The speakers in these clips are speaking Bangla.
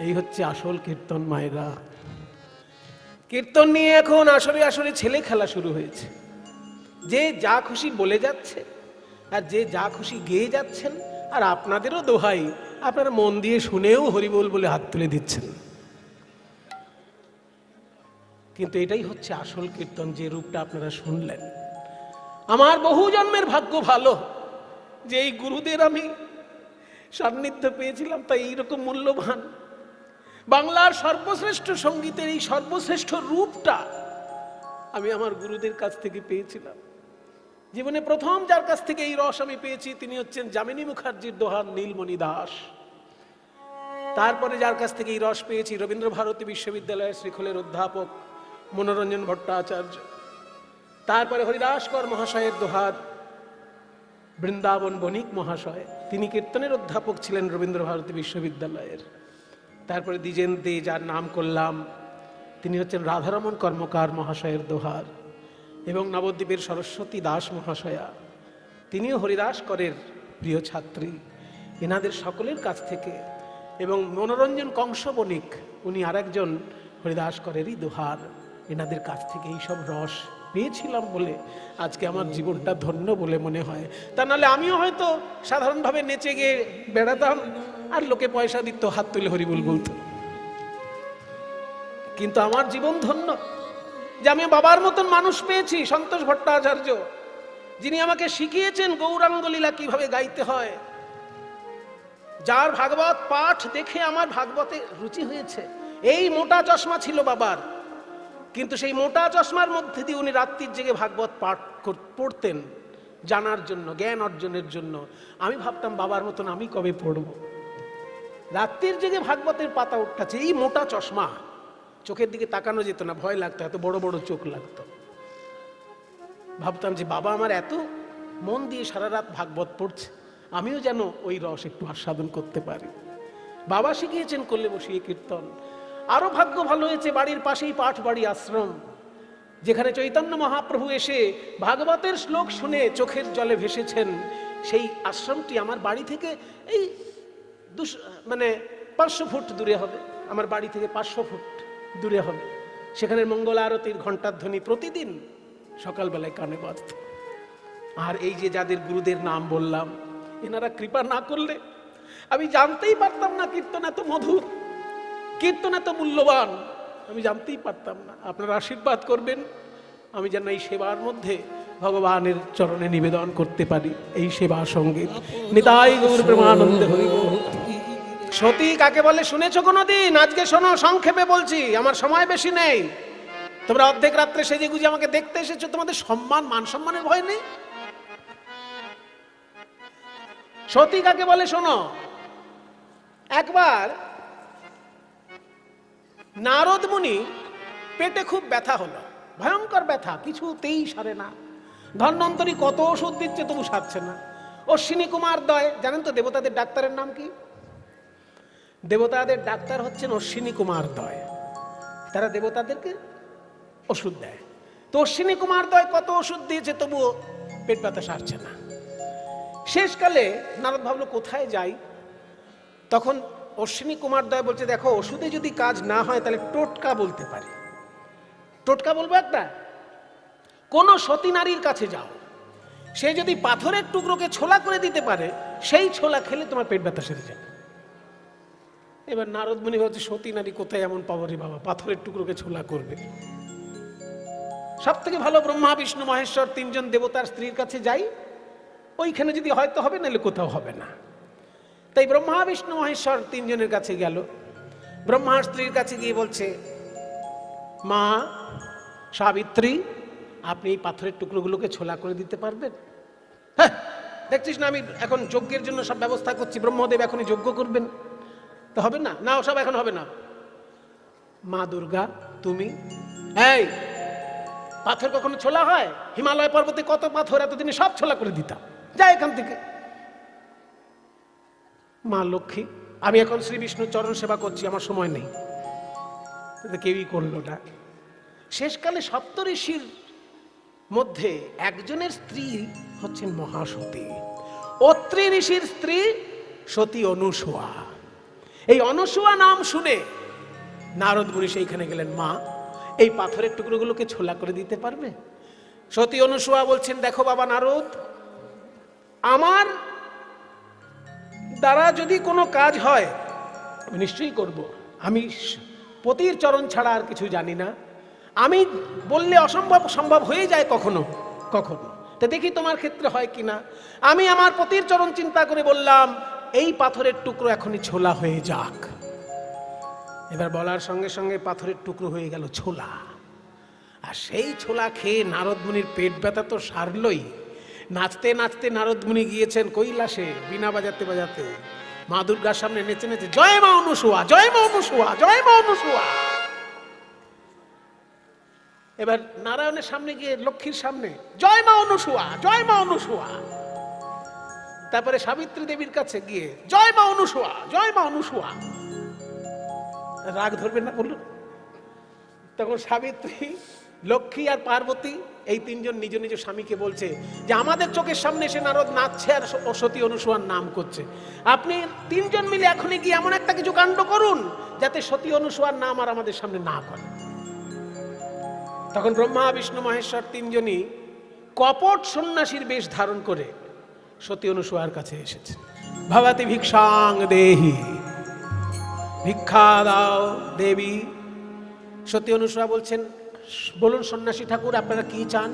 এই হচ্ছে আসল কীর্তন মায়েরা। কীর্তন নিয়ে এখন আসরে আসরে ছেলে খেলা শুরু হয়েছে। যে যা খুশি বলে যাচ্ছে আর যে যা খুশি গেয়ে যাচ্ছেন, আর আপনাদেরও দোহাই, আপনারা মন দিয়ে শুনেও হরিবোল বলে হাত তুলে দিচ্ছেন। কিন্তু এটাই হচ্ছে আসল কীর্তন, যে রূপটা আপনারা শুনলেন। আমার বহু জন্মের ভাগ্য ভালো যে এই গুরুদের আমি সান্নিধ্য পেয়েছিলাম, তাই এইরকম মূল্যবান বাংলার সর্বশ্রেষ্ঠ সঙ্গীতের এই সর্বশ্রেষ্ঠ রূপটা আমি আমার গুরুদের কাছ থেকে পেয়েছিলাম। জীবনে প্রথম যার কাছ থেকে এই রস আমি পেয়েছি তিনি হচ্ছেন যামিনী মুখার্জির দোহার নীলমণি দাস। তারপরে যার কাছ থেকে এই রস পেয়েছি রবীন্দ্র ভারতী বিশ্ববিদ্যালয়ের শ্রীখোলের অধ্যাপক মনোরঞ্জন ভট্টাচার্য। তারপরে হরিদাসকর মহাশয়ের দোহার বৃন্দাবন বণিক মহাশয়, তিনি কীর্তনের অধ্যাপক ছিলেন রবীন্দ্র ভারতী বিশ্ববিদ্যালয়ের। তারপরে দ্বিজেন দে, যার নাম করলাম, তিনি হচ্ছেন রাধারমণ কর্মকার মহাশয়ের দোহার। এবং নবদ্বীপের সরস্বতী দাস মহাশয়া, তিনিও হরিদাসকরের প্রিয় ছাত্রী। এনাদের সকলের কাছ থেকে, এবং মনোরঞ্জন কংস বণিক, উনি আরেকজন হরিদাসকরেরই দোহার, এনাদের কাছ থেকে এইসব রস পেয়েছিলাম বলে আজকে আমার জীবনটা ধন্য বলে মনে হয়। তা নাহলে আমিও হয়তো সাধারণভাবে নেচে গিয়ে বেড়াতাম আর লোকে পয়সা দিত, হাত তুলে হরিবোল বলতো। কিন্তু আমার জীবন ধন্য যে আমি বাবার মতন মানুষ পেয়েছি, সন্তোষ ভট্টাচার্য, যিনি আমাকে শিখিয়েছেন গৌরাঙ্গ লীলা কিভাবে গাইতে হয়, যার ভাগবত পাঠ দেখে আমার ভাগবতে রুচি হয়েছে। এই মোটা চশমা ছিল বাবার, কিন্তু সেই মোটা চশমার মধ্যে দিয়ে উনি রাত্রির জেগে ভাগবত পাঠ পড়তেন জানার জন্য, জ্ঞান অর্জনের জন্য। আমি ভাবতাম বাবার মতন আমি কবে পড়ব। রাত্রির জেগে ভাগবতের পাতা উঠাচ্ছে, এই মোটা চশমা, চোখের দিকে তাকানো যেত না, ভয় লাগতো, এত বড় বড় চোখ লাগতো। ভাবতাম যে বাবা আমার এত মন দিয়ে সারা রাত ভাগবত পড়ছে, আমিও যেন ওই রস একটু আস্বাদন করতে পারি। বাবা শিখিয়েছেন করলে বসিয়ে কীর্তন। আরো ভাগ্য ভালো হয়েছে, বাড়ির পাশেই পাঠ বাড়ি আশ্রম, যেখানে চৈতন্য মহাপ্রভু এসে ভাগবতের শ্লোক শুনে চোখের জলে ভেসেছেন। সেই আশ্রমটি আমার বাড়ি থেকে এই 500 ফুট দূরে হবে, আমার বাড়ি থেকে 500 ফুট দূরে হবে। সেখানে মঙ্গল আরতির ঘণ্টার ধ্বনি প্রতিদিন সকালবেলায় কানে বাজত। আর এই যে যাদের গুরুদের নাম বললাম, এনারা কৃপা না করলে আমি জানতেই পারতাম না কীর্তন এত মধুর, কীর্তন এত মূল্যবান, আমি জানতেই পারতাম না। আপনারা আশীর্বাদ করবেন আমি যেন এই সেবার মধ্যে ভগবানের চরণে নিবেদন করতে পারি এই সেবা সঙ্গীত। নিতাই গৌর প্রেমানন্দে হরি বল। সতী কাকে বলে শুনেছো কোনোদিন? আজকে শোনো, সংক্ষেপে বলছি, আমার সময় বেশি নেই। তোমরা অর্ধেক রাত্রে সেজে গুজে আমাকে দেখতে এসেছো, তোমাদের সম্মান মান সম্মানের ভয় নেই? সতী কাকে বলে শোনো। একবার নারদ মুনি পেটে খুব ব্যথা হলো, ভয়ঙ্কর ব্যথা, কিছুতেই সারে না। ধন্বন্তরী কত ওষুধ দিচ্ছে তবু সারছে না। অশ্বিনী কুমার দয়, জানেন তো দেবতাদের ডাক্তারের নাম কি? দেবতাদের ডাক্তার হচ্ছেন অশ্বিনী কুমার দয়, তারা দেবতাদেরকে ওষুধ দেয়। তো অশ্বিনী কুমার দয় কত ওষুধ দিয়েছে তবুও পেট ব্যথা সারছে না। শেষকালে নারদ ভাবলো কোথায় যাই, তখন অশ্বিনী কুমার দয় বলছে দেখো ওষুধে যদি কাজ না হয় তাহলে টোটকা বলতে পারি। টোটকা বলবো একটা, কোন সতী নারীর কাছে যাও, সে যদি পাথরের টুকরোকে ছোলা করে দিতে পারে, সেই ছোলা খেলে তোমার পেট ব্যথা সেরে যাবে। এবার নারদ মুনি ভাবছে সতী নারী কোথায় এমন পাবো রে বাবা, পাথরের টুকরোকে ছোলা করবে। সব থেকে ভালো ব্রহ্মা বিষ্ণু মহেশ্বর তিনজন দেবতার স্ত্রীর কাছে যাই, ওইখানে যদি হয়তো হবে, নাহলে কোথাও হবে না। তাই ব্রহ্মা বিষ্ণু মহেশ্বর তিনজনের কাছে গেল। ব্রহ্মার স্ত্রীর কাছে গিয়ে বলছে মা সাবিত্রী, আপনি এই পাথরের টুকরোগুলোকে ছোলা করে দিতে পারবেন? হ্যাঁ, দেখছিস না আমি এখন যজ্ঞের জন্য সব ব্যবস্থা করছি, ব্রহ্মদেব এখনই যজ্ঞ করবেন, তো হবে না? না, ওসব এখন হবে না। মা দুর্গা তুমি, এই পাথর কখনো ছোলা হয়? হিমালয় পর্বতে কত পাথর, এতদিনে সব ছোলা করে দিতাম, যা এখান থেকে। মা লক্ষ্মী, আমি এখন শ্রী বিষ্ণুর চরণ সেবা করছি, আমার সময় নেই। কেউই করলো না। শেষকালে সপ্তঋষির মধ্যে একজনের স্ত্রী হচ্ছেন মহাসতী, অত্রি ঋষির স্ত্রী সতী অনুসূয়া। এই অনসূয়া নাম শুনে নারদ মুনি সেইখানে গেলেন, মা এই পাথরের টুকরোগুলোকে ছোলা করে দিতে পারবে? সতী অনুসূয়া বলছেন, দেখো বাবা নারদ, আমার দ্বারা যদি কোনো কাজ হয় আমি নিশ্চয়ই করব। আমি পতির চরণ ছাড়া আর কিছু জানি না। আমি বললে অসম্ভব সম্ভব হয়ে যায় কখনো কখনো, তো দেখি তোমার ক্ষেত্রে হয় কিনা। আমি আমার পতির চরণ চিন্তা করে বললাম, এই পাথরের টুকরো এখনই ছোলা হয়ে যাক। এবার বলার সঙ্গে সঙ্গে পাথরের টুকরো হয়ে গেল ছোলা। আর সেই ছোলা খেয়ে নারদ মুনির পেট ব্যথা তো সারলই। নাচতে নাচতে নারদ মুনি গিয়েছেন কৈলাসে, বীণা বাজাতে বাজাতে মা দুর্গার সামনে নেচে নেচে, জয় মা অনুসূয়া, জয় মা অনুসূয়া, জয় মা অনুসূয়া। এবার নারায়ণের সামনে গিয়ে লক্ষ্মীর সামনে, জয় মা অনুসূয়া, জয় মা অনুসূয়া। তারপরে সাবিত্রী দেবীর কাছে গিয়ে, জয় মা অনুসূয়া, জয় মা অনুসূয়া। রাগ ধরবেন না বলুন? তখন সাবিত্রী, লক্ষ্মী আর পার্বতী এই তিনজন নিজ নিজ স্বামীকে বলছে যে আমাদের চোখের সামনে এসে নারদ নাচছে আর সতী অনুসূয়ার নাম করছে, আপনি তিনজন মিলে এখনই গিয়ে এমন একটা কিছু কাণ্ড করুন যাতে সতী অনুসূয়ার নাম আর আমাদের সামনে না করে। তখন ব্রহ্মা বিষ্ণু মহেশ্বর তিনজনই কপট সন্ন্যাসীর বেশ ধারণ করে সতী অনুসূয়ার কাছে এসেছে। ভবতি ভিক্ষাং দেহি, ভিক্ষা দাও দেবী। সতী অনুসূয়া বলছেন, বলুন সন্ন্যাসী ঠাকুর আপনারা কি চান?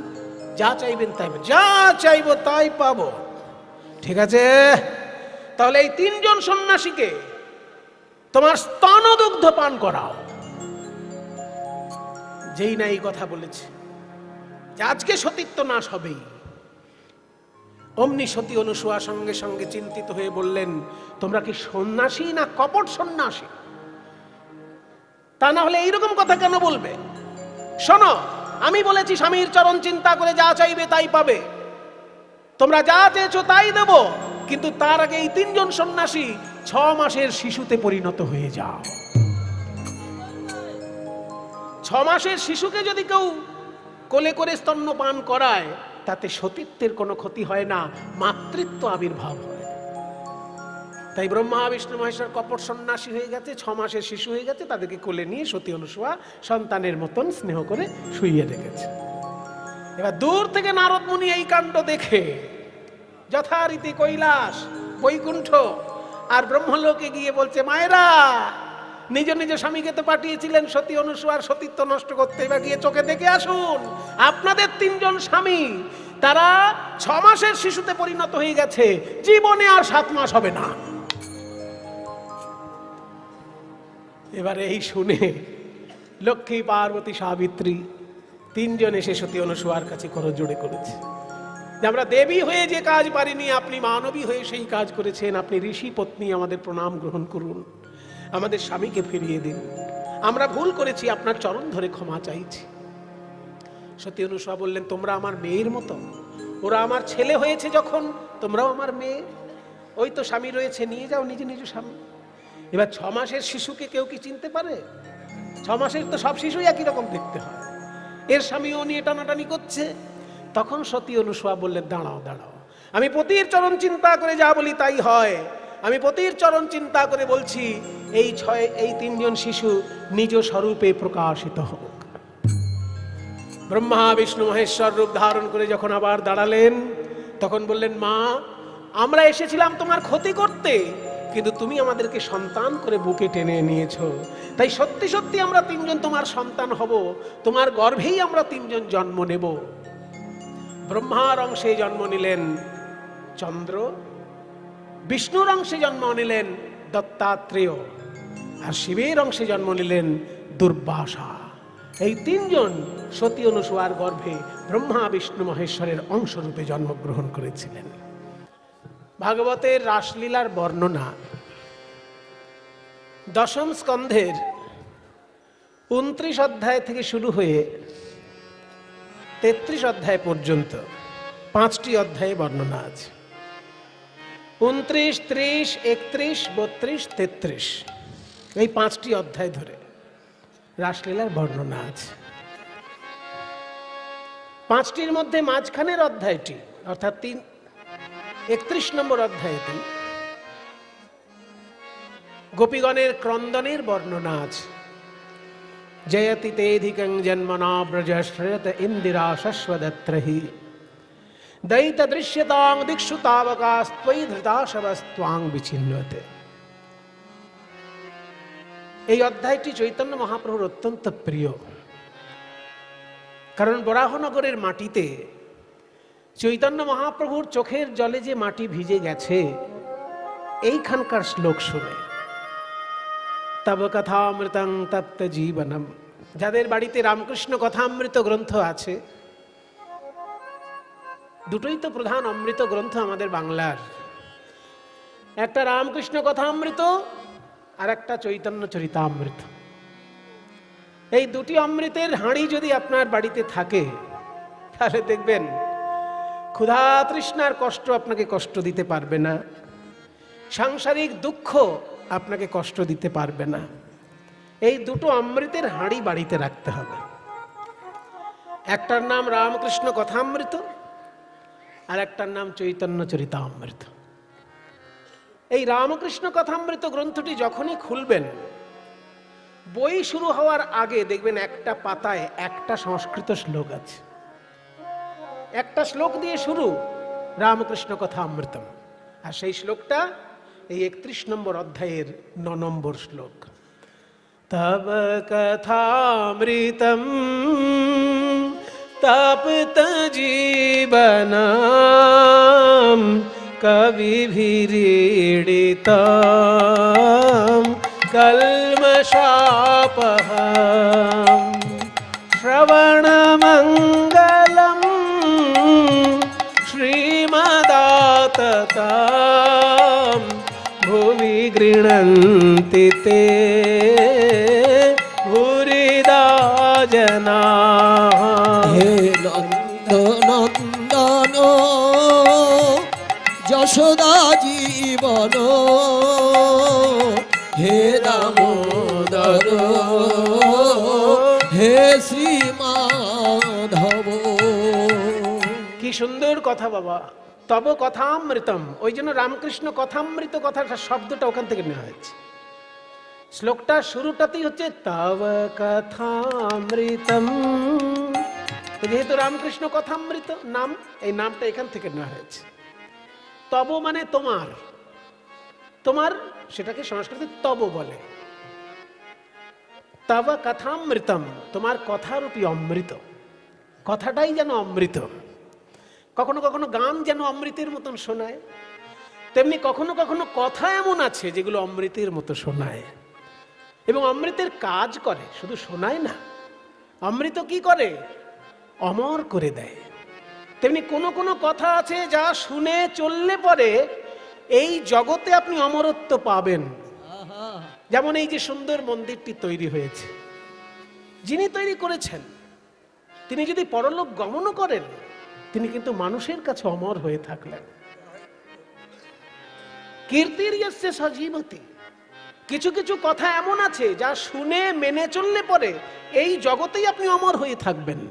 যা চাইবেন তাই, যা চাইবো তাই পাবো। ঠিক আছে, তাহলে এই তিনজন সন্ন্যাসীকে তোমার স্তনদুগ্ধ পান করাও। যেই না এই কথা বলেছে যে আজকে সতীত্ব নাশ হবেই, অমনি সতী অনুসূয়া সঙ্গে সঙ্গে চিন্তিত হয়ে বললেন, তোমরা কি সন্ন্যাসী না কপট সন্ন্যাসী? তা না হলে এইরকম কথা কেন বলবে? শোনো, আমি বলেছি স্বামীর চরণ চিন্তা করে যা চাইবে তাই পাবে, তোমরা যা চেয়েছো তাই দেব, কিন্তু তার আগে এই তিনজন সন্ন্যাসী 6 মাসের শিশুতে পরিণত হয়ে যাও। 6 মাসের শিশুকে যদি কেউ কোলে করে স্তন্যপান করায় তাতে সতীত্বের কোনো ক্ষতি হয় না, মাতৃত্ব আবির্ভাব হয়। তাই ব্রহ্মা বিষ্ণু মহেশ্বর কপট সন্ন্যাসী হয়ে গেছে, 6 মাসের শিশু হয়ে গেছে, তাদেরকে কোলে নিয়ে সতী অনুসূয়া সন্তানের মতন স্নেহ করে শুইয়ে রেখেছে। এবার দূর থেকে নারদ মুনি এই কাণ্ড দেখে যথারীতি কৈলাস, বৈকুণ্ঠ আর ব্রহ্মলোকে গিয়ে বলছে, মায়েরা নিজ নিজ স্বামীকে তো পাঠিয়েছিলেন সতী অনুসূয়ার সতীত্ব নষ্ট করতে, এবার গিয়ে চোখে দেখে আসুন আপনাদের তিনজন স্বামী তারা 6 মাসের শিশুতে পরিণত হয়ে গেছে, জীবনে আর 7 মাস হবে না। এবারে এই শুনে লক্ষ্মী, পার্বতী, সাবিত্রী তিনজন এসে সতী অনুসূয়ার কাছে করজোড়ে করেছে যে আমরা দেবী হয়ে যে কাজ পারিনি, আপনি মানবী হয়ে সেই কাজ করেছেন, আপনি ঋষি পত্নী, আমাদের প্রণাম গ্রহণ করুন, আমাদের স্বামীকে ফিরিয়ে দিন, আমরা ভুল করেছি, আপনার চরণ ধরে ক্ষমা চাইছি। সতী অনুসূয়া বললেন, তোমরা আমার মেয়ের মতো, ওরা আমার ছেলে হয়েছে যখন, তোমরাও আমার মেয়ে, ওই তো স্বামী রয়েছে, নিয়ে যাও নিজ নিজ স্বামী। এবার 6 মাসের শিশুকে কেউ কি চিনতে পারে? 6 মাসের তো সব শিশুই একই রকম দেখতে হয়, এর স্বামীও নিয়ে টানাটানি করছে। তখন সতী অনুসূয়া বললেন, দাঁড়াও দাঁড়াও, আমি পতির চরণ চিন্তা করে যা বলি তাই হয়, আমি পতির চরণ চিন্তা করে বলছি এই 3জন শিশু নিজ স্বরূপে প্রকাশিত হোক। ব্রহ্মা বিষ্ণু মহেশ্বর রূপ ধারণ করে যখন আবার দাঁড়ালেন তখন বললেন, মা আমরা এসেছিলাম তোমার ক্ষতি করতে, কিন্তু তুমি আমাদেরকে সন্তান করে বুকে টেনে নিয়েছো, তাই সত্যি সত্যি আমরা 3জন তোমার সন্তান হব, তোমার গর্ভেই আমরা 3জন জন্ম নেব। ব্রহ্মার অংশে জন্ম নিলেন চন্দ্র, বিষ্ণুর অংশে জন্ম নিলেন দত্তাত্রেয়, আর শিবের অংশে জন্ম নিলেন দুর্বাসা। এই 3জন সতী অনুসূয়ার গর্ভে ব্রহ্মা বিষ্ণু মহেশ্বরের অংশরূপে জন্মগ্রহণ করেছিলেন। ভাগবতের রাসলীলার বর্ণনা 10ম স্কন্ধের 29 অধ্যায় থেকে শুরু হয়ে 33 অধ্যায় পর্যন্ত 5টি অধ্যায়ে বর্ণনা আছে। 29, 30, 31, 32, 33 এই 5টি অধ্যায় ধরে রাসলীলার বর্ণনা আছে। 5টির মধ্যে মাঝখানের অধ্যায়টি অর্থাৎ 31 নম্বর অধ্যায়টি গোপীগণের ক্রন্দনের বর্ণনা আছে। জয়তি তেধিকং জন্মনা ব্রজশ্রয়ত ইন্দিরা শশ্বদত্রহি দয়িত দৃশ্যতাং দিক্ষু তাবকাস্ত্বয়ি ধৃতাশবস্ত্বাং বিচ্ছিন্নতে। এই অধ্যায়টি চৈতন্য মহাপ্রভুর অত্যন্ত প্রিয়, কারণ বরাহনগরের মাটিতে চৈতন্য মহাপ্রভুর চোখের জলে যে মাটি ভিজে গেছে এইখানকার শ্লোক শুনে। তব কথামৃতং তপ্ত জীবনম, যাদের বাড়িতে রামকৃষ্ণ কথামৃত গ্রন্থ আছে, দুটোই তো প্রধান অমৃত গ্রন্থ আমাদের বাংলার, একটা রামকৃষ্ণ কথামৃত আর একটা চৈতন্য চরিতামৃত। এই দুটি অমৃতের হাঁড়ি যদি আপনার বাড়িতে থাকে তাহলে দেখবেন ক্ষুধা তৃষ্ণার কষ্ট আপনাকে কষ্ট দিতে পারবে না, সাংসারিক দুঃখ আপনাকে কষ্ট দিতে পারবে না। এই দুটো অমৃতের হাঁড়ি বাড়িতে রাখতে হবে। একটার নাম রামকৃষ্ণ কথামৃত আর একটার নাম চৈতন্য চরিতামৃত। এই রামকৃষ্ণ কথামৃত গ্রন্থটি যখনই খুলবেন, বই শুরু হওয়ার আগে দেখবেন একটা পাতায় একটা সংস্কৃত শ্লোক আছে। একটা শ্লোক দিয়ে শুরু, রামকৃষ্ণ কথামৃতম, আর সেই শ্লোকটা এই 31 নম্বর অধ্যায়ের 9 নম্বর শ্লোক। তব কথামৃতম তপ্ত জীবনম কবিভিरीडितं কল্মষাপহম শ্রবণমঙ্গলম শ্রীমদাততাম ভুবি গৃহন্তি তে ভূরিদা জনাঃ। হে নন্দনন্দন যশোদা জীবন, হে দামোদর হে শ্রীমাধব। কি সুন্দর কথা বাবা, তব কথামৃতম। ওই জন্য রামকৃষ্ণ কথামৃত কথাটা শব্দটা ওখান থেকে নেওয়া হয়েছে। শ্লোকটা শুরুটাতেই হচ্ছে তব কথামৃতম। যেহেতু রামকৃষ্ণ কথামৃত নাম, এই নামটা এখান থেকে নেওয়া হয়েছে। তব মানে তোমার, তোমার সেটাকে সংস্কৃতে তব বলে। তব কথামৃতম, তোমার কথারূপী অমৃত। কথাটাই যেন অমৃত। কখনো কখনো গান যেন অমৃতের মতন শোনায়, তেমনি কখনো কখনো কথা এমন আছে যেগুলো অমৃতের মতো শোনায় এবং অমৃতের কাজ করে, শুধু শোনায় না। অমৃত কি করে? অমর করে দেয়। তেমনি কোনো কোনো কথা আছে যা শুনে চললে পরে এই জগতে আপনি অমরত্ব পাবেন। যেমন এই যে সুন্দর মন্দিরটি তৈরি হয়েছে, যিনি তৈরি করেছেন তিনি যদি পরলোক গমনও করেন, তিনি কিন্তু মানুষের কাছে অমর হয়ে থাকলেন। কীর্তির ইয়স্য সজীবতি। কিছু কিছু কথা এমন আছে যা শুনে মেনে চললে পরে এই জগতেই আপনি অমর হয়ে থাকবেন।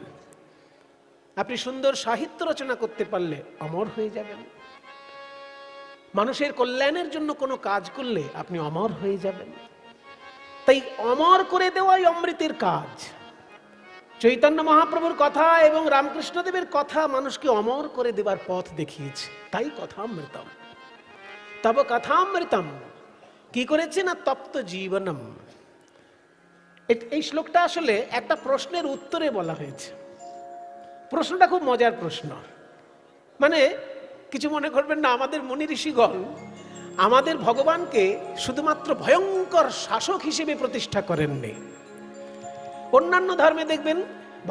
আপনি সুন্দর সাহিত্য রচনা করতে পারলে অমর হয়ে যাবেন। মানুষের কল্যাণের জন্য কোনো কাজ করলে আপনি অমর হয়ে যাবেন। তাই অমর করে দেওয়াই অমৃতের কাজ। চৈতন্য মহাপ্রভুর কথা এবং রামকৃষ্ণদেবের কথা মানুষকে অমর করে দেবার পথ দেখিয়েছে, তাই কথামৃতম। তব কথামৃতম কি করেছে না তপ্ত জীবনম। এই শ্লোকটা আসলে একটা প্রশ্নের উত্তরে বলা হয়েছে। প্রশ্নটা খুব মজার প্রশ্ন, মানে কিছু মনে করবেন না, আমাদের মুনি ঋষিগণ আমাদের ভগবানকে শুধুমাত্র ভয়ঙ্কর শাসক হিসেবে প্রতিষ্ঠা করেননি। অন্যান্য ধর্মে দেখবেন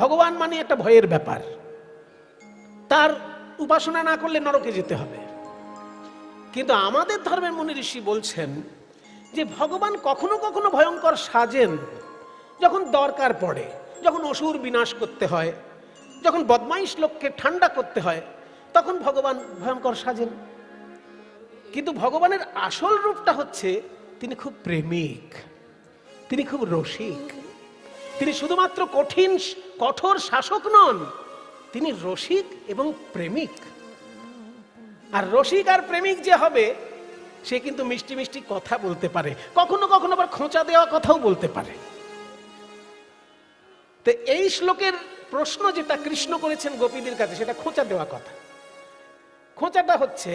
ভগবান মানে একটা ভয়ের ব্যাপার, তার উপাসনা না করলে নরকে যেতে হবে। কিন্তু আমাদের ধর্মের মুনি ঋষি বলছেন যে ভগবান কখনো কখনো ভয়ঙ্কর সাজেন যখন দরকার পড়ে, যখন অসুর বিনাশ করতে হয়, যখন বদমাইশ লোককে ঠান্ডা করতে হয়, তখন ভগবান ভয়ঙ্কর সাজেন। কিন্তু ভগবানের আসল রূপটা হচ্ছে তিনি খুব প্রেমিক, তিনি খুব রসিক। তিনি শুধুমাত্র কঠোর শাসক নন, তিনি রসিক এবং প্রেমিক। আর রসিক আর প্রেমিক যে হবে সে কিন্তু মিষ্টি মিষ্টি কথা বলতে পারে, কখনো কখনো আবার খোঁচা দেওয়া কথাও বলতে পারে। তো এই শ্লোকের প্রশ্ন যেটা কৃষ্ণ করেছেন গোপীদের কাছে, সেটা খোঁচা দেওয়া কথা। খোঁচাটা হচ্ছে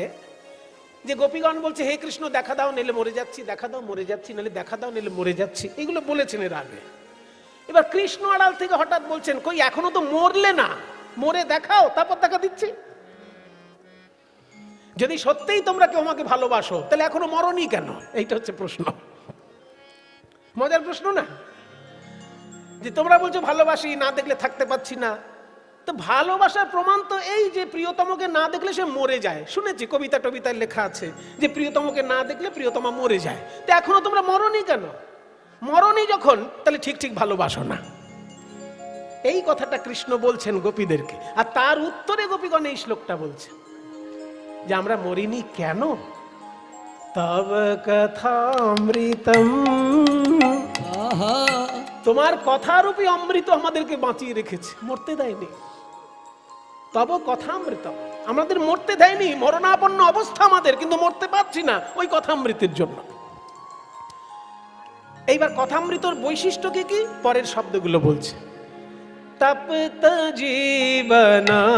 যে গোপীগণ বলছে, হে কৃষ্ণ দেখা দাও নিলে মরে যাচ্ছি, দেখা দাও মরে যাচ্ছি, নাহলে দেখা দাও নিলে মরে যাচ্ছি, এগুলো বলেছেন এর আগে। এবার কৃষ্ণ আড়াল থেকে হঠাৎ বলছেন, কই এখনো তো মরলে না, মরে দেখাও, তারপর দেখা দিচ্ছি। যদি সত্যিই তোমরা কেউ আমাকে ভালোবাসো তাহলে এখনো মরনি কেন? এইটা হচ্ছে প্রশ্ন। মজার প্রশ্ন না? যে তোমরা বলছো ভালোবাসি, না দেখলে থাকতে পাচ্ছি না। তো ভালোবাসার প্রমাণ তো এই যে প্রিয়তমকে না দেখলে সে মরে যায়। শুনেছি কবিতা টবিতায় লেখা আছে যে প্রিয়তমকে না দেখলে প্রিয়তমা মরে যায়। তো এখনো তোমরা মরনি কেন? মরনি যখন, তাহলে ঠিক ঠিক ভালোবাসো না। এই কথাটা কৃষ্ণ বলছেন গোপীদেরকে, আর তার উত্তরে গোপীগণ এই শ্লোকটা বলছে যে আমরা মরিনি কেন? তব কথামৃতম, আহা তোমার কথারূপী অমৃত আমাদেরকে বাঁচিয়ে রেখেছে, মরতে দেয়নি। তব কথামৃতম, আমাদের মরতে দেয়নি, মরণাপন্ন অবস্থা আমাদের, কিন্তু মরতে পারছি না ওই কথামৃতের জন্য। এইবার কথামৃতর বৈশিষ্ট্য কি কি পরের শব্দগুলো বলছে। তপ্ত জীবনম,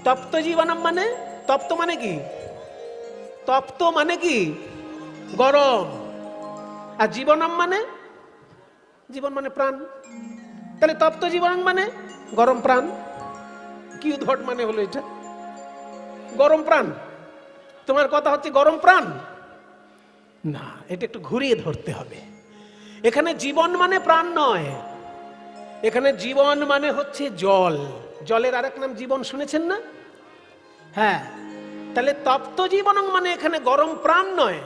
তপ্ত জীবনম মানে, তপ্ত মানে কি? তপ্ত মানে কি? গরম। আর জীবনম মানে, জীবন মানে প্রাণ। তাহলে তপ্ত জীবনম মানে গরম প্রাণ। কি উদ্ভট মানে হলো এটা? গরম প্রাণ। তোমার কথা হচ্ছে গরম প্রাণ না, এটা একটু ঘুরিয়ে ধরতে হবে। এখানে জীবন মানে প্রাণ নয়, এখানে জীবন মানে হচ্ছে জল। জলের আরেক নাম জীবন, শুনেছেন না? হ্যাঁ, তাহলে তপ্ত জীবন মানে এখানে গরম প্রাণ নয়।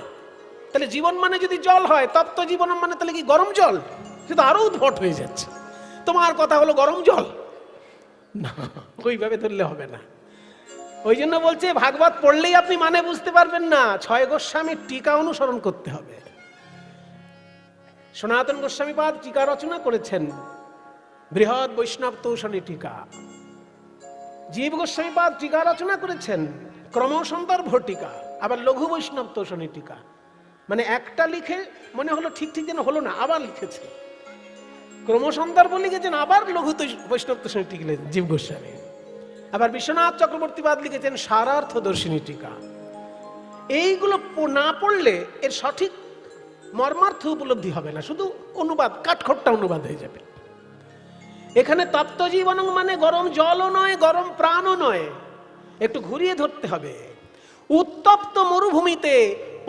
তাহলে জীবন মানে যদি জল হয়, তপ্ত জীবন মানে তাহলে কি গরম জল? সেটা আরো উদ্ভট হয়ে যাচ্ছে। তোমার কথা হলো গরম জল না, ওইভাবে ধরলে হবে না। ওই জন্য বলছে ভাগবত পড়লেই আপনি মানে বুঝতে পারবেন না, 6 গোস্বামীর টিকা অনুসরণ করতে হবে। সনাতন গোস্বামীপাদ টিকা রচনা করেছেন, বৃহৎ বৈষ্ণব তৌষণী টিকা। জীব গোস্বামীপাদ টিকা রচনা করেছেন, ক্রমসন্দর্ভ টিকা, আবার লঘু বৈষ্ণব তৌষণী টিকা। মানে একটা লিখে মনে হলো ঠিক ঠিক যেন হলো না, আবার লিখেছে। ক্রমসন্দর্ভ লিখেছেন, আবার লঘু বৈষ্ণব তৌষণী টিকা লিখেছেন জীব গোস্বামী। আবার বিশ্বনাথ চক্রবর্তীপাদ লিখেছেন সারার্থ দর্শিনী টিকা। এইগুলো না পড়লে এর সঠিক মর্মার্থ উপলব্ধি হবে না, শুধু অনুবাদ, কাঠখোট্টা অনুবাদ হয়ে যাবে। এখানে তপ্ত জীবন মানে গরম জলও নয়, গরম প্রাণও নয়, একটু ঘুরিয়ে ধরতে হবে। উত্তপ্ত মরুভূমিতে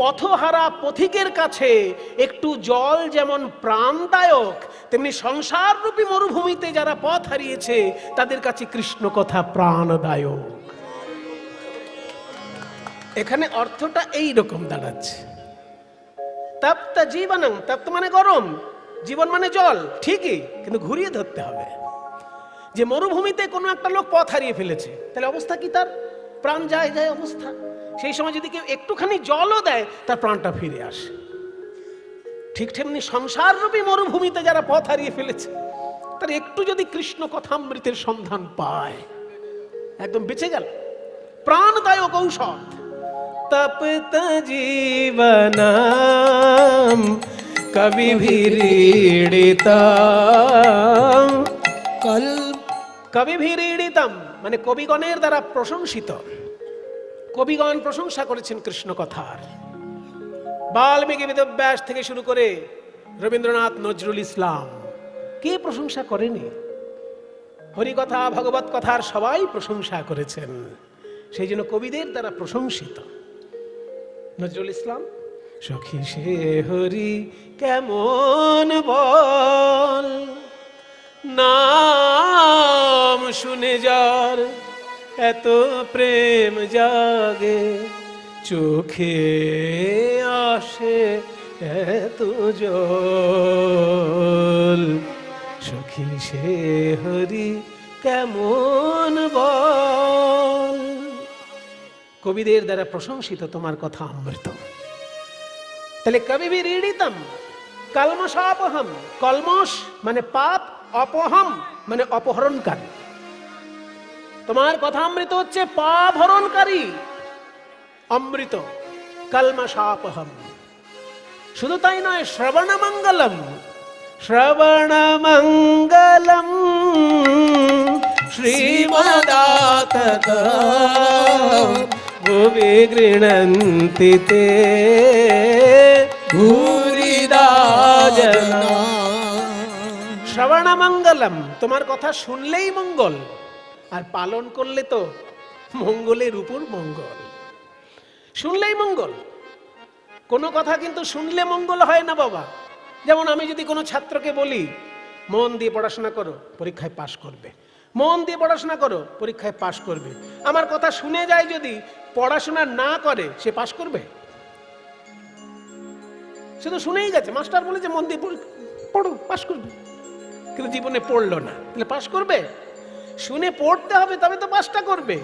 পথহারা পথিকের কাছে একটু জল যেমন প্রাণদায়ক, তেমনি সংসার রূপী মরুভূমিতে যারা পথ হারিয়েছে তাদের কাছে কৃষ্ণ কথা প্রাণদায়ক। এখানে অর্থটা এই রকম দাঁড়াচ্ছে। তপ্ত জীবনং, তপ্ত মানে গরম, জীবন মানে জল, ঠিকই, কিন্তু ঘুরিয়ে ধরতে হবে। যে মরুভূমিতে কোনো একটা লোক পথ হারিয়ে ফেলেছে, তাহলে অবস্থা কি? তার প্রাণ যায় যায় অবস্থা। সেই সময় যদি কেউ একটুখানি জলও দেয়, তার প্রাণটা ফিরে আসে। ঠিক তেমনি সংসার রূপী মরুভূমিতে যারা পথ হারিয়ে ফেলেছে, তার একটু যদি কৃষ্ণ কথামৃতের সন্ধান পায়, একদম বেঁচে গেল, প্রাণদায়ক ঔষধ। তপ্ত জীবনম কবিভিরীড়িতম, কবিভিরীড়িতম মানে কবিগণের দ্বারা প্রশংসিত। কবিগণ প্রশংসা করেছেন কৃষ্ণ কথার। বাল্মীকি বেদব্যাস থেকে শুরু করে রবীন্দ্রনাথ, নজরুল ইসলাম, কে প্রশংসা করেনি? হরিকথা, ভগবত কথার সবাই প্রশংসা করেছেন, সেই জন্য কবিদের দ্বারা প্রশংসিত। নজরুল ইসলাম, সখী সে হরি কেমন বল, নাম শুনে যার এত প্রেম জাগে, চোখে আসে এত জল, সখী সে হরি কেমন বল। কবিদের দ্বারা প্রশংসিত তোমার কথা অমৃত। তাহলে কবিভিরীড়িতম, কলমশাপহম, কলমশ মানে পাপ, অপহম মানে অপহরণকারী। তোমার কথা অমৃত হচ্ছে পাপ হরণকারী, অমৃত কলমশাপহম। শুধু তাই নয়, শ্রবণমঙ্গলম, শ্রবণমঙ্গলম শ্রীমদাতত ভুবি গৃণন্তি তে ভূরিদা জনা। শ্রবণমঙ্গলম, তোমার কথা শুনলেই মঙ্গল, আর পালন করলে তো মঙ্গলের উপর মঙ্গল। শুনলেই মঙ্গল। কোনো কথা কিন্তু শুনলে মঙ্গল হয় না বাবা। যেমন আমি যদি কোনো ছাত্রকে বলি মন দিয়ে পড়াশোনা করো, পরীক্ষায় পাশ করবে, মন দিয়ে পড়াশোনা করো, পরীক্ষায় পাশ করবে, আমার কথা শুনে যায় যদি পড়াশোনা না করে, সে পাশ করবে? সে তো শুনেই গেছে, মাস্টার বলেছে মন দিয়ে পড়ো, পাশ করবে, কিন্তু জীবনে পড়লো না, তাহলে পাশ করবে? শুনে পড়তে হবে, তবে তো পাশটা করবে।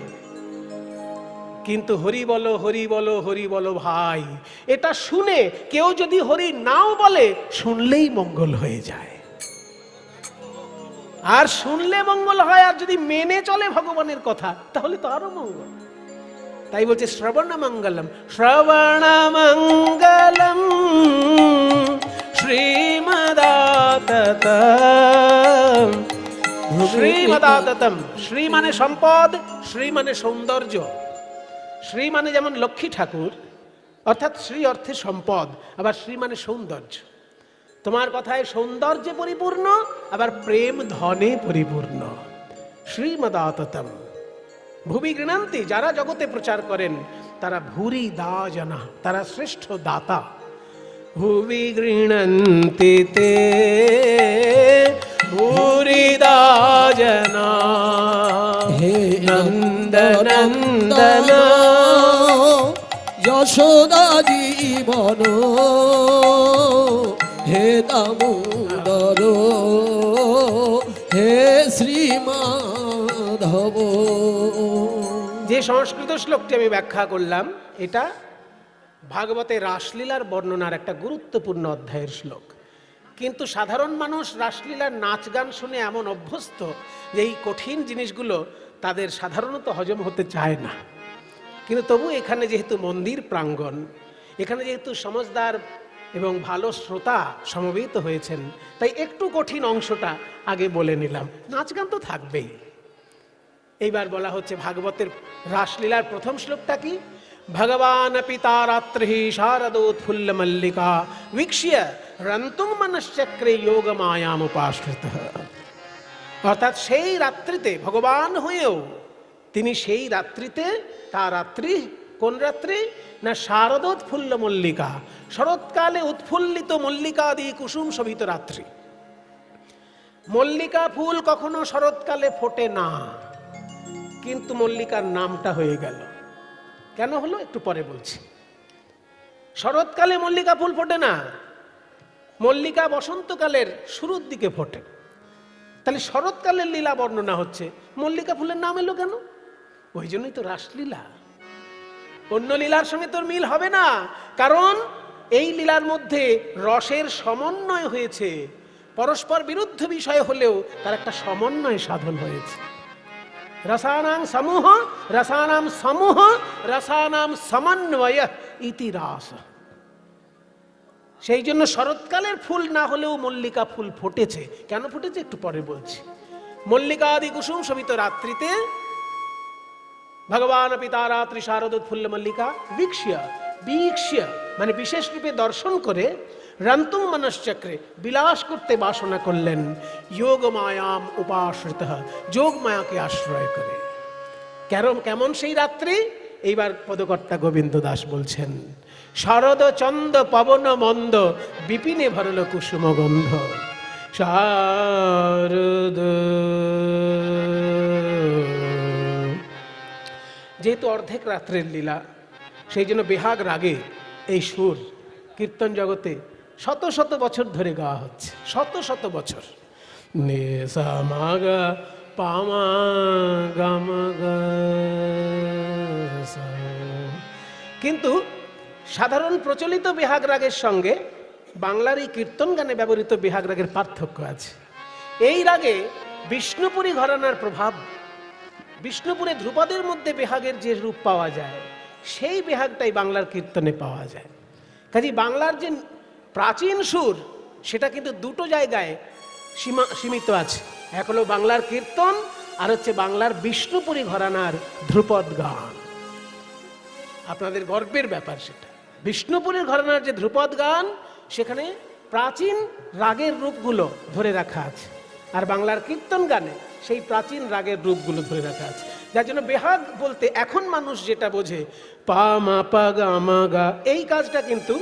কিন্তু হরি বলো, হরি বলো, হরি বলো ভাই, এটা শুনে কেউ যদি হরি নাও বলে, শুনলেই মঙ্গল হয়ে যায়। আর শুনলে মঙ্গল হয়, আর যদি মেনে চলে ভগবানের কথা, তাহলে তো আরো মঙ্গল। তাই বলছে শ্রবণ মঙ্গলম, শ্রবণ মঙ্গলম শ্রীমদাততম। শ্রীমদাততম, শ্রী মানে সম্পদ, শ্রী মানে সৌন্দর্য। শ্রী মানে যেমন লক্ষ্মী ঠাকুর, অর্থাৎ শ্রী অর্থে সম্পদ, আবার শ্রী মানে সৌন্দর্য। তোমার কথায় সৌন্দর্যে পরিপূর্ণ, আবার প্রেম ধনে পরিপূর্ণ। শ্রীমদাততম ভুবি গৃণন্তি, যারা জগতে প্রচার করেন তারা ভূরি দা জনা, তারা শ্রেষ্ঠ দাতা। ভুবি গৃণন্তি তে ভূরি দা জনা। হে নন্দনন্দন যশোদা জীবন, হে দামোদর, হে শ্রীমাধব। যে সংস্কৃত শ্লোকটি আমি ব্যাখ্যা করলাম, এটা ভাগবতে রাসলীলার বর্ণনার একটা গুরুত্বপূর্ণ অধ্যায়ের শ্লোক। কিন্তু সাধারণ মানুষ রাসলীলার নাচ গান শুনে এমন অভ্যস্ত যে এই কঠিন জিনিসগুলো তাদের সাধারণত হজম হতে চায় না। কিন্তু তবু এখানে যেহেতু মন্দির প্রাঙ্গণ, এখানে যেহেতু সমজদার এবং ভালো শ্রোতা সমবেত হয়েছেন, তাই একটু কঠিন অংশটা আগে বলে নিলাম। নাচ গান তো থাকবেই। এইবার বলা হচ্ছে ভাগবতের রাসলীলার প্রথম শ্লোকটা কি? ভগবান পিতা রাত্রি শারদোৎফুল্ল মল্লিকা వీక్ష్య রন্তুং মনশ্চক্রে যোগ মায়াম উপাশ্রিত। অর্থাৎ সেই রাত্রিতে ভগবান হয়েও তিনি সেই রাত্রিতে, তার রাত্রি কোন রাত্রি না? শারদোৎফুল্ল মল্লিকা, শরৎকালে উৎফুল্লিত মল্লিকাদি কুসুম শোভিত রাত্রি। মল্লিকা ফুল কখনো শরৎকালে ফোটে না, কিন্তু মল্লিকার নামটা হয়ে গেল। কেন হলো একটু পরে বলছি। শরৎকালে মল্লিকা ফুল ফোটে না, মল্লিকা বসন্তকালের শুরুর দিকে ফোটে। তাহলে শরৎকালের লীলা বর্ণনা হচ্ছে, মল্লিকা ফুলের নাম এলো কেন? ওই জন্যই তো রাসলীলা। অন্য লীলার সঙ্গে তোর মিল হবে না, কারণ এই লীলার মধ্যে রসের সমন্বয় হয়েছে। পরস্পর বিরুদ্ধ বিষয় হলেও তার একটা সমন্বয় সাধন হয়েছে। রসানাং সমূহ, রসানাম সমূহ, রসানাম সমন্বয় ইতি রাস। সেই জন্য শরৎকালের ফুল না হলেও মল্লিকা ফুল ফুটেছে। কেন ফুটেছে একটু পরে বলছি। মল্লিকা আদি কুসুম শোভিত রাত্রিতে ভগবান পিতা রাত্রি শারদোৎফুল্ল মল্লিকা వీక్ష్య, వీక్ష్య মানে বিশেষ রূপে দর্শন করে, রন্তুং মনশ্চক্রে বিলাস করতে বাসনা করলেন, যোগ মায়াম উপাশ্রিত, যোগ মায়াকে আশ্রয় করে। কেমন সেই রাত্রি? এইবার পদকর্তা গোবিন্দ দাস বলছেন, শরদ চন্দ পবন মন্দ বিপিনে ভরল কুসুম গন্ধ। শারদ, যেহেতু অর্ধেক রাত্রের লীলা, সেই জন্য বেহাগ রাগে এই সুর কীর্তন জগতে শত শত বছর ধরে গাওয়া হচ্ছে, শত শত বছর। নে সা মা গা পা মা গা মা গা সা। কিন্তু সাধারণ প্রচলিত বেহাগ রাগের সঙ্গে বাংলার এই কীর্তন গানে ব্যবহৃত বেহাগ রাগের পার্থক্য আছে। এই রাগে বিষ্ণুপুরী ঘরানার প্রভাব, বিষ্ণুপুরে ধ্রুপদের মধ্যে বেহাগের যে রূপ পাওয়া যায়, সেই বেহাগটাই বাংলার কীর্তনে পাওয়া যায়। কাজে বাংলার যে প্রাচীন সুর সেটা কিন্তু দুটো জায়গায় সীমিত আছে। এক হলো বাংলার কীর্তন, আর হচ্ছে বাংলার বিষ্ণুপুরী ঘরানার ধ্রুপদ গান। আপনাদের গর্বের ব্যাপার সেটা। বিষ্ণুপুরীর ঘরানার যে ধ্রুপদ গান, সেখানে প্রাচীন রাগের রূপগুলো ধরে রাখা আছে, আর বাংলার কীর্তন গানে সেই প্রাচীন রাগের রূপগুলো ধরে রাখা আছে। যার জন্য বেহাগ বলতে এখন মানুষ যেটা বোঝে পা মা পা গা মা গা, এই কাজটা কিন্তু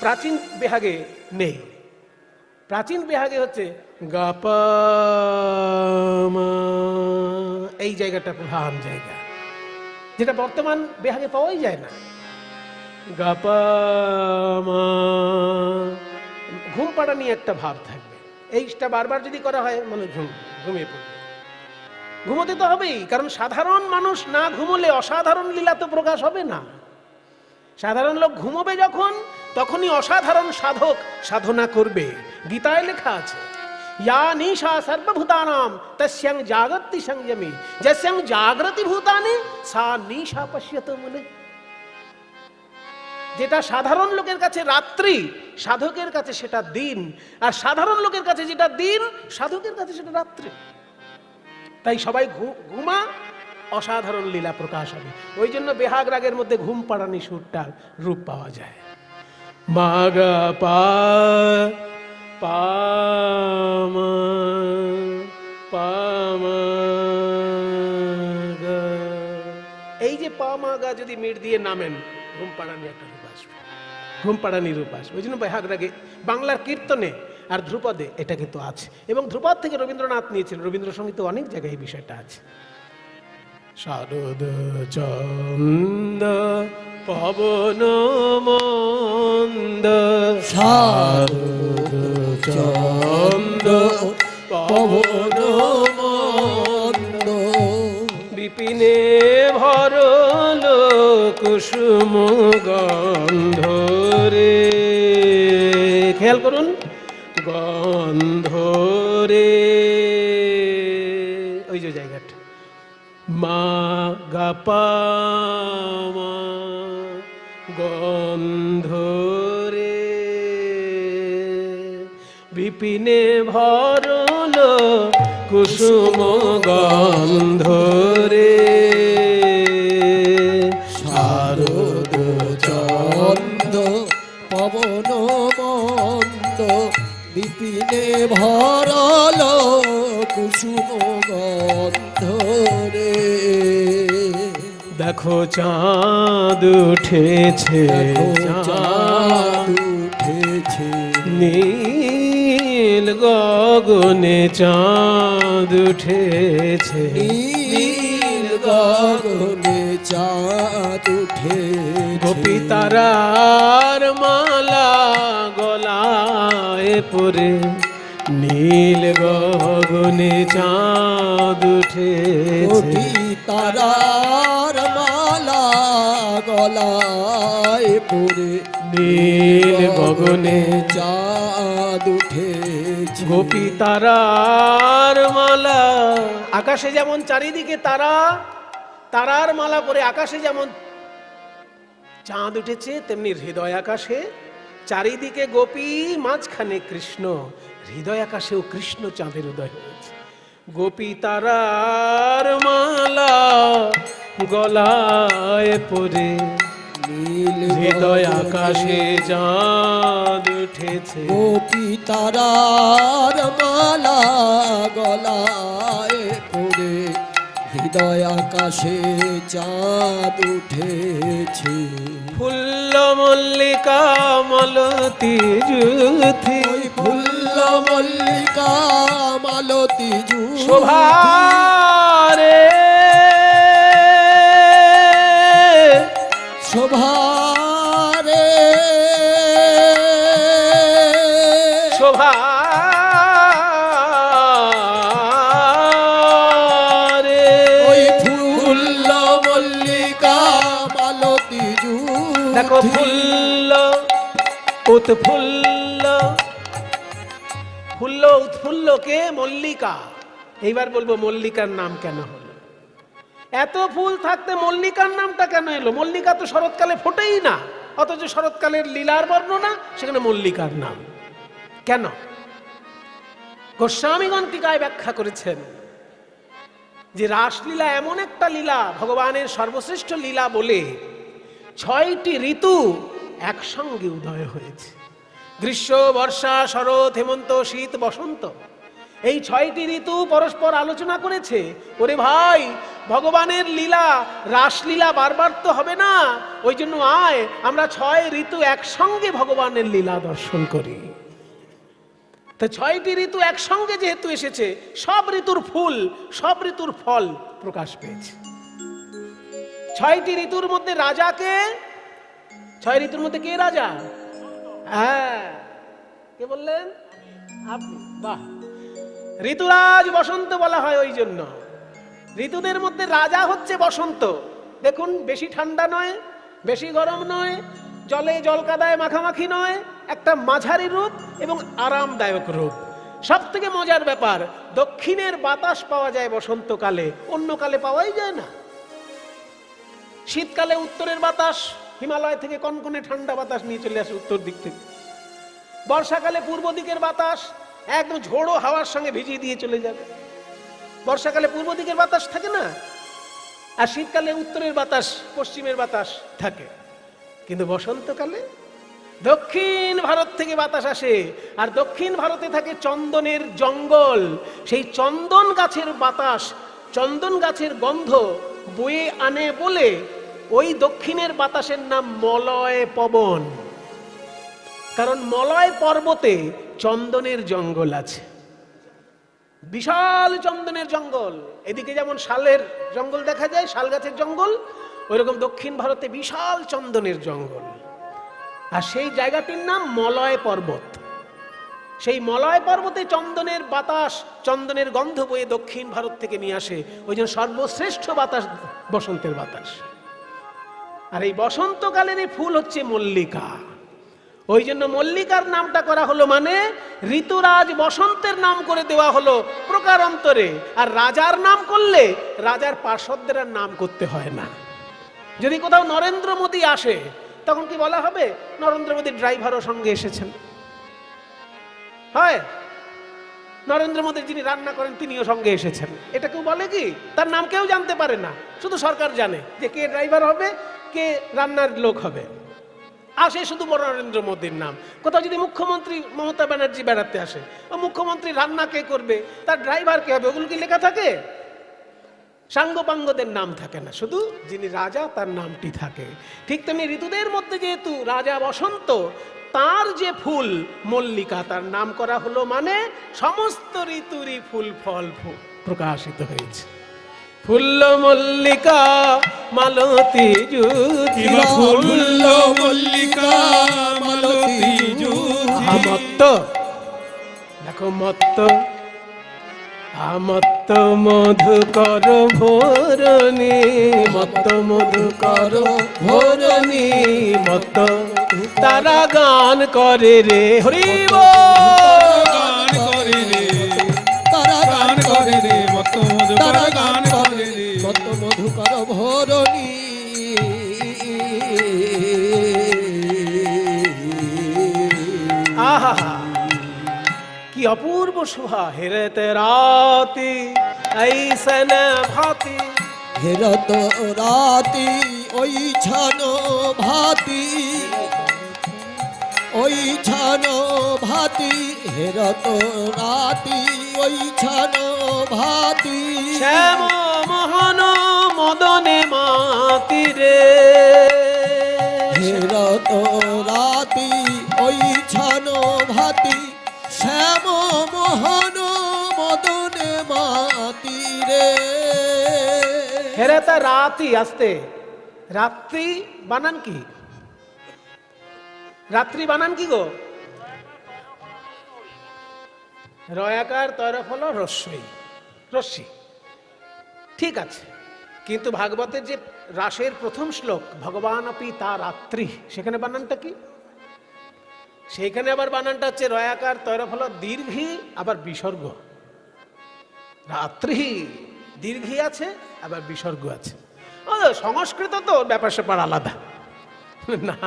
প্রাচীন বেহাগে নেই। প্রাচীন বেহাগে হচ্ছে গা পা মা, এই জায়গাটা প্রধান জায়গা, যেটা বর্তমান বেহাগে পাওয়াই যায় না। গা পা মা, ঘুম পাড়া নিয়ে একটা ভাব থাকবে। এইটা বারবার যদি করা হয় মানুষ ঘুমিয়ে পড়বে। ঘুমোতে তো হবেই, কারণ সাধারণ মানুষ না ঘুমোলে অসাধারণ লীলা তো প্রকাশ হবে না। সাধারণ লোক ঘুমোবে যখন, তখনই অসাধারণ সাধক সাধনা করবে। গীতায় লেখা আছে ইয়া নিশা সর্বভূতানাম তস্যাং জাগতি সংযমী যস্যাং জাগ্রতি ভূতানি সা নিশা পশ্যত মুনে। যেটা সাধারণ লোকের কাছে রাত্রি, সাধকের কাছে সেটা দিন, আর সাধারণ লোকের কাছে যেটা দিন, সাধকের কাছে সেটা রাত্রি। তাই সবাই ঘুমা, অসাধারণ লীলা প্রকাশ হবে। ওই জন্য বেহাগ রাগের মধ্যে ঘুম পাড়ানি সুরটার রূপ পাওয়া যায়। মাগা পা পা মা পা মা গা, এই যে পা মা গা যদি মিট দিয়ে নামেন, ঘুম পাড়ানি একটা রূপ আসবে, ঘুম পাড়ানি রূপ আসবে। ওই জন্য বেহাগ রাগে বাংলার কীর্তনে আর ধ্রুপদে এটা কিন্তু আছে। এবং ধ্রুপদ থেকে রবীন্দ্রনাথ নিয়েছিলেন, রবীন্দ্রসঙ্গীতে অনেক জায়গায় এই বিষয়টা আছে। শারদ চন্দ পবন মন্দ, শারদ চন্দ পবন মন্দ, বিপিনে ভরল কুসুম গন্ধ রে। খেয়াল করুন, গন্ধ রে, ওই যে জায়গাটা মা গা পা মা, গন্ধ রে, বিপিনে ভরল কুসুম গন্ধ রে। শারদ চন্দ পবন মন্দ, বিপিনে ভরল কুসুম গন্ধ রে। দেখো চাঁদ উঠেছে, চাঁদ উঠেছে, নীল গগনে চাঁদ উঠেছে, নীল গগনে চাঁদ উঠেছে। গোপী তারার মালা গলায় পরে, নীল গগনে চাঁদ উঠেছে। গোপী তারার মালা গলায় পরে, নীল গগনে চাঁদ উঠেছে। গোপী তারার মালা, আকাশে যেমন চারিদিকে তারা, তারার মালা পরে আকাশে যেমন চাঁদ উঠেছে, তেমনি হৃদয় আকাশে চারিদিকে গোপী, মাঝখানে কৃষ্ণ। হৃদয় আকাশেও কৃষ্ণ চাঁদের উদয় হয়েছে। গোপী তারার মালা গলায় পরে, নীল হৃদয় আকাশে চাঁদ উঠেছে। গোপী তারার মালা গলায় পরে, হৃদয় আকাশে চাঁদ উঠেছে। ফুল্ল মল্লিকা মালতী যুথি, ওই ফুল্ল মল্লিকা মালতী যুথি, শোভা রে শোভা রে, শোভা রে। ওই ফুল্ল মল্লিকা মালতী যুথি। দেখো ফুল্ল উৎফুল্ল, ফুল্ল উৎফুল্লকে মল্লিকা। এইবার বলবো মল্লিকার নাম কেন হলো। এত ফুল থাকতে মল্লিকার নামটা কেন এলো? মল্লিকা তো শরৎকালে ফোটেই না, অথচ শরৎকালের লীলার বর্ণনা, সেখানে মল্লিকার নাম কেন? গোস্বামীগণ টিকায় ব্যাখ্যা করেছেন যে রাসলীলা এমন একটা লীলা, ভগবানের সর্বশ্রেষ্ঠ লীলা বলে 6টি ঋতু একসঙ্গে উদয় হয়েছে। গ্রীষ্ম, বর্ষা, শরৎ, হেমন্ত, শীত, বসন্ত, এই 6টি ঋতু পরস্পর আলোচনা করেছে। ওরে ভাই, ভগবানের লীলা, রাসলীলা বারবার তো হবে না, ওই জন্য আয় আমরা 6 ঋতু একসঙ্গে ভগবানের লীলা দর্শন করি। তো 6টি ঋতু একসঙ্গে যেহেতু এসেছে, সব ঋতুর ফুল, সব ঋতুর ফল প্রকাশ পেয়েছে। 6টি ঋতুর মধ্যে রাজাকে, 6 ঋতুর মধ্যে কে রাজা? হ্যাঁ, কে বললেন? আপনি। বাহ, ঋতুরাজ বসন্ত বলা হয় ওই জন্য। ঋতুদের মধ্যে রাজা হচ্ছে বসন্ত। দেখুন, বেশি ঠান্ডা নয়, বেশি গরম নয়, জলে জলকাদায় মাখামাখি নয়, একটা মাঝারি রূপ এবং আরামদায়ক রূপ। সব থেকে মজার ব্যাপার, দক্ষিণের বাতাস পাওয়া যায় বসন্তকালে, অন্য কালে পাওয়াই যায় না। শীতকালে উত্তরের বাতাস, হিমালয় থেকে কনকনে ঠান্ডা বাতাস নিয়ে চলে আসে উত্তর দিক থেকে। বর্ষাকালে পূর্ব দিকের বাতাস একদম ঝোড়ো হাওয়ার সঙ্গে ভিজিয়ে দিয়ে চলে যাবে। বর্ষাকালে পূর্ব দিকের বাতাস থাকে না, আর শীতকালে উত্তরের বাতাস, পশ্চিমের বাতাস থাকে। কিন্তু বসন্তকালে দক্ষিণ ভারত থেকে বাতাস আসে, আর দক্ষিণ ভারতে থাকে চন্দনের জঙ্গল। সেই চন্দন গাছের বাতাস, চন্দন গাছের গন্ধ বয়ে আনে বলে ওই দক্ষিণের বাতাসের নাম মলয় পবন। কারণ মলয় পর্বতে চন্দনের জঙ্গল আছে, বিশাল চন্দনের জঙ্গল। এদিকে যেমন শালের জঙ্গল দেখা যায়, শাল গাছের জঙ্গল, ওইরকম দক্ষিণ ভারতে বিশাল চন্দনের জঙ্গল। আর সেই জায়গাটির নাম মলয় পর্বত। সেই মলয় পর্বতে চন্দনের বাতাস, চন্দনের গন্ধ বয়ে দক্ষিণ ভারত থেকে নিয়ে আসে। ওই জন্য সর্বশ্রেষ্ঠ বাতাস বসন্তের বাতাস। আর এই বসন্তকালের এই ফুল হচ্ছে মল্লিকা। ওই জন্য মল্লিকার নামটা করা হলো, মানে ঋতুরাজ বসন্তের নাম করে দেওয়া হলো প্রকারান্তরে। আর রাজার নাম করলে রাজার পার্শ্বদের নাম করতে হয় না। যদি কোথাও নরেন্দ্র মোদী আসে, তখন কি বলা হবে? নরেন্দ্র মোদীর ড্রাইভারও সঙ্গে এসেছেন। হয় নরেন্দ্র মোদী যিনি রান্না করেন তিনিও সঙ্গে এসেছেন। এটা কেউ বলে কি? তার নাম কেউ জানতে পারে না, শুধু সরকার জানে যে কে ড্রাইভার হবে, কে রান্নার লোক হবে। আসে শুধু বড় নরেন্দ্র মোদীর নাম। কোথাও যদি মুখ্যমন্ত্রী মমতা ব্যানার্জি বেড়াতে আসে, ও মুখ্যমন্ত্রী রান্না কে করবে, তার ড্রাইভার কে হবে, ওগুলো কি লেখা থাকে? সাঙ্গপাঙ্গদের নাম থাকে না, শুধু যিনি রাজা তার নামটি থাকে। ঠিক তেমনি ঋতুদের মধ্যে যেহেতু রাজা বসন্ত, তার যে ফুল মল্লিকা, তার নাম করা হলো, মানে সমস্ত ঋতুরই ফুল ফল প্রকাশিত হয়েছে। ফুল্ল মল্লিকা মালতী জুতি, ফুল্ল মল্লিকা মালতী জুতি। মত্ত, দেখো মত্ত, মত্ত মধুকর ভোরনি, মত্ত মধুকর ভোরনি, মত্ত তারা গান করে রে, হরি গান করে রে, তারা গান করে রে, মত্ত মধুকর গান করে রে, মত্ত মধুকর ভোরনি। আহা, কি অপূর্ব শোভা। হেরত রাতি ऐसन भांति, হেরত রাতি ওই ছানো ভাতি, ওই ছানো ভাতি, হেরত রাতি ওই ছানো ভাতি। শ্যাম মোহন মদনে মাতি রে, হেরত রাতি ওই ছানো ভাতি, শ্যাম মোহন মদনে মাতি রে। হেরত রাতি, আসতে, রাত্রি বানান কি? রাত্রি বানান কি গো? রয়াকার তরফল রস্যই, রশ্মি, ঠিক আছে। কিন্তু ভাগবতের যে রাসের প্রথম শ্লোক, ভগবান আপি তা রাত্রি, সেখানে বানানটা কি? সেইখানে আবার বানানটা হচ্ছে রয়াকার তরফল দীর্ঘি, আবার বিসর্গ, রাত্রি। দীর্ঘী আছে আবার বিসর্গ আছে। ও সংস্কৃত তো ব্যাপার স্যাপার আলাদা না,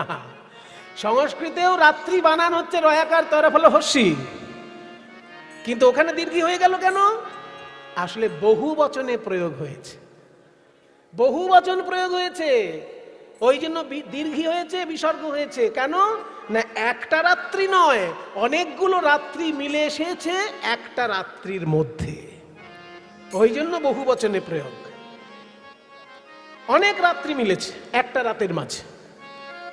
সংস্কৃতেও রাত্রি বানান হচ্ছে রয়াকার তরফ হলো হস্যি, কিন্তু ওখানে দীর্ঘী হয়ে গেল কেন? আসলে বহু বচনে প্রয়োগ হয়েছে, বহু বচন প্রয়োগ হয়েছে, ওই জন্য দীর্ঘী হয়েছে, বিসর্গ হয়েছে। কেন না একটা রাত্রি নয়, অনেকগুলো রাত্রি মিলে এসেছে একটা রাত্রির মধ্যে, ওই জন্য বহু বচনে প্রয়োগ। অনেক রাত্রি মিলেছে একটা রাতের মাঝে।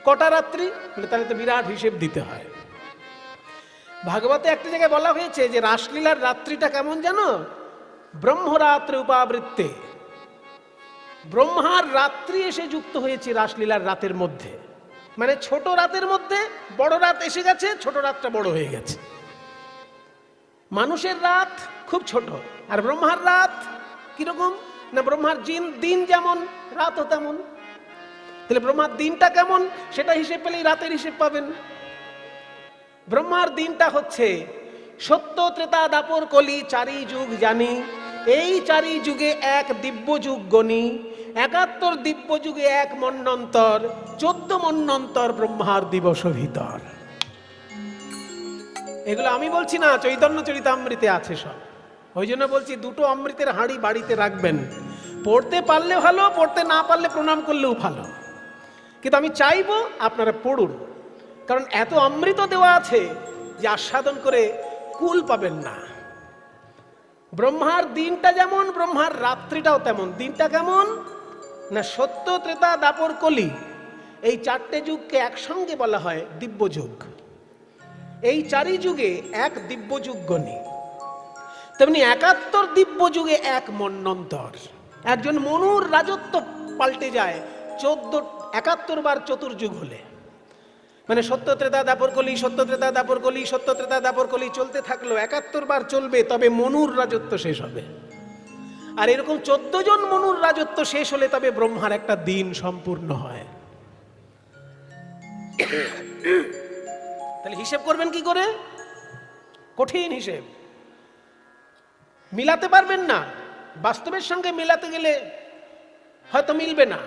কটা রাত্রি? তাহলে তো বিরাট হিসেব দিতে হয়। ভাগবতে একটা জায়গায় বলা হয়েছে যে রাসলীলার রাত্রিটা কেমন জানো? ব্রহ্মরাত্রে উপাবৃত্তে, ব্রহ্মার রাত্রি এসে যুক্ত হয়েছে রাসলীলার রাতের মধ্যে। মানে ছোট রাতের মধ্যে বড় রাত এসে গেছে, ছোট রাতটা বড় হয়ে গেছে। মানুষের রাত খুব ছোট, আর ব্রহ্মার রাত কিরকম না ব্রহ্মার দিন যেমন রাতও তেমন। তাহলে ব্রহ্মার দিনটা কেমন সেটা হিসেব পেলেই রাতের হিসেব পাবেন। ব্রহ্মার দিনটা হচ্ছে সত্য ত্রেতা দাপর কলি চারি যুগ জানি, এই চারি যুগে এক দিব্য যুগ গণি, ৭১ দিব্য যুগে এক মন্বন্তর, ১৪ মন্বন্তর ব্রহ্মার দিবস ভিতর। এগুলো আমি বলছি না, চৈতন্য চরিতামৃতে আছে সব। ওই জন্য বলছি দুটো অমৃতের হাঁড়ি বাড়িতে রাখবেন, পড়তে পারলে ভালো, পড়তে না পারলে প্রণাম করলেও ভালো, কিন্তু আমি চাইবো আপনারা পড়ুন, কারণ এত অমৃত দেওয়া আছে যে আস্বাদন করে কুল পাবেন না। ব্রহ্মার দিনটা যেমন ব্রহ্মার রাত্রিটাও তেমন। দিনটা কেমন না সত্য ত্রেতা দাপর কলি, এই চারটে যুগকে একসঙ্গে বলা হয় দিব্য যুগ। এই চারি যুগে এক দিব্য যুগ গণি, তেমনি ৭১ দিব্য যুগে এক মন্বন্তর। একজন মনুর রাজত্ব পাল্টে যায় ৭১ বার চতুর্যুগ হলে। মানে সত্য ত্রেতা দাপর কলি, সত্য ত্রেতা দাপর কলি, সত্য ত্রেতা দাপর কলি চলতে থাকলো, ৭১ বার চলবে, তবে মনুর রাজত্ব শেষ হবে। আর এরকম ১৪ জন মনুর রাজত্ব শেষ হলে তবে ব্রহ্মার একটা দিন সম্পূর্ণ হয়। তাহলে হিসেব করবেন কি করে? কঠিন হিসেব, মিলাতে পারবেন না, বাস্তবের সঙ্গে মিলাতে গেলে হয়তো মিলবে না,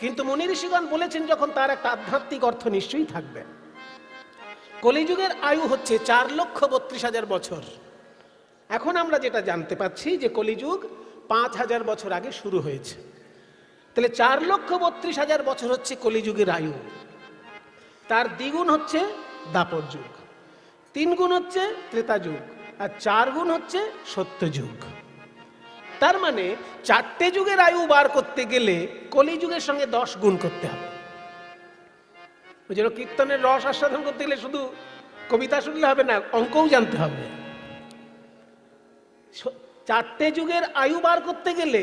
কিন্তু মুনি ঋষিগণ বলেছেন যখন, তার একটা আধ্যাত্মিক অর্থ নিশ্চয়ই থাকবে। কলিযুগের আয়ু হচ্ছে ৪,৩২,০০০ বছর। এখন আমরা যেটা জানতে পাচ্ছি যে কলিযুগ ৫,০০০ বছর আগে শুরু হয়েছে। তাহলে ৪,৩২,০০০ বছর হচ্ছে কলিযুগের আয়ু। তার দ্বিগুণ হচ্ছে দাপর যুগ, ৩ গুণ হচ্ছে ত্রেতা যুগ, আর ৪ গুণ হচ্ছে সত্য যুগ। তার মানে ৪টে যুগের আয়ু বার করতে গেলে কলিযুগের সঙ্গে ১০ গুণ করতে হবে। ওই জন্য কীর্তনের রস আস্বাদন করতে গেলে শুধু কবিতা শুনলে হবে না, অঙ্কও জানতে হবে। ৪টে যুগের আয়ু বার করতে গেলে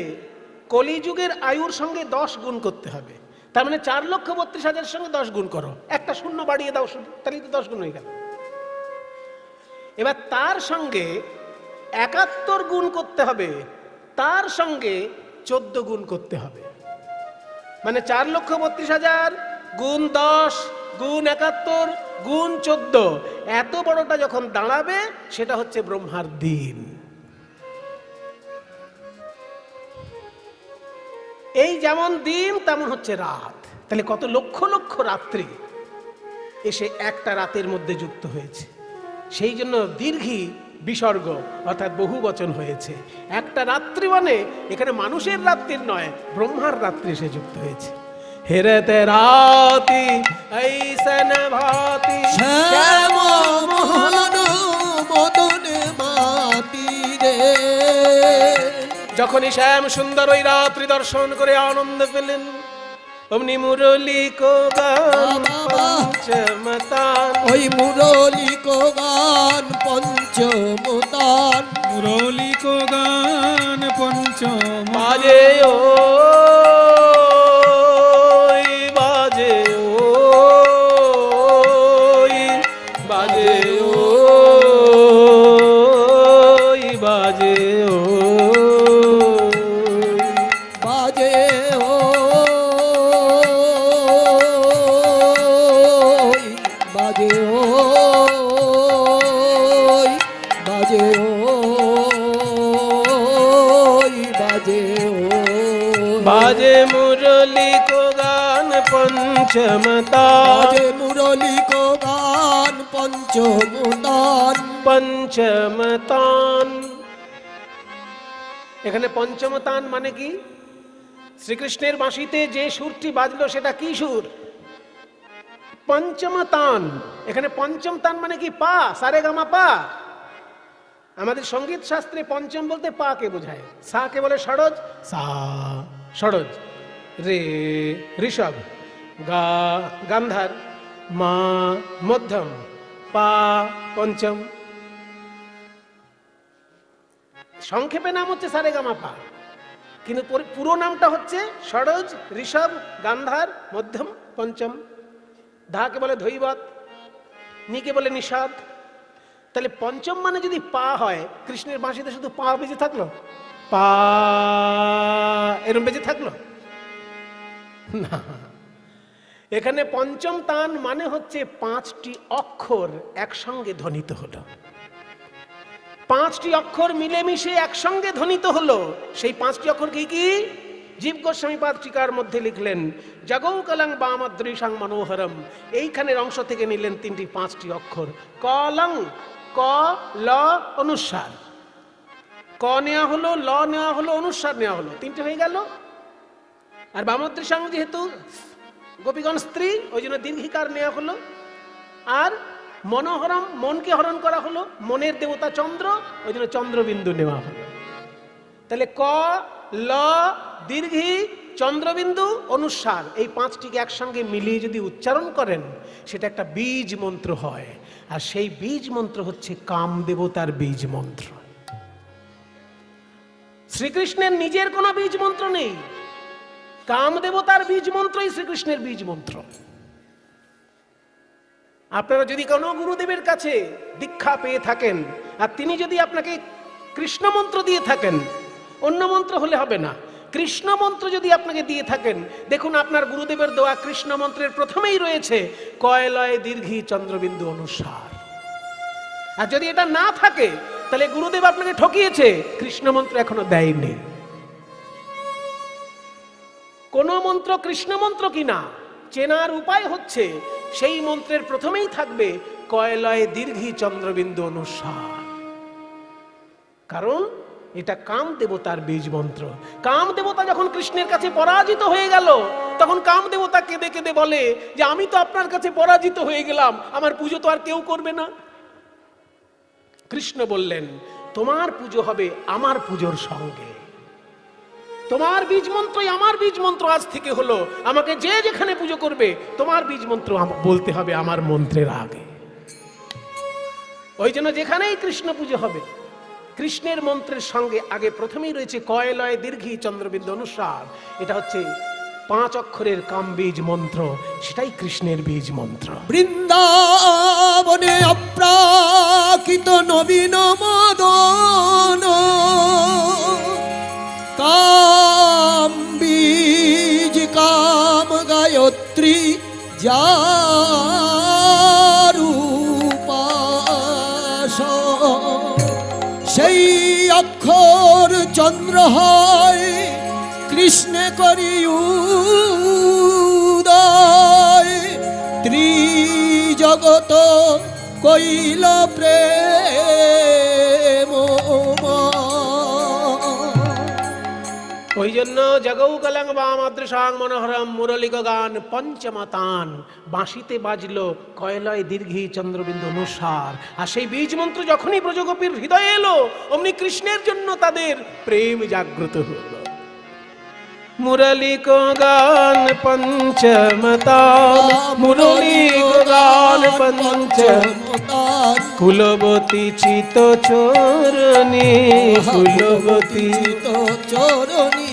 কলিযুগের আয়ুর সঙ্গে ১০ গুণ করতে হবে। তার মানে ৪,৩২,০০০ সঙ্গে ১০ গুণ করো, একটা শূন্য বাড়িয়ে দাও, তাহলেই তো ১০ গুণ হয়ে গেল। এবার তার সঙ্গে ৭১ গুণ করতে হবে, তার সঙ্গে ১৪ গুণ করতে হবে। মানে ৪,৩২,০০০ গুণ ১০ গুণ ৭১ গুণ ১৪, এত বড়টা যখন দাঁড়াবে সেটা হচ্ছে ব্রহ্মার দিন। এই যেমন দিন তেমন হচ্ছে রাত। তাহলে কত লক্ষ লক্ষ রাত্রি এসে একটা রাতের মধ্যে যুক্ত হয়েছে। সেই জন্য দীর্ঘী বিসর্গ অর্থাৎ বহু বচন হয়েছে। একটা রাত্রি মানে এখানে মানুষের রাত্রির নয়, ব্রহ্মার রাত্রি এসে যুক্ত হয়েছে। হেরেতে রাতি ऐसन भांति শ্যাম মোহন মদন মাতি রে। যখনই শ্যাম সুন্দর ওই রাত্রি দর্শন করে আনন্দ পেলেন, অমনি মুরলী কো গান পঞ্চমতান, ওই মুরলী কো গান পঞ্চমতান, মুরলী কো গান পঞ্চম বাজে ও বাজে ও বাজে ও বাজে ও বাজে ও বাজে ও বাজে ও বাজে বাজে মুরলি কো গান পঞ্চমতান, বাজে মুরলি কো গান পঞ্চমতান। পঞ্চমতান। এখানে পঞ্চমতান মানে কি? শ্রীকৃষ্ণের বাঁশিতে যে সুরটি বাজলো সেটা কি সুর? পঞ্চমতান। এখানে পঞ্চম তান মানে কি? পা, সারে গামা পা। আমাদের সঙ্গীত শাস্ত্রে পঞ্চম বলতে পা কে বোঝায়। সা কে বলে ষড়জ, সা ষড়জ, রে ঋষভ, গা গান্ধার, মা মধ্যম, পা পঞ্চম। সংক্ষেপে নাম হচ্ছে সারে গামা পা, কিন্তু পুরো নামটা হচ্ছে ষড়জ, ঋষভ, গান্ধার, মধ্যম, পঞ্চম। ধা কে বলে ধৈবত, নি কে বলে নিষাদ। তাহলে পঞ্চম মানে যদি পা হয়, কৃষ্ণের বাঁশিতে শুধু পা বেজে থাকলো, পা এরম বেজে থাকলো না। এখানে পঞ্চম তান মানে হচ্ছে 5টি অক্ষর একসঙ্গে ধ্বনিত হলো। 5টি অক্ষর মিলেমিশে একসঙ্গে ধ্বনিত হলো। সেই 5টি অক্ষর কি কি? জীব গোস্বামী পাদ টিকার মধ্যে লিখলেন জগৌ কলং বামাদৃশাং মনোহরম। এইখানের অংশ থেকে নিলেন 5টি অক্ষর। কলং, ক ল অনুস্বার, ক নেওয়া হলো, ল নেওয়া হলো, অনুস্বার নেওয়া হলো, 3টে হয়ে গেল। আর বামাদৃশাং যেহেতু গোপীগণ স্ত্রী, ওই জন্য দীর্ঘিকার নেওয়া হলো। আর মনোহরম, মনকে হরণ করা হলো, মনের দেবতা চন্দ্র, ওই জন্য চন্দ্রবিন্দু নেওয়া হলো। তাহলে ক ল দীর্ঘি চন্দ্রবিন্দু অনুস্বার, এই 5টিকে একসঙ্গে মিলিয়ে যদি উচ্চারণ করেন সেটা একটা বীজ মন্ত্র হয়। আর সেই বীজ মন্ত্র হচ্ছে কাম দেবতার বীজ মন্ত্র। শ্রীকৃষ্ণের নিজের কোনো বীজ মন্ত্র নেই, কাম দেবতার বীজ মন্ত্রই শ্রীকৃষ্ণের বীজ মন্ত্র। আপনারা যদি কোনো গুরুদেবের কাছে দীক্ষা পেয়ে থাকেন আর তিনি যদি আপনাকে কৃষ্ণ মন্ত্র দিয়ে থাকেন, অন্য মন্ত্র হলে হবে না, কৃষ্ণ মন্ত্র যদি আপনাকে দিয়ে থাকেন, দেখুন আপনার গুরুদেবের দেওয়া কৃষ্ণ মন্ত্রের প্রথমেই রয়েছে কয় লয় দীর্ঘি চন্দ্রবিন্দু অনুস্বার। আর যদি এটা না থাকে তাহলে গুরুদেব আপনাকে ঠকিয়েছে, কৃষ্ণ মন্ত্র এখনো দেয়নি। কোন মন্ত্র কৃষ্ণ মন্ত্র কিনা চেনার উপায় হচ্ছে সেই মন্ত্রের প্রথমেই থাকবে কয় লয় দীর্ঘি চন্দ্রবিন্দু অনুস্বার। কারণ এটা কাম দেবতার বীজ মন্ত্র। কাম দেবতা যখন কৃষ্ণের কাছে পরাজিত হয়ে গেল, তখন কাম দেবতা কেঁদে কেঁদে বলে যে আমি তো আপনার কাছে পরাজিত হয়ে গেলাম, আমার পুজো তো আর কেউ করবে না। কৃষ্ণ বললেন তোমার পুজো হবে আমার পুজোর সঙ্গে, তোমার বীজ মন্ত্রই আমার বীজ মন্ত্র আজ থেকে হলো। আমাকে যে যেখানে পুজো করবে তোমার বীজ মন্ত্র বলতে হবে আমার মন্ত্রের আগে। ওই জন্য যেখানেই কৃষ্ণ পুজো হবে, কৃষ্ণের মন্ত্রের সঙ্গে আগে প্রথমেই রয়েছে কয় লয় দীর্ঘি চন্দ্রবিন্দু অনুস্বার। এটা হচ্ছে 5 অক্ষরের কাম বীজ মন্ত্র, সেটাই কৃষ্ণের বীজ মন্ত্র। বৃন্দাবনে অপ্রাকৃত নবীন মদন, কাম বীজ কাম গায়ত্রী যারূপাস, সেই অক্ষর চন্দ্র হয় কৃষ্ণে করি উদয়, ত্রিজগত কইল প্রেম। ওই জন্য জগৌ কলং বামাদৃশাং মনোহরম মুরলিক গান পঞ্চমতান। বাঁশিতে বাজলো কয়লয় দীর্ঘি চন্দ্রবিন্দু অনুস্বার। আর সেই বীজ মন্ত্র যখনই ব্রজগোপীর হৃদয়ে এলো, অমনি কৃষ্ণের জন্য তাদের প্রেম জাগ্রত হলো। মুরলিক গান পঞ্চমতান, মুরলিক গান পঞ্চমতান, কুলবতী চিত চরণী, কুলবতী চিত চরণী,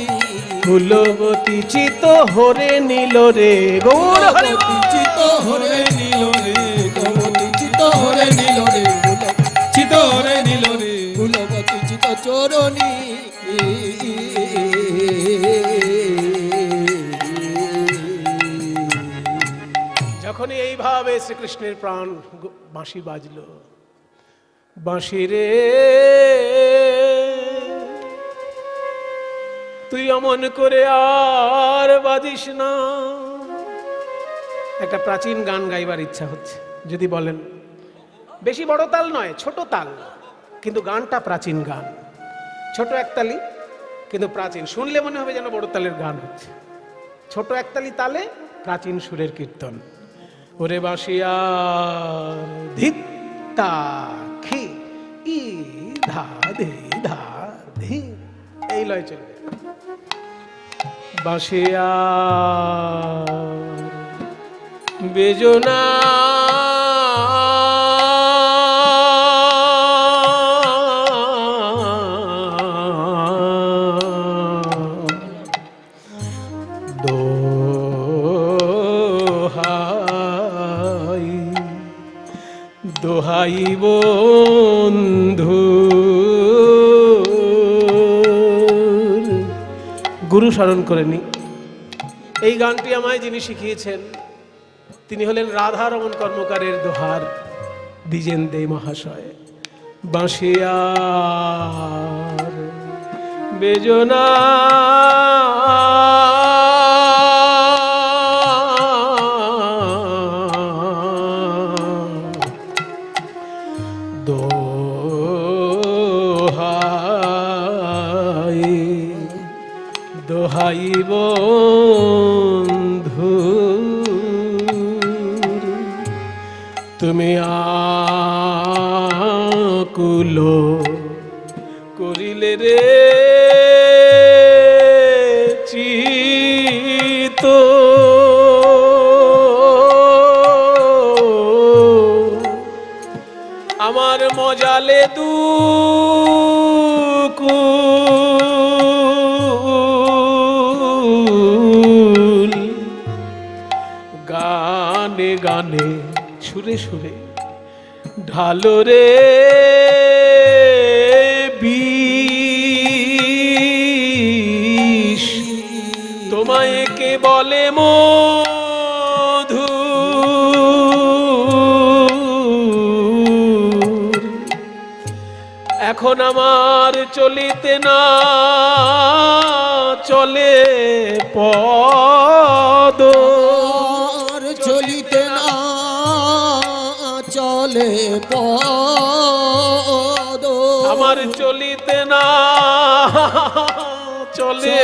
কুলবতী চিত হরে নীল রে, গৌর হরি বল। চিত হরে নীল রে, কুলবতী চিত হরে নীল রে, চিত হরে নীল রে, কুলবতী চিত চরণী। যখনই এইভাবে শ্রীকৃষ্ণের প্রাণ বাঁশি বাজলো, বাঁশি রে তুই অমন করে আর বাজিস না। একটা প্রাচীন গান গাইবার ইচ্ছা হচ্ছে, যদি বলেন। বেশি বড় তাল নয়, ছোট তাল, কিন্তু গানটা প্রাচীন গান। ছোট একতালি কিন্তু প্রাচীন, শুনলে মনে হবে যেন বড় তালের গান হচ্ছে। ছোট একতালি তালে প্রাচীন সুরের কীর্তন। ওরে বাঁশিয়ার ধিত্তা খি ই ধা ধে ধা ধি, এই লয় চলবে। বাঁশিয়ার বেজনা দোহাই দোহাই বন্ধু। গুরু স্মরণ করে নি। এই গানটি আমায় যিনি শিখিয়েছেন তিনি হলেন রাধারমণ কর্মকারের দোহার দ্বিজেন দে মহাশয়। বাঁশিয়ার বেজনা দোহাই দোহাই বন্ধু, তুমি আকুল করিলে রে চিত, আমার মজালে দুকুল। গানে গানে সুরে সুরে ঢালো রে বিষ, তোমায় কে বলে মধু। এখন আমার চলিতে না চলে পদ, চলিতে না চলে পদ, আমার চলিতে না চলে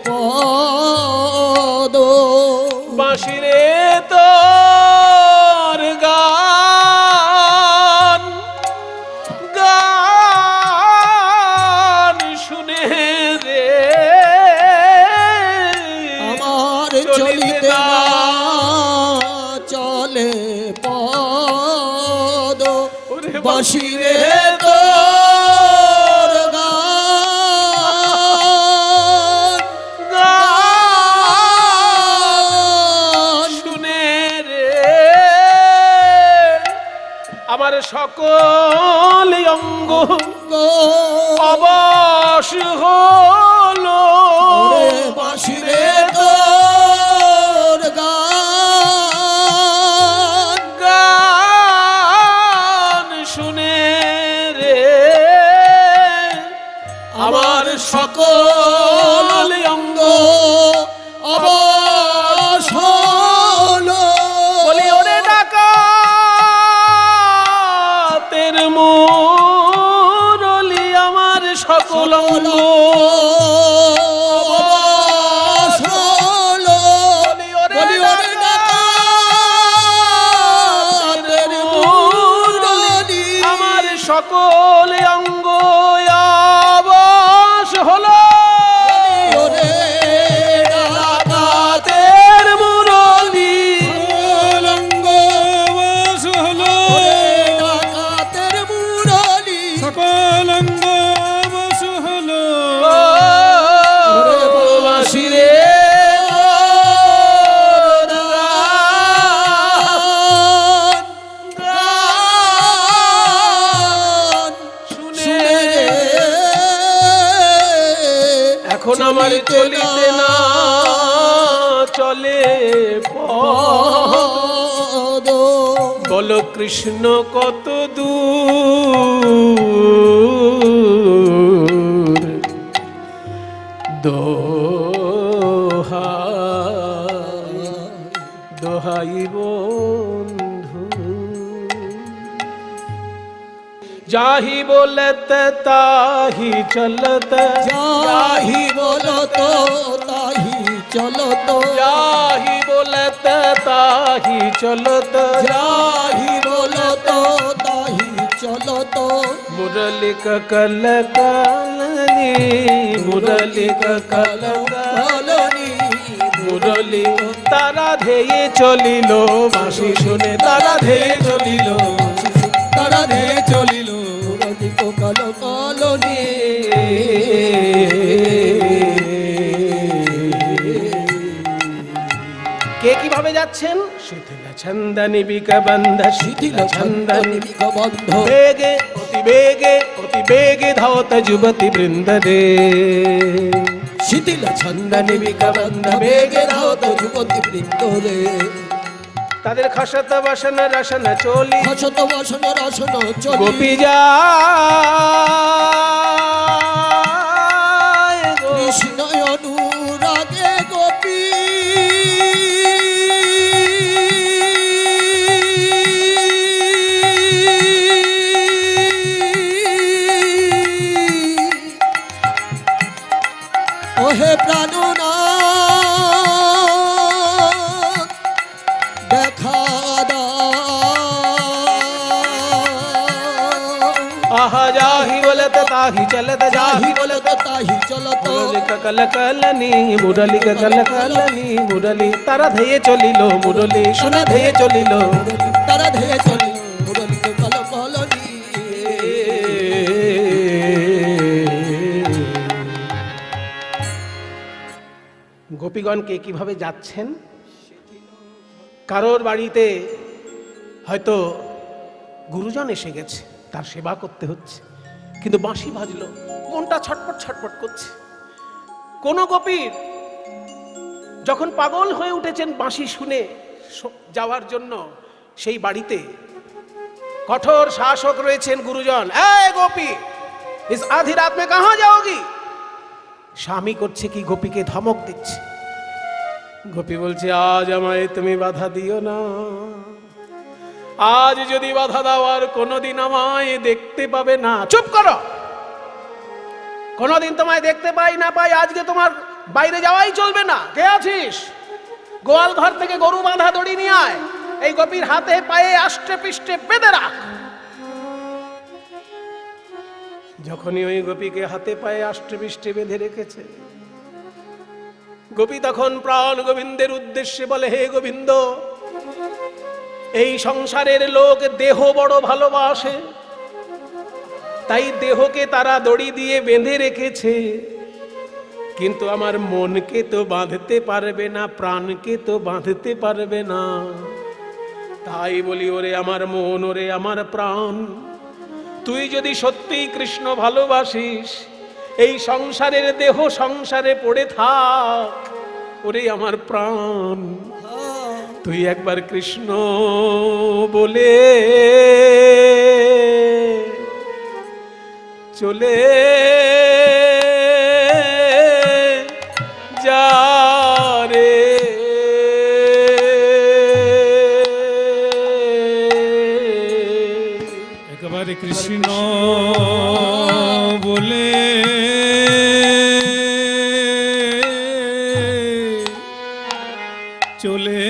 পদ। বাঁশিরে তোর গান গান শুনে রে আমার চলিতে না চলে পদ, বাঁশিরে তোর গান গান শুনে রে আমার সকল অঙ্গ অবশ হলো। বাঁশিরে তোর গান গান শুনে রে আমার সকল অঙ্গ অবশ হলো। বলি ওরে ডাকাতের মুরলি, আমার সকল অঙ্গ অবশ হলো। বলি ওরে ডাকাতের মুরলি, আমার সকল অঙ্গ অবশ হলো। ওরে ডাকাতের মুরলি অঙ্গ বশ হলো, ডাকাতের মুরলি, সকল অঙ্গ বশ হলো। বাঁশিরে এখন আমার চলিতে না চলে পদ। বলো কৃষ্ণ কত দূর, बोलत ताही चलत, যাহি বলত তাহি চলত, जाहि बोलत ताही चलत, যাহি বলত তাহি চলত, मुरली कल कालनी, मुरली कल কালনি मुरली तारा धेये चलिल, बाँशी शुने तारा धेये चलिल, তারা দে চলিল মুরলি কাল কালনি। কে কিভাবে যাচ্ছেন? শিথিল ছন্দনি বিকবন্ধ, শিথিল ছন্দনি বন্ধ বেগে অতি বেগে, অতি বেগে ধাওত যুবতী বৃন্দ রে। শিথিল ছন্দনি বিকবন্ধ বেগে ধাওত যুবতী বৃন্দ রে। তাদের খসত বসন রসন চলি, হসত বসন রসন চলি, গোপী যায় গো। কৃষ্ণ অনুরাগে গোপী ওহে প্রাণনাথ দেখা দাও। आहा जाहि बोलत ताहि चलत, যাহি जाहि বলত তাহি চলত, मुरली कल कलनी, मुरली कल कलनी, मुरली तारा धेये चलिल, मुरली शुने धेये चलिल। তারা ধেয়ে চলি মুরলি কাল কালনি। গোপীগণকে কিভাবে যাচ্ছেন? কারোর বাড়িতে হয়তো গুরুজন এসে গেছে, তার সেবা করতে হচ্ছে, কিন্তু বাঁশি বাজলো, মনটা ছটপট ছটপট করছে। কোন গোপীর যখন পাগল হয়ে উঠেছেন বাঁশি শুনে যাওয়ার জন্য, সেই বাড়িতে কঠোর শাসক রয়েছেন গুরুজন। এই গোপী, ইস আধি রাত মে কাহা যাওগি? স্বামী করছে কি, গোপীকে ধমক দিচ্ছে। গোপী বলছে, আজ আমায় তুমি বাধা দিও না, আজ যদি বাধা দাও আর কোনোদিন আমায় দেখতে পাবে না। চুপ করো, কোনোদিন তোমায় দেখতে পাই না পাই, আজকে তোমার বাইরে যাওয়াই চলবে না। কে আছিস? গোয়াল ঘর থেকে গরু বাঁধা দড়ি নিয়ে আয়, এই গোপীর হাতে পায়ে আষ্টে পৃষ্ঠে বেঁধে রাখ। যখনই ওই গোপীকে হাতে পায়ে আষ্টে পৃষ্ঠে বেঁধে রেখেছে, গোপী তখন প্রাণ গোবিন্দের উদ্দেশ্যে বলে, হে গোবিন্দ, এই সংসারের লোক দেহ বড় ভালোবাসে, তাই দেহকে তারা দড়ি দিয়ে বেঁধে রেখেছে, কিন্তু আমার মনকে তো বাঁধতে পারবে না, প্রাণকে তো বাঁধতে পারবে না। তাই বলি, ওরে আমার মন, ওরে আমার প্রাণ, তুই যদি সত্যিই কৃষ্ণ ভালোবাসিস, এই সংসারের দেহ সংসারে পড়ে থাক। ওরে আমার প্রাণ, তুই একবার কৃষ্ণ বলে চলে যা রে। একবারে কৃষ্ণ বলে চলে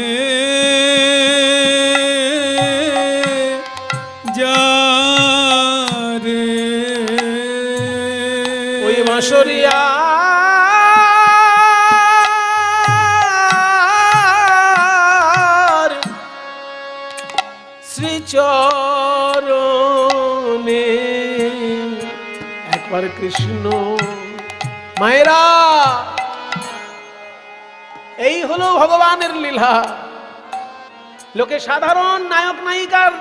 যা রে। ওই মাসরিয়া শ্রীচরণে একবার কৃষ্ণ। মায়েরা, এই হলো ভগবানের লীলা। লোকে সাধারণ নায়ক নায়িকার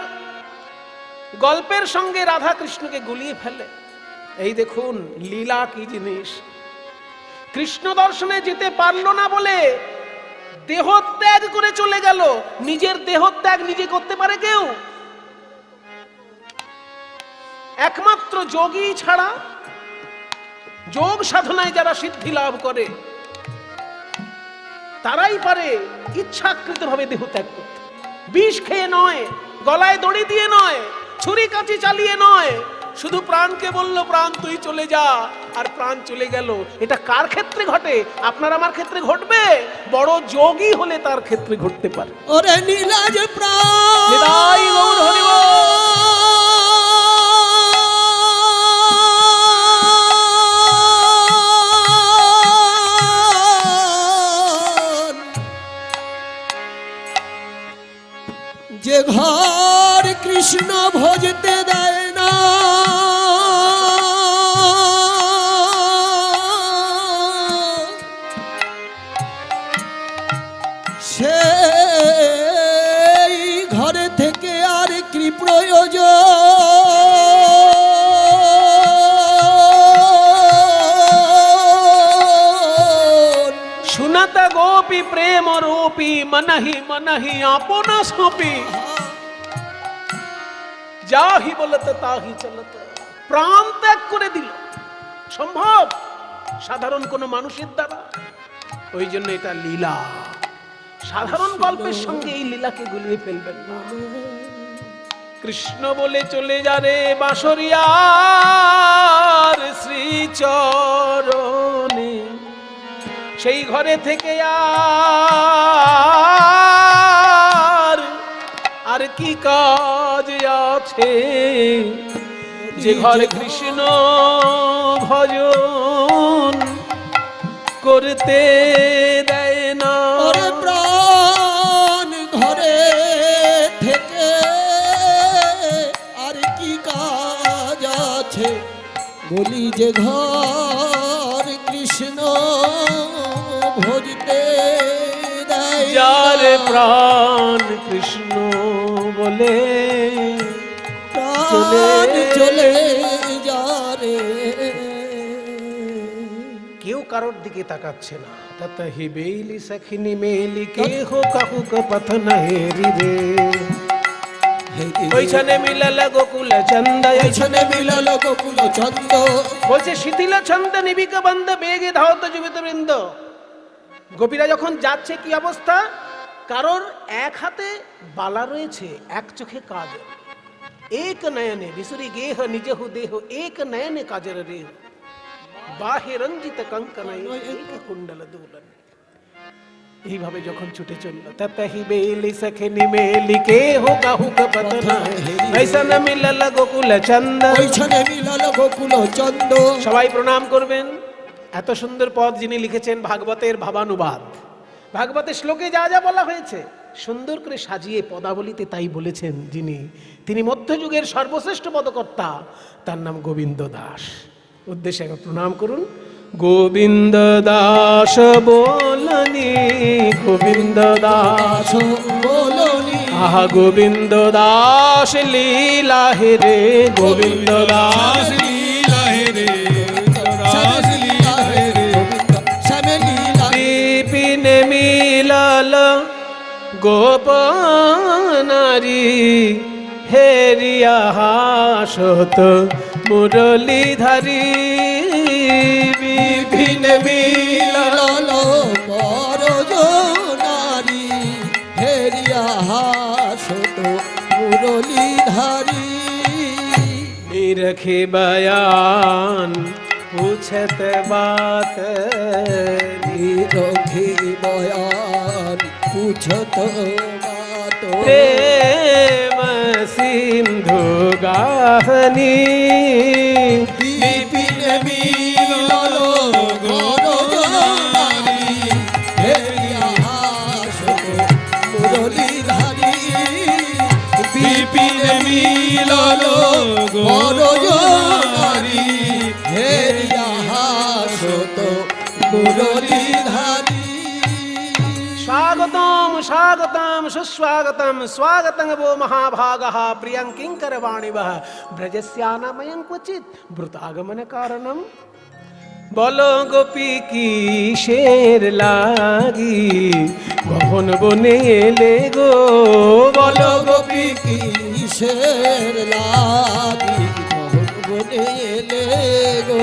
গল্পের সঙ্গে রাধা কৃষ্ণকে গুলিয়ে ফেলে। এই দেখুন লীলা কি জিনিস। কৃষ্ণ দর্শনে যেতে পারলো না বলে দেহত্যাগ করে চলে গেল। নিজের দেহত্যাগ নিজে করতে পারে কেউ? একমাত্র যোগী ছাড়া, যোগ সাধনায় যারা সিদ্ধি লাভ করে তারাই পারে ইচ্ছাকৃতভাবে দেহত্যাগ করতে। বিষ খেয়ে নয়, গলায় দড়ি দিয়ে নয়, ছুরি কাঁচি চালিয়ে নয়, শুধু প্রাণকে বলল প্রাণ তুই চলে যা, আর প্রাণ চলে গেল। এটা কার ক্ষেত্রে ঘটে? আপনার আমার ক্ষেত্রে ঘটবে? বড় যোগী হলে তার ক্ষেত্রে ঘটতে পারে। ওরে নীলাজ প্রাণ নিতাই গৌর হরি বল। যে ঘর কৃষ্ণ ভজতে দেয় না, সেই ঘরে থেকে আর কি প্রয়োজন? सुनत गोपी प्रेम रूपी मनहि अपना सौंपी, যাহি বলত তাহি চলত। প্রাণ ত্যাগ করে দিল। সম্ভব সাধারণ কোন মানুষের দ্বারা? ওই জন্য এটা লীলা। সাধারণ গল্পের সঙ্গে এই লীলাকে গুলিয়ে ফেলবেন না। কৃষ্ণ বলে চলে যা রে বাঁশরিয়ার শ্রীচরণে, সেই ঘরে থেকে আর কি কাজ আছে? যে ঘরে কৃষ্ণ ভজন করতে দেয় না। ওরে প্রাণ ঘরে থেকে আর কি কাজ আছে? বলি যে ঘর কৃষ্ণ ভজতে দেয় না। যার প্রাণ কৃষ্ণ বলে প্রাণ চলে যা রে। কেউ কারোর দিকে তাকাচ্ছে না। ততহি বেলি সখিনী মেলি কে হো কাহু কপথ নহেরি রে। ওইখানে মিলাল গোকুল চন্দ, ওইখানে মিলাল গোকুল চন্দ। বলছে শিথিল ছন্দ নিবিক বন্ধ বেগে ধাওত যুবিত বৃন্দ। গোপীরা যখন যাচ্ছে কি অবস্থা? কারোর এক হাতে বালা রয়েছে, এক চোখে কাজল। এক নয়নে বিসুরি গেহ নিজহু দেহ, এক নয়নে কাজল রেহ। বাহে রঞ্জিত কঙ্কনয় এক কুণ্ডল দোলন। এইভাবে যখন ছুটে চলল, ততহি বেলি সখিনী মেলি কে হো কাহু কপথ নহেরি। ঐসন মিলল গোকুল চন্দ, ওইখানে মিলাল গোকুল চন্দ। সবাই প্রণাম করবেন। এত সুন্দর পদ যিনি লিখেছেন, ভাগবতের ভাবানুবাদ। ভাগবতের শ্লোকে যা যা বলা হয়েছে সুন্দর করে সাজিয়ে পদাবলিতে তাই বলেছেন যিনি, তিনি মধ্যযুগের সর্বশ্রেষ্ঠ পদকর্তা, তার নাম গোবিন্দ দাস। উদ্দেশ্যে একবার প্রণাম করুন। গোবিন্দ দাস বলনি, গোবিন্দ দাস বলনি, আহা গোবিন্দ দাস লীলা হে রে, গোবিন্দ দাস লীলা হে রে, দাস লীলা হে রে। শ্যামে লীলা বিপিন মিলাল গোপনারী, হেরিয়া হাসত মুরলীধারী। বিপিন মিলাল মিলাল পরজ নারী, হেরিয়া হাসত মুরলীধারী। रखे बयान पूछत बात, रखे बयान पूछत बात। प्रेम सिंधु गाहनी, विपिन मिलल गरज नारी, हेरिया हासत मुरलीधारी। বিপিন মিলল গরজ নারী, হেরিয়া হাসত মুরলীধারী। स्वागतम स्वागतम सुस्वागतम स्वागतं वो महाभागः प्रियं किंकरवाणिवः ब्रजस्यानामयं क्वचित् भृतागमन कारणम। बोलो गोपी की शेर लागी गहन बने ले गो, बोलो गोपी की शेर लागी मोहन बने ले गो।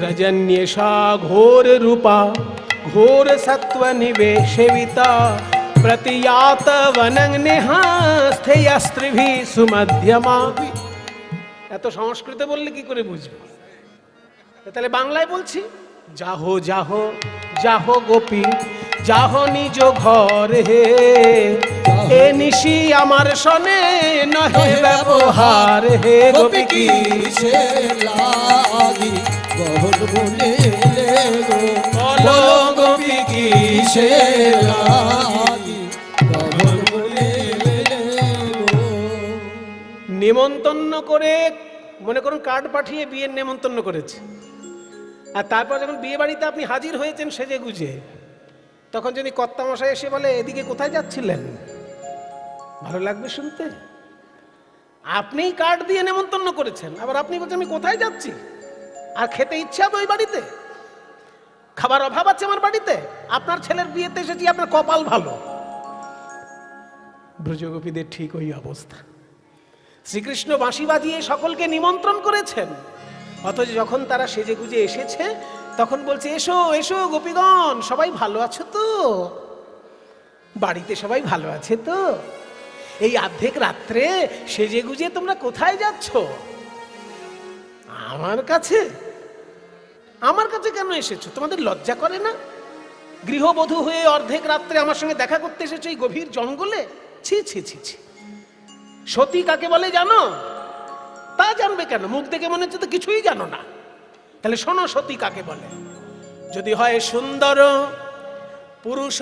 रजन्येषा घोर रूपा घोर सत्व निवेशिता, प्रतियात वनं निहास्थे अस्त्रिभिः सुमध्यमा। এত সংস্কৃত বললে কি করে বুঝবো? তাহলে বাংলায় বলছি, যাহো যাহো যাহো গোপী যাহো নিজ ঘর হে, এ নিশি আমার সনে নহে ব্যবহার হে। গোপী কি সে লাগি গহন বলে গো, বলো গোপী কি সে লাগি গহন বলে গো। নেমন্তন্ন করে, মনে করুন কার্ড পাঠিয়ে বিয়ের নেমন্তন্ন করেছে, আর তারপর যখন বিয়ে বাড়িতে আপনি হাজির হয়েছেন সেজে গুজে, তখন যদি কর্তামশাই এসে বলে এদিকে কোথায় যাচ্ছিলেন, ভালো লাগবে শুনতে? আপনিই কার্ড দিয়ে নেমন্তন্ন করেছেন, আবার আপনি বলছেন আমি কোথায় যাচ্ছি, আর খেতে ইচ্ছা তো ওই বাড়িতে, খাবার অভাব আছে আমার বাড়িতে, আপনার ছেলের বিয়েতে এসেছি, আপনার কপাল ভালো। ব্রজগোপীদের ঠিক ওই অবস্থা। শ্রীকৃষ্ণ বাঁশি বাজিয়ে সকলকে নিমন্ত্রণ করেছেন, অথচ যখন তারা সেজে গুজে এসেছে তখন বলছে এসো এসো গোপীগণ, সবাই ভালো আছো তো, বাড়িতে সবাই ভালো আছে তো, এই অর্ধেক রাত্রে সেজে গুজে তোমরা কোথায় যাচ্ছ? আমার কাছে? আমার কাছে কেন এসেছো? তোমাদের লজ্জা করে না? গৃহবধূ হয়ে অর্ধেক রাত্রে আমার সঙ্গে দেখা করতে এসেছো এই গভীর জঙ্গলে? ছি ছি ছি ছি। সতী কাকে বলে জানো? তা জানবে কেন? মুখ দেখে মনে হচ্ছে তো কিছুই জানো না। তাহলে শোনো, সতী কাকে বলে। যদি হয় সুন্দর পুরুষ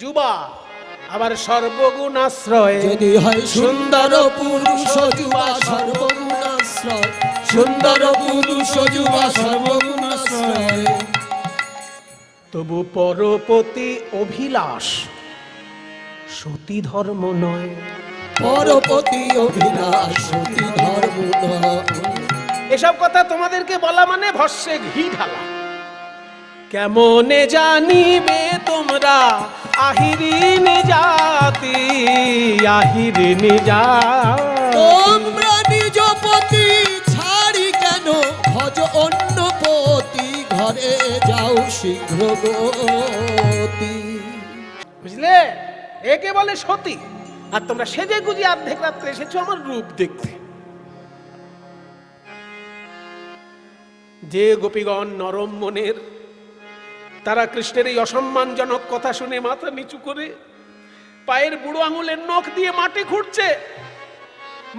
যুবা, আবার সর্বগুণ আশ্রয়, যদি হয় সুন্দর পুরুষ যুবা সর্বগুণাশ্রয়, সুন্দর পুরুষ যুবা সর্বগুণাশ্রয়, তবু পরপতি অভিলাষ সতী ধর্ম নয়। পরপতি অভিলাষ সতী ধর্ম নয়। এসব কথা তোমাদেরকে বলা মানে ভস্যে ঘি ঢালা। কেমনে জানিবে তোমরা আহিরিনী জাতি, আহিরিনী জাতি। তোমরা নিজ পতি ছাড়ি কেন ভজ অন্য পতি, ঘরে যাও শীঘ্র গতি। বুঝলে? একে বলে সতী। আর তোমরা সেজে গুজে অর্ধেক রাত্রে এসেছো আমার রূপ দেখতে। যে গোপীগণ নরম মনের, তারা কৃষ্ণের এই অসম্মানজনক কথা শুনে মাথা নিচু করে পায়ের বুড়ো আঙুলের নখ দিয়ে মাটি খুঁড়ছে।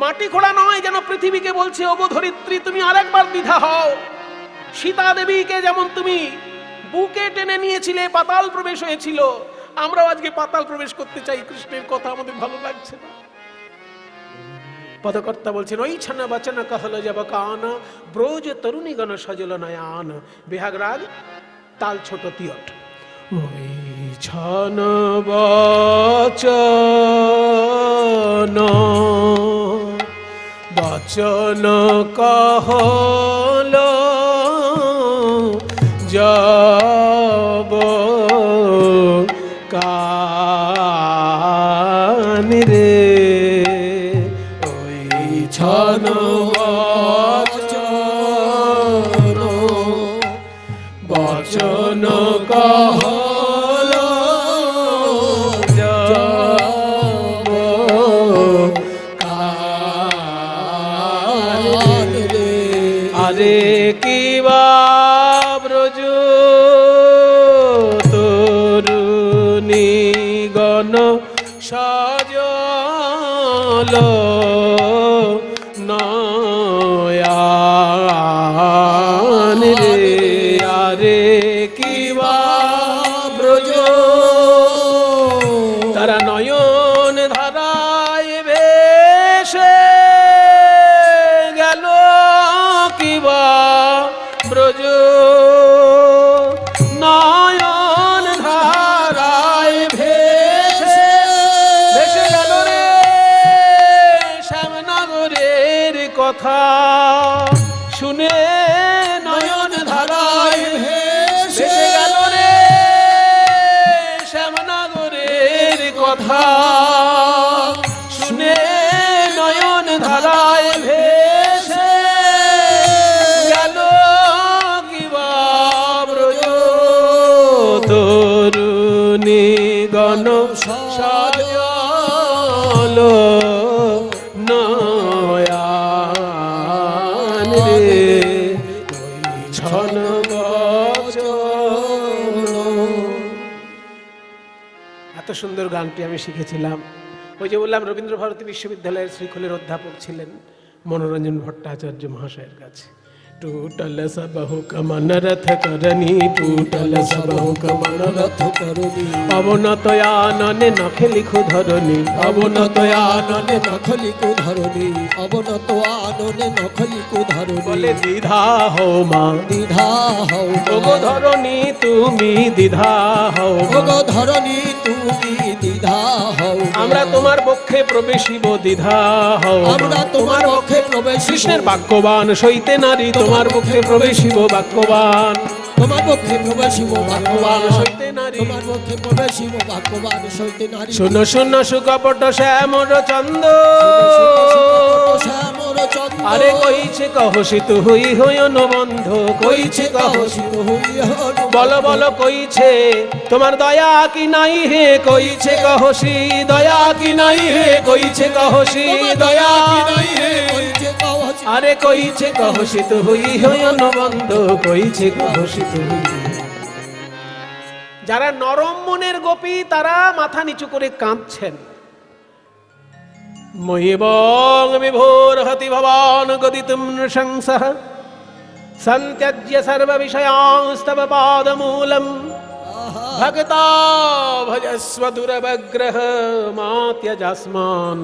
মাটি খোঁড়া নয়, যেন পৃথিবীকে বলছে ওগো ধরিত্রী তুমি আরেকবার দ্বিধা হও। সীতা দেবীকে যেমন তুমি বুকে টেনে নিয়েছিলে, পাতাল প্রবেশ হয়েছিল, আমরাও আজকে পাতাল প্রবেশ করতে চাই। কৃষ্ণের কথা আমাদের ভালো লাগছে না। পদকর্তা বলছেন ওই ছানা বাচনা कहल जब कान ব্রজ তরুণী গণ সজল নয়ান। বেহাগ রাগ, তাল ছোট তিয়ট। ওই ছানা বাচন कहल जब कान রে, ছন বচন বচন कहल जब কান রে। আরে কিবা ব্রজ তরুণী গণ সজল নয়ান রে, আরে কিবা ব্রজ, তারা নয়ন ধারায় ভেসে গেল কিবা ব্রজ, নয়ন ধারায় ভেসে ভেসে গেল রে ছন বচন। এত সুন্দর গানটি আমি শিখেছিলাম, ওই যে বললাম রবীন্দ্র ভারতী বিশ্ববিদ্যালয়ের শ্রীখোলের অধ্যাপক ছিলেন মনোরঞ্জন ভট্টাচার্য মহাশয়ের কাছে। टूटल सब हुकमन रथ करनी, टूटल सब हुकमन रथ करनी, अवनतयानने नख लिखु धरनी, अवनतयानने नख लिखु धरनी, अवनतयानने नख लिखु धरनी। बोले दिधा हो माँ, दिधा हो ओगो धरनी तुमी दिधा हो, ओगो धरनी तुमी दिधा हो। আমরা তোমার পক্ষে প্রবেশিব দিধা হও, আমরা তোমার পক্ষে প্রবেশিব। কৃষ্ণের বাক্যবান সইতে নারী তোমার পক্ষে প্রবেশিব বাক্যবান, তোমার পক্ষে প্রবেশিব বাক্যবান বাক্যবান সইতে নারী। তোমার পক্ষে প্রবেশিব বাক্যবান সইতে নারী। শূন্য শূন্য সুকপট শ্যামর চন্দ, শ্যামর চন্দ্র। আরে কইছে কহসিত হই হই অনুবন্ধ, কইছে কহসিত হইয়া বল বল কইছে তোমার দয়া কি নাই হে, কইছে কহসি দয়া কি নাই হে, কইছে কহসি দয়া কি নাই হে, কইছে কহসি। আরে কইছে কহসিত হই হই অনুবন্ধ, কইছে কহসিত হই। যারা নরম মনের গোপী তারা মাথা নিচু করে কাঁদছেন। মহিবং বিভোর হতি ভবান গদিতুম নৃশংসঃ, সন্ত্যজ্য সর্ব বিষয়াংস্তব পাদমূলম, ভক্তা ভজস্ব দুরবগ্রহ মাত্যজাস্মান,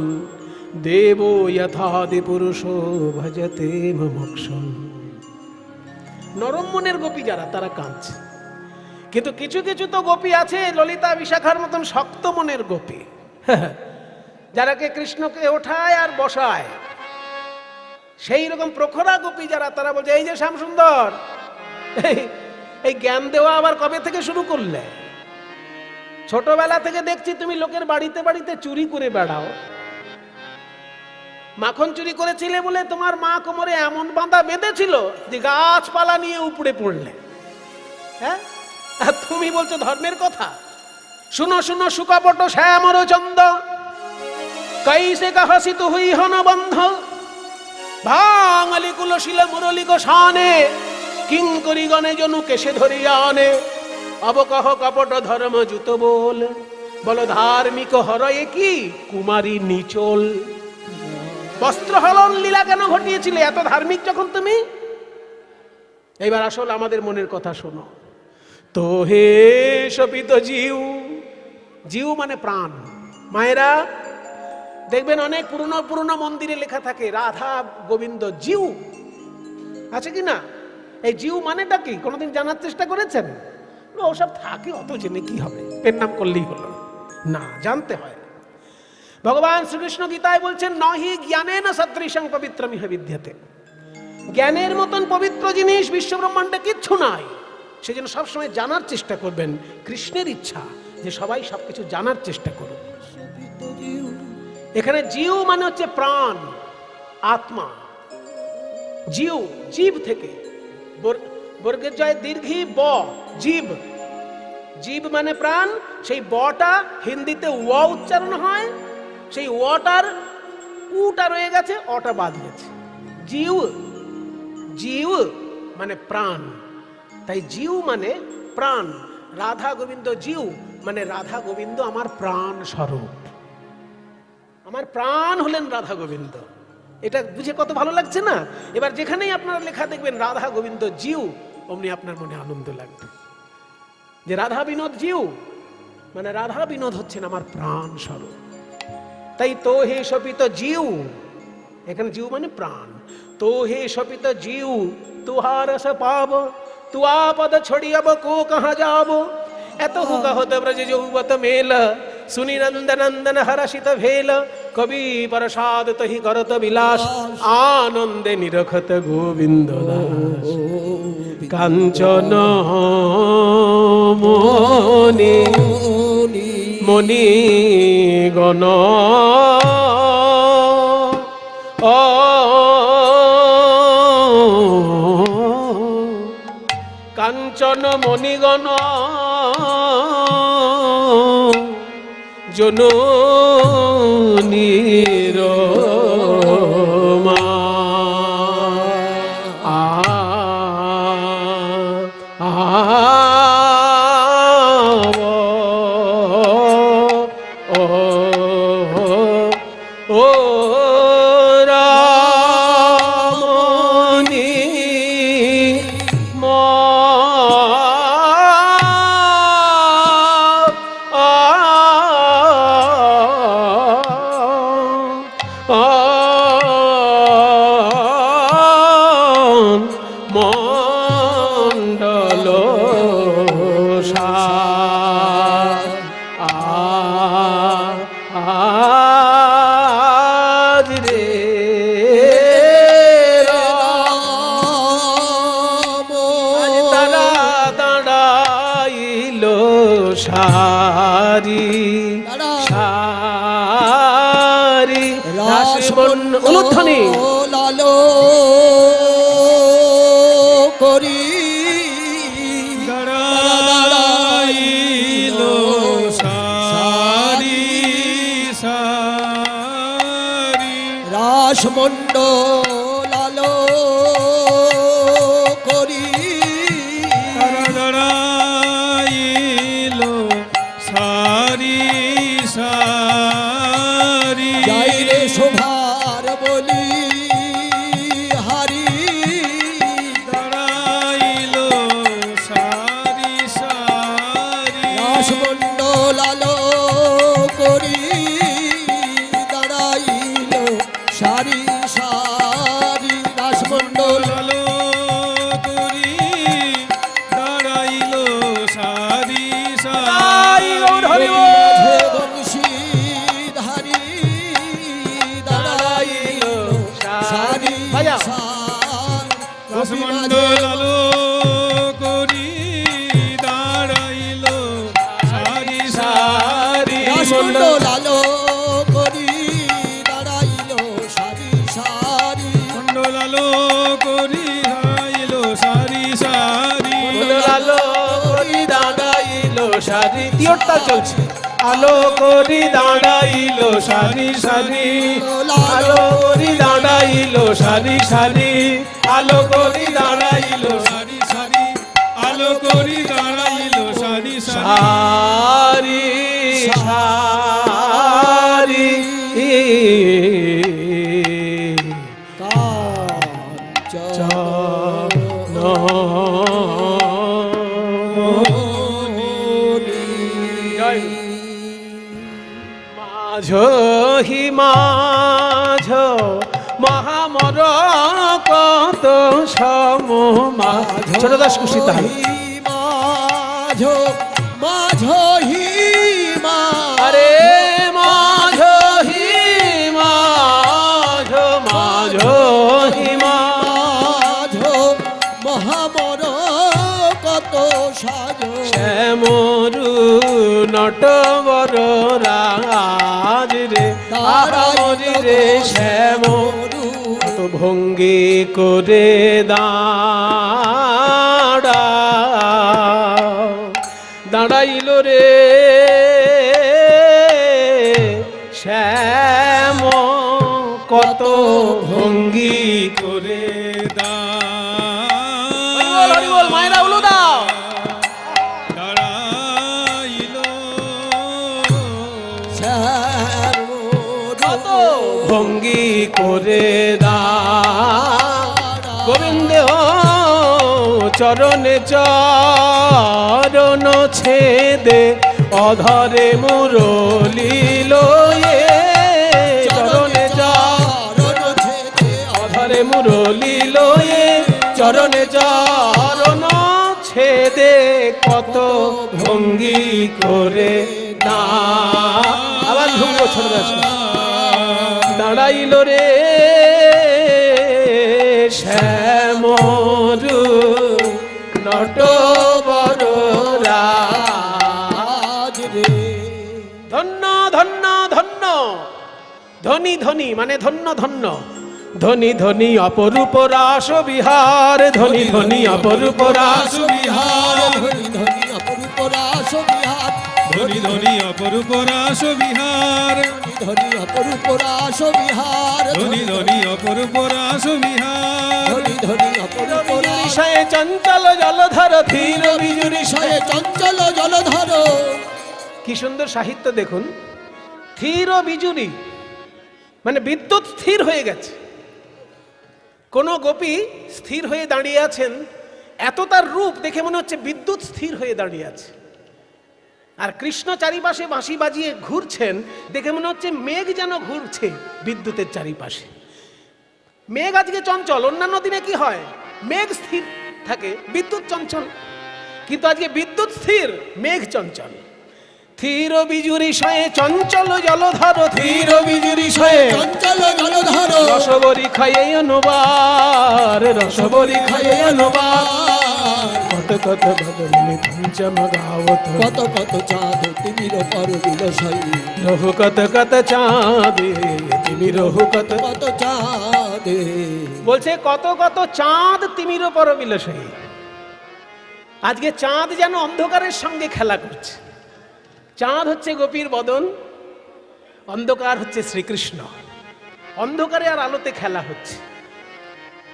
দেবো যথাদি পুরুষো ভজতে মুমুক্ষুম। নরম মনের গোপী যারা তারা কাঁদছে, কিন্তু কিছু কিছু তো গোপী আছে ললিতা বিশাখার মতন শক্ত মনের গোপী, যারাকে কৃষ্ণকে ওঠায় আর বসায়। সেই রকম প্রখরা গোপী যারা, তারা বলছে এই যে শ্যামসুন্দর, এই জ্ঞান দেওয়া আবার কবে থেকে শুরু করলে? ছোটবেলা থেকে দেখছি তুমি লোকের বাড়িতে বাড়িতে চুরি করে বেড়াও। মাখন চুরি করেছিলে বলে তোমার মা কোমরে এমন বাঁধা বেঁধেছিল যে গাছপালা নিয়ে উপড়ে পড়লে। হ্যাঁ, আর তুমি বলছো ধর্মের কথা? শুনো শুনো সুকপট শ্যামর চন্দ, कैसे कहसित हुई हन बंध, भांगली कुलशील मुरली गोसाने, किंकरी गणे जनु केशे धरिया आने, अब कह कपट धर्म जुत बोल, বলো ধার্মিক হরয়ে কি কুমারী নিচল। বস্ত্র হলন লীলা কেন ঘটিয়েছিলে এত ধার্মিক যখন তুমি? এইবার আসল আমাদের মনের কথা শোনো। তো হে শপিত জিউ, জিউ মানে প্রাণ। মায়েরা দেখবেন অনেক পুরনো পুরনো মন্দিরে লেখা থাকে রাধা গোবিন্দ জিউ, আছে কি না? এই জিউ মানেটা কি কোনোদিন জানার চেষ্টা করেছেন? ওসব থাকে, অত জেনে কি হবে, পেন নাম করলেই হলো না, জানতে হয়। ভগবান শ্রীকৃষ্ণ গীতায় বলছেন নহি জ্ঞানেন সদৃশং পবিত্রমিহ বিদ্যতে, জ্ঞানের মতন পবিত্র জিনিস বিশ্ব ব্রহ্মাণ্ডে কিচ্ছু নাই। সেজন্য সবসময় জানার চেষ্টা করবেন। কৃষ্ণের ইচ্ছা যে সবাই সবকিছু জানার চেষ্টা করুন। এখানে জিউ মানে হচ্ছে প্রাণ, আত্মা। জিউ জীব থেকে, বর্গের জয় দীর্ঘী ব, জীব। জীব মানে প্রাণ, সেই বটা হিন্দিতে ওয়া উচ্চারণ হয়, সেই ওয়াটার উটা রয়ে গেছে, অটা বাদ গেছে। জিউ, জিউ মানে প্রাণ, তাই জিউ মানে প্রাণ। রাধা গোবিন্দ জিউ মানে রাধা গোবিন্দ আমার প্রাণ স্বরূপ, আমার প্রাণ হলেন রাধা গোবিন্দ। এটা বুঝে কত ভালো লাগছে না? এবার যেখানেই আপনারা লেখা দেখবেন রাধা গোবিন্দ জিউ, অমনি আপনার মনে আনন্দ লাগবে যে রাধা বিনোদ জিউ মানে রাধা বিনোদ হচ্ছেন আমার প্রাণ স্বরূপ। তাই তো হে শপিত জিউ, এখানে জিউ মানে প্রাণ। তো হে শপিত জিউ তুহার রস পাব, তু আপদ ছড়ি अब को कहाँ जाब, এত হু कहत ब्रज যৌবত মেল, सुनि नंद नंदन हर्षित भेल, कवि प्रसाद तहि करत विलास, आनंदे निरखत गोविंद दास। कांचन मोनि मणि गण কাঞ্চন মণিগণ জননীর মা। মণ্ডল আজ রে আজ তারা দাঁড়াইল সারি সারি অনুধ্বনি লালো করি দাঁড়াইল সারি সারি রাসমণ্ডল লালো করি দাঁড়াইল সারি সারি যাই রে শোভার বলি হারি দাঁড়াইল সারি সারি রাসমণ্ডল আলো করি দাঁড়াইল সারি সারি রাসমণ্ডল আলো করি দাঁড়াইল সারি সারি মাঝে বংশীধারী দাঁড়াইল সারি বাজাও। রাসমণ্ডল আলো করি দাঁড়াইল সারি সারি রাসমণ্ডল আলো করি দাঁড়াইল সারি সারি মণ্ডল আলো করি দাঁড়াইল সারি সারি আলো করি দাঁড়াইল সারি তিওরটা চলছে আলো করি দাঁড়াইল সারি সারি আলো করি দাঁড়াইল সারি সারি আলো করি দাঁড়াইল সারি সারি আলো করি দাঁড়াইল সারি সারি সারি সারি মাঝ হি মাঝ মহামর কত সম মাঝ ছোট দাস খুশি তাহলে মাঝ মাঝ হি আরে মাঝ হি মাঝ মাঝ হি মাঝ মহামর কত সাজ শ্যামরু নটবর রাজ রে আরামরি রে শ্যাম কত ভঙ্গি করে দাঁড়াইল রে শ্যাম কত ভঙ্গি করে হরি বল মায়েরা উলু দাও দাঁড়াইল কত ভঙ্গি করে গোবিন্দ চরণে চরণ ছেদে অধরে মুরলি লয়ে চরণে অধরে মুরলি লয়ে চরণে চরণ ছেদে কত ভঙ্গি করে আবার ঢুকবো ছোট দাঁড়াইল রে শ্যামরু নটবর রাজ রে ধন্য ধন্য ধন্য ধনী ধনী মানে ধন্য ধন্য ধনী ধনী অপরূপ রাস বিহার ধনী ধনী অপরূপ রাস বিহার ধনি ধনি অপরূপ রাস বিহার ধনি ধনি অপরূপ রাস বিহার ধনি অপরূপ রাস বিহার ধনি ধনি অপরূপ রাস বিহার ধনি ধনি অপরূপ রাস বিষয়ে চঞ্চল জলধর ধীর বিজুরি বিষয়ে চঞ্চল জলধর কি সুন্দর সাহিত্য দেখুন স্থির বিজুরি মানে বিদ্যুৎ স্থির হয়ে গেছে কোন গোপী স্থির হয়ে দাঁড়িয়ে আছেন এত তার রূপ দেখে মনে হচ্ছে বিদ্যুৎ স্থির হয়ে দাঁড়িয়ে আছে আর কৃষ্ণ চারিপাশে বাঁশি বাজিয়ে ঘুরছেন দেখে মনে হচ্ছে মেঘ যেন ঘুরছে বিদ্যুতের চারিপাশে মেঘ আজকে চঞ্চল অন্যান্য দিনে কি হয় মেঘ স্থির থাকে, বিদ্যুৎ চঞ্চল। কিন্তু আজকে বিদ্যুৎ স্থির, মেঘ চঞ্চল। থির বিজুরি শয়ে চঞ্চল জলধর, থির বিজুরি শয়ে চঞ্চল জলধর রসবরি খায়ে অনুবার, রসবরি খায়ে অনুবার। কত কত বদলি পঞ্চম গাওত, কত কত চাঁদ তিমির পর বিলসাই, রহু কত কত চাঁদে তুমি রহু কত। কত চাঁদে বলছে কত কত চাঁদ তিমির পর বিলসাই। আজকে চাঁদ যেন অন্ধকারের সঙ্গে খেলা করছে। চাঁদ হচ্ছে গোপীর বদন, অন্ধকার হচ্ছে শ্রীকৃষ্ণ। অন্ধকারে আর আলোতে খেলা হচ্ছে।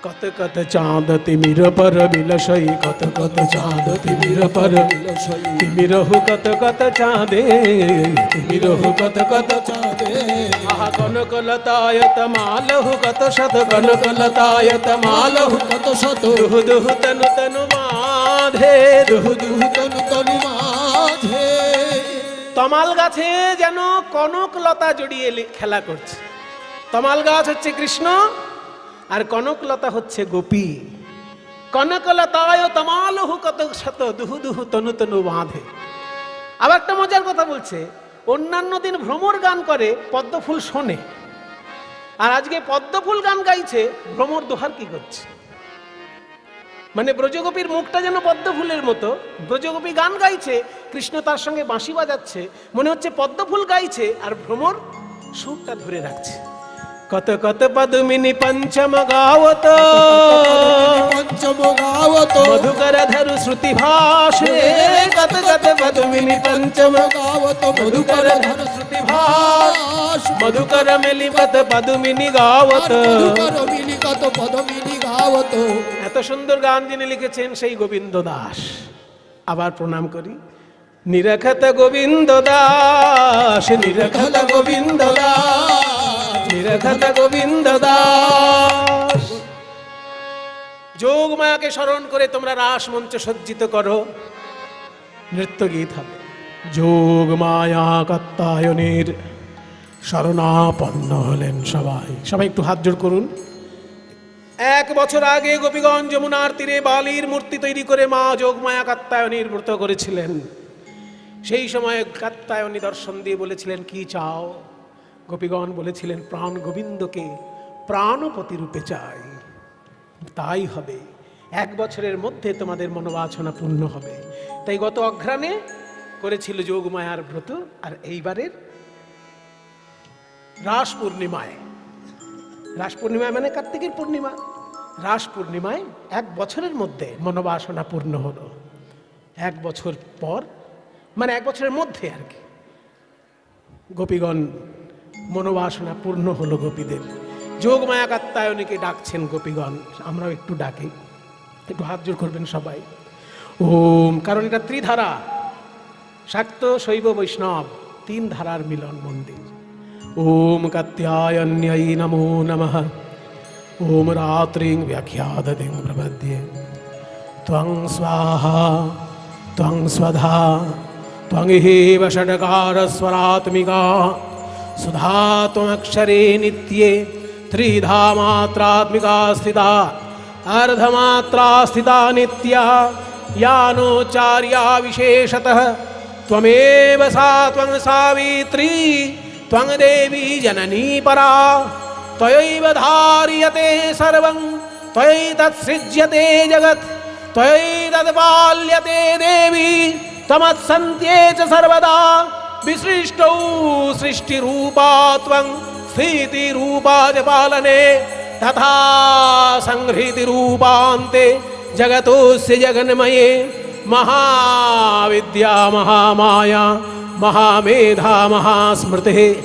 কত কত চাঁদ তিমির পর বিলসই, কত কত চাঁদ তিমির পর বিলসাই, তিমিরহু কত কত চাঁদে, তিমিরহু কত কত চাঁদে আহা কনকলতায়ত মালহু কত শত, কনকলতায়ত মালহু কত শত দুহু দুহু তনু তনু বাঁধে, দুহু দুহু তনু তনু মাঝে। তমাল গাছে যেন কনক লতা জড়িয়ে খেলা করছে। তমাল গাছ হচ্ছে কৃষ্ণ আর কনক লতা হচ্ছে গোপী। কনকলতায় তমালহু কত শত, দুহু দুহু তনু তনু বাঁধে। আবার একটা মজার কথা বলছে, অন্যান্য দিন ভ্রমর গান করে, পদ্মফুল শোনে, আর আজকে পদ্মফুল গান গাইছে, ভ্রমর দোহার কি করছে। মানে ব্রজগোপীর মুখটা যেন পদ্মফুলের মতো, ব্রজগোপী গান গাইছে, কৃষ্ণ তার সঙ্গে বাঁশি বাজাচ্ছে, মনে হচ্ছে পদ্মফুল গাইছে আর ভ্রমর সুরটা ধরে রাখছে। কত কত পদ্মিনী পঞ্চম গাওত, পঞ্চম গাওত মধুকর ধরু শ্রুতি ভাষে। কত কত পদ্মিনী পঞ্চম গাওত মধুকর ধরু শ্রুতি ভাষ, মধুকর মেলিপত পদ্মিনী গাওত। মধুকর মিলি কত পদমিনী গাওত। এত সুন্দর গান যিনি লিখেছেন সেই গোবিন্দ দাস। আবার প্রণাম করি। নিরখত গোবিন্দ দাস, নিরখত গোবিন্দ দাস, নিরখত গোবিন্দ দাস। যোগ মায়াকে স্মরণ করে তোমরা রাস মঞ্চ সজ্জিত করো, নৃত্য গীত হবে। যোগ মায়া কাত্তায়নের শরণাপন্ন হলেন সবাই। সবাই একটু হাত জোড় করুন। 1 বছর আগে গোপীগঞ্জ যমুনার তীরে বালির মূর্তি তৈরি করে মা যোগমায়া কাত্তায়নীর ব্রত করেছিলেন। সেই সময় কাত্তায়নী দর্শন দিয়ে বলেছিলেন, কি চাও? গোপীগণ বলেছিলেন, প্রাণ গোবিন্দকে প্রাণপতি রূপে চাই। তাই হবে, 1 বছরের মধ্যে তোমাদের মনোবাসনা পূর্ণ হবে। তাই গত অঘ্রাণে করেছিল যোগমায়ার ব্রত, আর এইবারের রাস পূর্ণিমায়, রাস পূর্ণিমায় মানে কার্তিকের পূর্ণিমা, রাস পূর্ণিমায় 1 বছরের মধ্যে মনোবাসনা পূর্ণ হলো। 1 বছর পর মানে 1 বছরের মধ্যে আর কি গোপীগণ মনোবাসনা পূর্ণ হলো গোপীদের। যোগমায়া কাত্তায়নীকে ডাকছেন গোপীগণ, আমরাও একটু ডাকি, একটু হাত জোড় করবেন সবাই। ওম, কারণ এটা ত্রিধারা, শাক্ত শৈব বৈষ্ণব 3 ধারার মিলন মন্দির। ওম কাত্যায়ন্যৈ নমো নমঃ। ওম রাত্রিং ব্যাখ্যাদতিং প্রপদ্যে। ত্বং স্বাহা ত্বং স্বধা ত্বং হেব ষডকারস্বরাত্মিকা সুধা ত্বমক্ষরে নিত্যে। ত্রিধা মাত্রাত্মিকা স্থিতা, अर्धमात्रा स्थिता नित्या, यानोचार्या विशेषतः। त्वमेव सा त्वं सावित्री, त्वं देवी जननी परा। त्वयैव धार्यते सर्वं, त्वयैतत्सृज्यते जगत्, त्वयैतत्पाल्यते देवी। त्वमत्सन्त्ये च सर्वदा, विसृष्टौ सृष्टिरूपा त्वं, स्थितिरूपा च पालने, तथा संहृति रूपान्ते जगतोस्य जगन्मये। महाविद्या महामाया महामेधा महास्मृतिः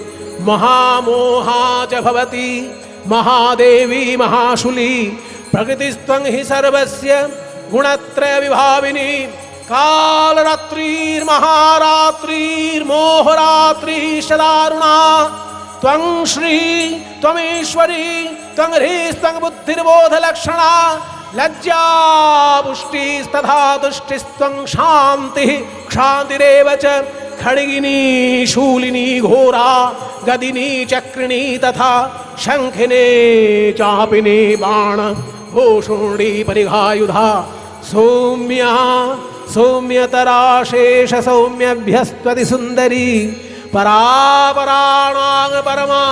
महामोहा च भवति महादेवी महाशूली। प्रकृतिस्त्वं हि सर्वस्य गुणत्रय विभाविनी। कालरात्रिर्महारात्रिर्मोहरात्रिश्च त्वं श्री त्वमेश्वरी त्वं ह्रीस्त्वं बुद्धिर्बोधलक्षणा। लज्जा पुष्टिस्तथा तुष्टिस्त्वं शान्तिः क्षान्तिरेव च। खड्गिनी शूलिनी घोरा गदिनी चक्रिणी तथा शङ्खिनी चापिनी बाण भूषुण्डी परिघायुधा सौम्या सौम्यतरा शेष सौम्यभ्यस्त्वति सुंदरी परापराणां परमा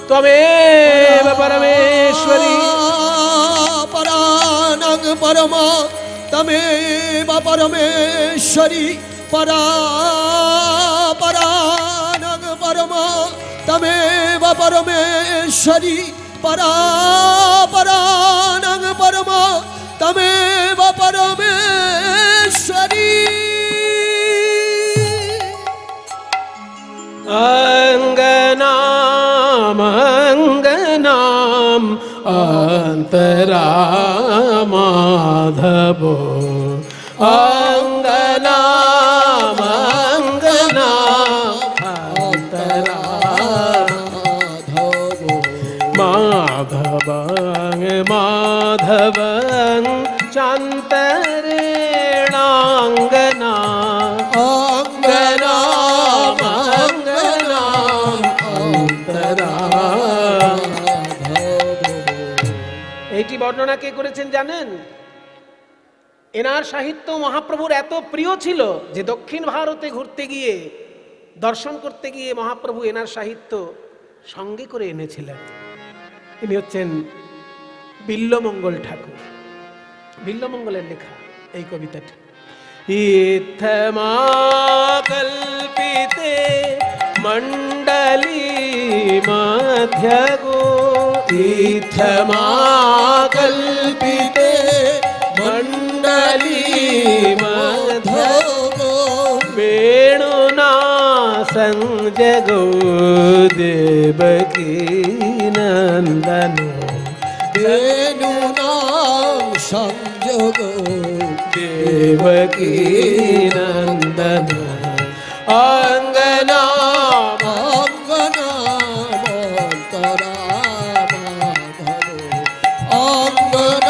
त्वमेव परमेश्वरी परानंग परमा तमेव परमेश्वरी परानंग परमा तमेव परमेश्वरी परानंग परमा तमेव परमेश्वरी अंगनाम अंतरा माधवो अंगनाम अंतरा माधवं माधवं चान्तरेणाङ्गना এইটি বর্ণনা কে করেছেন জানেন? এনার সাহিত্য মহাপ্রভুর এত প্রিয় ছিল যে দক্ষিণ ভারতে ঘুরতে গিয়ে দর্শন করতে গিয়ে মহাপ্রভু এনার সাহিত্য সঙ্গে করে এনেছিলেন। ইনি হচ্ছেন বিল্লমঙ্গল ঠাকুর। বিল্লমঙ্গলের লেখা এই কবিতাটি। ইত্থমা কল্পিতে মণ্ডলী মধ্যগো ইত্থমা কল্পিতে মণ্ডলী মধ্যগো বেণুনা সংজগো দেবকী নন্দনো বেণুনা সংযোগো देवकी नंदन अंगना अंगनामंतरा माधवो अंगनामंतरा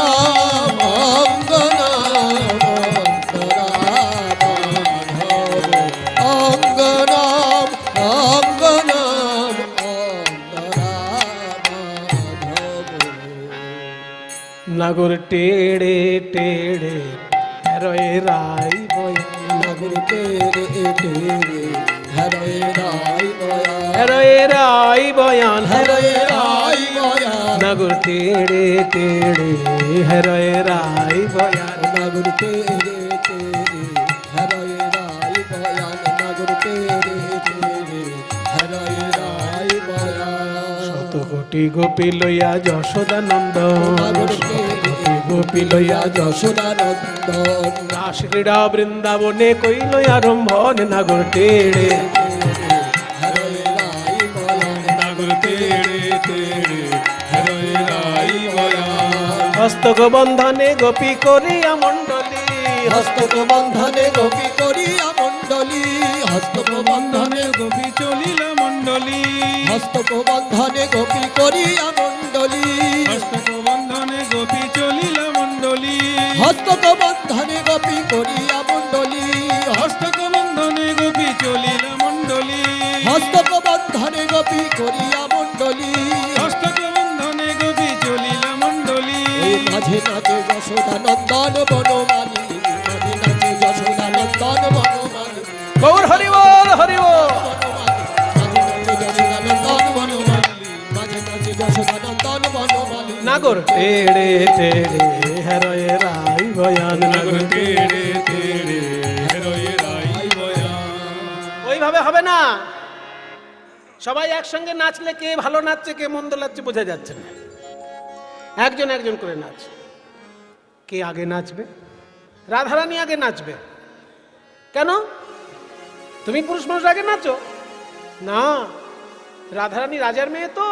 माधवो अंगनामंतरा माधवो नगुर टेढ़े टेढ़े हरोए राई बोया नगुर तेरे तेरे हरे राई बोया हरोए राई बयान हरे राई बोया नगुर टेढ़े टेढ़े हरोए राई बयान नगुर तेरे तेरे हरे राई बोया नगुर तेरे तेरे हरे राई बोया शत कोटि गोपी लइया यशोदा नंदन नगुर तेरे गोपी लया যশোদানন্দন रास क्रीड़ा वृंदावने कइल आरम्भन नगर टेढ़े हरे राई बोया नागर तेरे तेरे हरे राई बया हस्तक बंधने गोपी करिया मंडली হস্তক বন্ধনে গোপী করিয়া মণ্ডলী হস্তক বন্ধনে গোপী চলিলা মণ্ডলী হস্তক বন্ধনে গোপী করিয়া মণ্ডলী হস্তক বন্ধনে গোপী চলিলা মণ্ডলী হস্তক বন্ধনে গোপী করিয়া মণ্ডলী হস্তক বন্ধনে গোপী চলিলা মণ্ডলী হস্তক বন্ধনে গোপী করিয়া মণ্ডলী হস্তক বন্ধনে গোপী চলিলা মণ্ডলী এই মাঝে নাচে যশোদানন্দন বনমালী মাঝে নাচে যশোদানন্দন বনমালী গৌর হরিবল হরিবল নাগর টেড়ে টেড়ে হরয়ে রাই বয়ান নাগর নাগর তেরে তেরে হরে রাই বয়া ওইভাবে হবে না। সবাই একসঙ্গে নাচলে কে ভালো নাচছে কে মন্দ নাচছে বোঝা যাচ্ছে না। একজন একজন করে নাচ। কে আগে নাচবে? রাধারানী আগে নাচবে। কেন? তুমি পুরুষ মানুষ আগে নাচো না। রাধারানী রাজার মেয়ে তো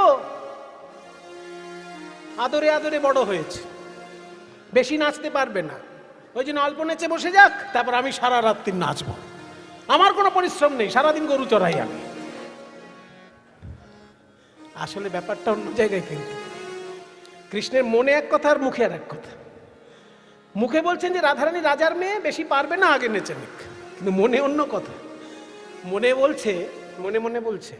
আদরে আদরে বড় হয়েছে, বেশি নাচতে পারবে না। ওই জন্য অল্প নেচে বসে যাক, তারপর আমি সারা রাত্রি নাচবো। আমার কোনো পরিশ্রম নেই, সারাদিন গরু চড়াই আমি। আসলে ব্যাপারটা অন্য জায়গায়। কিন্তু কৃষ্ণের মনে এক কথা আর মুখে আর এক কথা। মুখে বলছেন যে রাধারানী রাজার মেয়ে, বেশি পারবে না, আগে নেচে নিক। কিন্তু মনে অন্য কথা। মনে বলছে, মনে মনে বলছে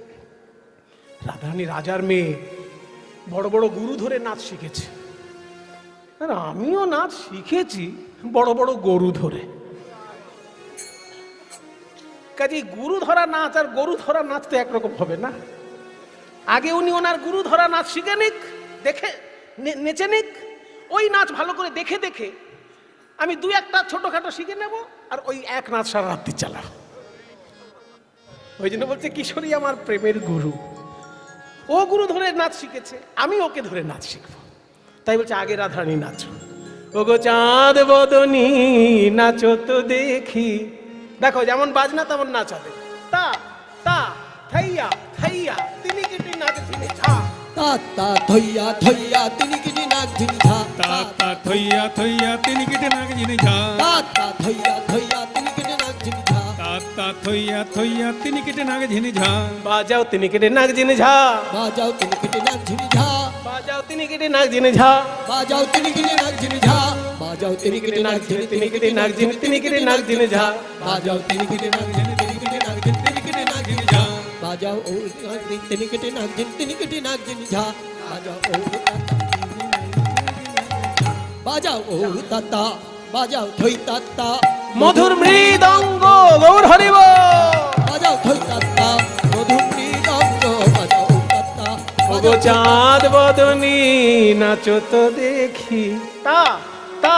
রাধারানী রাজার মেয়ে, বড় বড় গুরু ধরে নাচ শিখেছে। আর আমিও নাচ শিখেছি বড় বড় গরু ধরে। কাজে গুরু ধরা নাচ আর গরু ধরা নাচ তো একরকম হবে না। আগে উনি ওনার গুরু ধরা নাচ শিখে নিক, দেখে নেচে নিক, ওই নাচ ভালো করে দেখে দেখে আমি দু একটা ছোটখাটো শিখে নেব, আর ওই এক নাচ সারা রাত্রি চালাবো। ওই জন্য বলছে কিশোরী আমার প্রেমের গুরু, ও গুরু ধরে নাচ শিখেছে, আমি ওকে ধরে নাচ শিখবো। তাই বলছে আগে রাধারানী নাচো, ও গো চাঁদ বদনী নাচো তো দেখি। দেখো যেমন বাজনা তেমন নাচ হবে। তা তা থাইয়া থাইয়া তিনি কেটে নাচ ঝিনি ঝা, তা তা থইয়া থইয়া তিনি কিটি নাক ঝিনি ঝা, তা তা থইয়া থইয়া তিনি কেটে নাক জিনি ঝা, তা তা থইয়া থইয়া তিনি কিটি নাক ঝিনি ঝা, তা তা থইয়া থইয়া তিনি কেটে নাক ঝিনি ঝা, বাজাও তিনি কেটে নাক ঝিনি ঝা, বাজাও তিনি কিটি নাক ঝিনি ঝা, বাজাও তিনি কেটে নাক ঝিনি ঝা, বাজাও তিনি কিটি নাক ঝিনি ঝা, বাজাও তিনি কিটি নাক ঝিনি, তিনি কেটে নাক ঝিনি, তিনি কেটে নাক ঝিনি ঝা, বাজাও তিনি কিটি নাক ঝিনি, তিনি কিটি নাক ঝিনি, তিনি কিটি নাক ঝিনি ঝা, বাজাও ও তিনি কিটি নাক ঝিনি, তিনি কিটি নাক ঝিনি ঝা, বাজাও ও বাজাও ও তাতা, বাজাও থই তাতা, মধুর মৃদঙ্গ গৌর হরিব, বাজাও থই তাতা, মধুর মৃদঙ্গ, বাজাও ও তাতা, ও গো চাঁদ বদনী নাচো তো দেখি। তা তা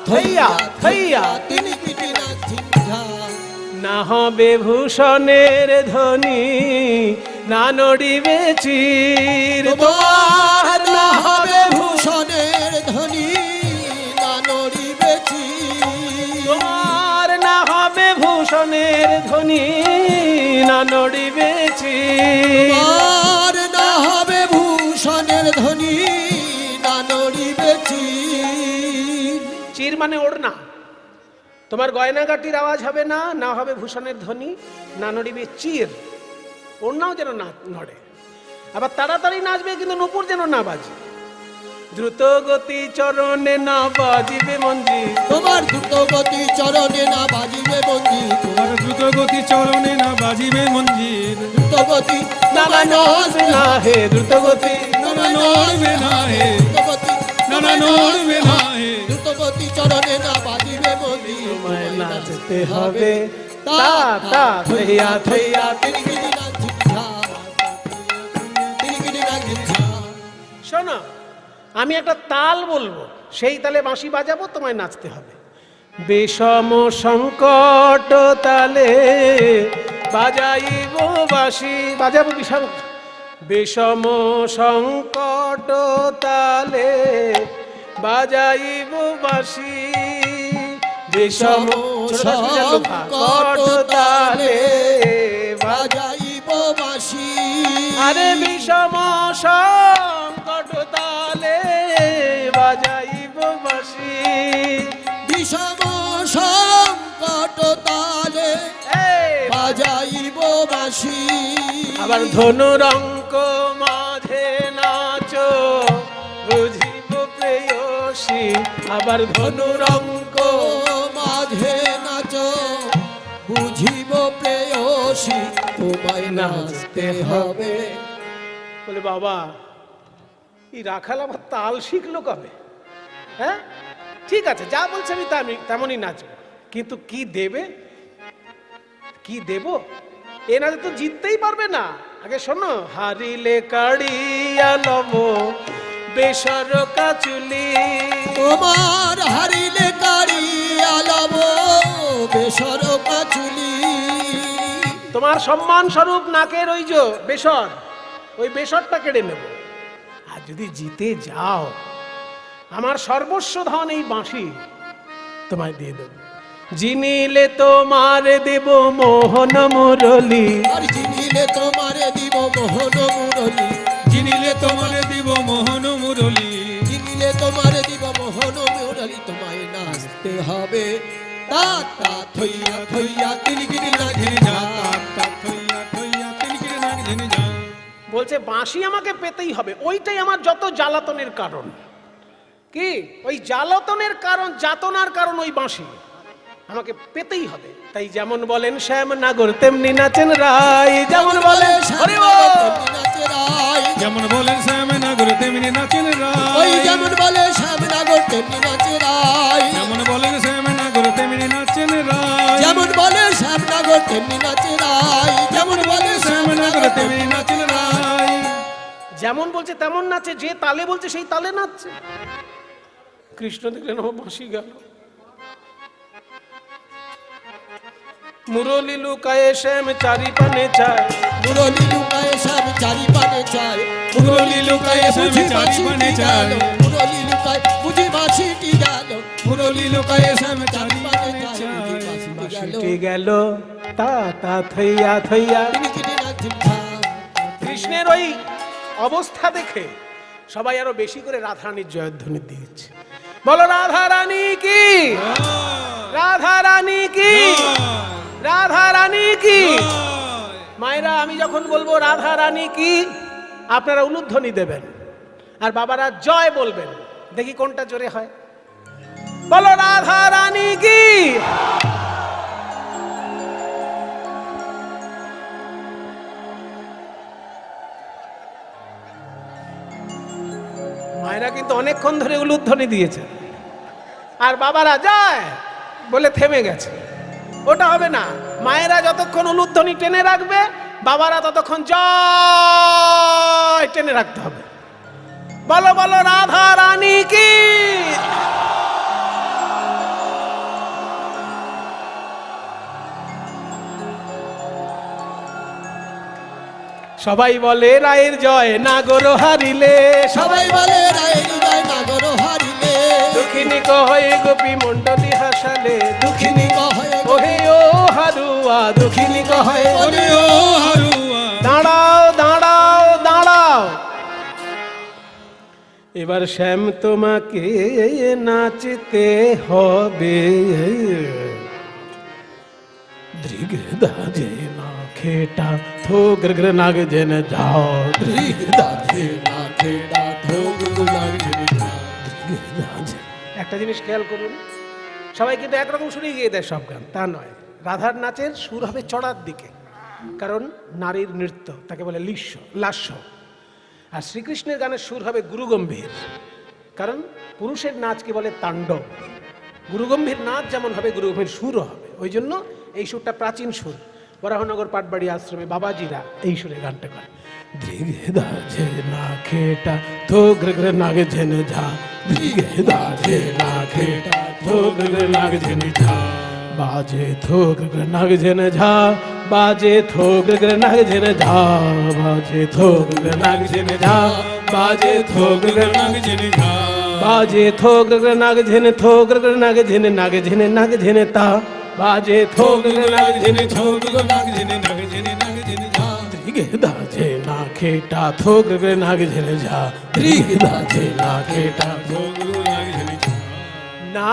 থাইয়া থাইয়া তিনি কিটি নাক ঝিনি ঝা, না হবে ভূষণের ধ্বনি, না নড়িবে চির তোমার, না হবে ভূষণের ধ্বনি, না নড়িবে চির, তোমার, না হবে ভূষণের ধ্বনি, না নড়িবে চির। আর না হবে ভূষণের ধ্বনি, না নড়িবে চির। চির মানে ওড়না। তোমার গয়নাগাটির আওয়াজ হবে না, না হবে ভূষণের ধ্বনি, না নড়িবে চির। ওড়নাও যেন না নড়ে। আবার তাড়াতাড়ি নাচবে কিন্তু নূপুর যেন না বাজে। দ্রুত গতি চরণে না বাজিবে মঞ্জির, তোমার দ্রুত গতি চরণে না বাজিবে মঞ্জির, তোমার দ্রুত গতি চরণে না বাজিবে মঞ্জির, দ্রুত গতি না না নড়বে না হে দ্রুত গতি, না নড়বে না হে, দ্রুত গতি না নড়বে না হে, দ্রুত গতি চরণে না বাজিবে মঞ্জির, তোমায় নাচতে হবে। তা তা থইয়া থইয়া তিনি কিটি নাক ঝিনি ঝা, তিনি কিটি নাক ঝিনি ঝা। শোনো, আমি একটা তাল বলবো, সেই তালে বাঁশি বাজাবো, তোমায় নাচতে হবে। বিষম সংকট তালে বাজাইব বাঁশি, বাজাবো বিষম, বিষম সংকট তালে বাজাইব বাঁশি, বিষম সংকট তালে বাজাইব বাঁশি, আরে বিষম সংকট তালে বাজাইব বাঁশি, বিষম সংকট তালে বাজাইব বাঁশি। আবার ধনুরঙ্ক মাঝে নাচো বুঝিব প্রেয়সী, আবার ধনুরঙ্ক মাঝে নাচ বুঝিব প্রেয়সী, তোমায় নাচতে হবে। বলে বাবা এই রাখাল আবার তাল শিখলো কবে? হ্যাঁ ঠিক আছে, যা বলছে আমি তেমনই নাচবো, কিন্তু কি দেবে, কি দেব? এ নাচে তো জিততেই পারবে না। আগে শোনো, হারিলে কাড়িয়া লব বেসর কাচুলি, তোমার হারিলে কাড়িয়া লব বেসর কাচুলি, তোমার সম্মান স্বরূপ নাকের ওই যে বেসর, ওই বেসরটা কেড়ে নেব। আর যদি জিতে যাও, আমার সর্বস্ব ধন এই বাঁশি তোমায় দিয়ে দেব। জিনিলে তোমার দেব মোহন মুরলি, আর চিনিলে তোমারে দিব মোহন মুরলি, চিনিলে তোমারে দিব মোহন মুরলি, চিনিলে তোমারে দিব মোহন মুরলি, তোমায় নাচতে হবে। তা তা থইয়া থইয়া তিনি কিটি নাক ঝিনি ঝা, তা থইয়া থইয়া তিনি কেটে নাক ঝিনি ঝা, বলছে বাঁশি আমাকে পেতেই হবে, ওইটাই আমার যত জ্বালাতনের কারণ। কি ওই জ্বালাতনের কারণ, যাতনার কারণ ওই বাঁশি। আমাকে পেতেই হবে। তাই যেমন বলেন শ্যাম নাগর তেমনি নাচেন রায়, যেমন বলেন হরি বল। নাচে রায়, যেমন বলেন শ্যাম নাগর তেমনি নাচেন ওই রায়, যেমন বলে শ্যামনগর তেমনি নাচে রায়, যেমন বলেন শ্যাম নাগর তেমনি নাচেন রায়, যেমন বলে শ্যামনগর তেমনি নাচে রায়, যেমন বলে শ্যাম নাগর তেমনি নাচেন রায়। যেমন বলছে তেমন নাচে, যে তালে বলছে সেই তালে নাচছে। কৃষ্ণ দেখলেন ও বাঁশি গেল। মুরলি লুকায়ে শ্যাম চারি পানে চায়, মুরলি লুকায়ে শ্যাম চারি পানে চায়, মুরলি লুকায়ে শ্যাম চারি পানে চায়, মুরলি লুকায় বুঝি বাঁশিটি গেল, মুরলি লুকায়ে শ্যাম চারি পানে চায়। বাঁশিটি গেল তা তা থইয়া থইয়া। টিনিকিটি নাচিম ঝাম, কৃষ্ণের ওই অবস্থা দেখে সবাই আরো বেশি করে রাধারানীর জয়ধ্বনি দিয়েছে। বলো রাধা রানী কি, রাধা রানী কি, রাধা রানী কি। মায়েরা আমি যখন বলবো রাধা রানী কি, আপনারা উলুধ্বনি দেবেন আর বাবারা জয় বলবেন। দেখি কোনটা জোরে হয়। বলো রাধা রানী কি। মায়েরা কিন্তু অনেকক্ষণ ধরে উলুধ্বনি দিয়েছে আর বাবারা যায় বলে থেমে গেছে। ওটা হবে না। মায়েরা যতক্ষণ উলুধ্বনি টেনে রাখবে, বাবারা ততক্ষণ জয় টেনে রাখতে হবে। বলো বলো রাধা রানী কি। সবাই বলে রায়ের জয় নাগর হারিলে, সবাই বলে রায়ের জয় নাগর হারিলে, দুঃখিনী কহে গোপী মণ্ডলী হাসালে, দুঃখিনী কহে ওহে ও হারুয়া, দুঃখিনী কহে ওরে ও হারুয়া, দাঁড়াও দাঁড়াও দাঁড়াও। এবার শ্যাম তোমাকে নাচতে হবে। দৃগদাজে না খেটা থো গ্রগ্র নাগ জেন যাও, দৃগদাজে না খেটা থো গ্রগ্র নাগ জেন যাও, দৃগদাজে। একটা জিনিস খেয়াল করুন, সবাই কিন্তু একরকম সুরে গিয়ে দেয় সব গান, তা নয়। রাধার নাচের সুর হবে চড়ার দিকে, কারণ নারীর নৃত্য, তাকে বলে লাস্য। আর শ্রীকৃষ্ণের গানের সুর হবে গুরুগম্ভীর, কারণ পুরুষের নাচকে বলে তাণ্ডব। গুরুগম্ভীর নাচ যেমন হবে, গুরুগম্ভীর সুরও হবে। ওই জন্য এই সুরটা প্রাচীন সুর। বরাহনগর পাটবাড়ি আশ্রমে বাবাজিরা এই সুরে গানটা করে। দৃগদাজে না খেটা থো গ্রগ্র নাগ জেন ঝা, দৃগদাজে না খেটা থো গ্রগ্র নাগ জেন ঝা, বাজে থো গ্রগ্র নাগ জেন ঝা, বাজে থো গ্রগ্র নাগ জেন ঝা, বাজে থো গ্রগ্র নাগ জেন ঝা, বাজে থো গ্রগ্র নাগ জেন ঝা, বাজে থো গ্রগ্র নাগ ঝেন, থো গ্রগ্র নাগ ঝেন, নাগ ঝেন নাগ ঝেন তা, বাজে থো গ্রগ্র নাগ ঝেন, থো গ্রগ্র নাগ ঝেন, নাগ ঝেন নাগ ঝেন ঝা, দৃগদাজে না খেটা থো গ্রগ্র নাগ ঝেন ঝা, দৃগদাজে না খেটা থো গ্রগ্র নাগ ঝেন ঝা। না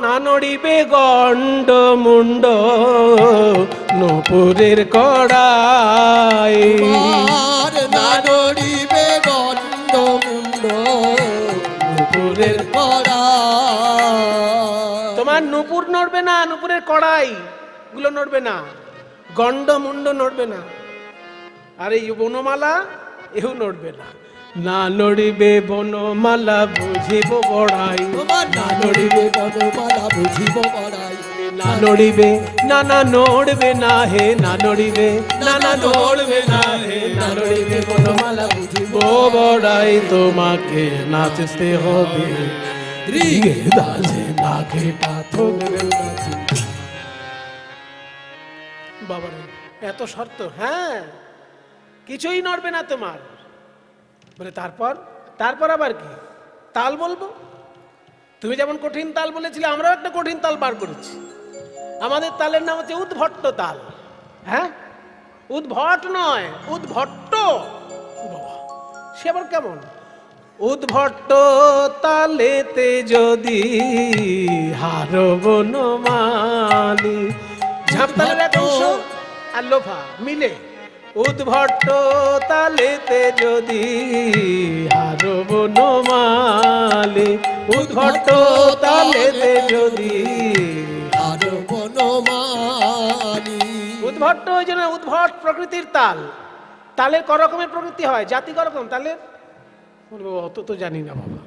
না নড়িবে গণ্ড মুন্ড নূপুরের কড়াই, আর না নড়িবে গণ্ড মুন্ড নূপুরের করা। তোমার নূপুর নড়বে না, নূপুরের কড়াই গুলো নড়বে না, গণ্ড মুন্ড নড়বে না, আর এই বনমালা এও নড়বে না। না নড়িবে বনমালা বুঝিব বড়াই, তোমার না নড়িবে বনমালা বুঝিব বড়াই, না নড়িবে না না নড়বে না হে, না নড়িবে না না নড়বে না হে, না নড়িবে বনমালা বুঝিব বড়াই। তোমাকে নাচতে হবে দৃগদাজে না খেটা থো গ্রগ্র নাগ জেন ঝা। বাবারে এত শর্ত? হ্যাঁ, কিছুই নড়বে না তোমার। বলে তারপর? তারপর আবার কি? তাল বলবো। তুমি যেমন কঠিন তাল বলেছিলে, আমরাও একটা কঠিন তাল বার করেছি। আমাদের তালের নাম হচ্ছে উদ্ভট্ট তাল। হ্যাঁ, উদ্ভট নয়, উদ্ভট্ট। বাবা, সে আবার কেমন? উদ্ভট্ট তালেতে যদি হারো বনমালী, ঝাঁপ তালের এক অংশ আর লোফা মিলে, উদ্ভট্ট তালেতে যদি হারো বনমালী, উদ্ভট্ট তালেতে যদি আরো উদ্ভট ওই জন্য উদ্ভট প্রকৃতির তাল। তালের ক রকমের প্রকৃতি হয়, জাতি ক রকম তালের? বলবো অত তো জানি না বাবা,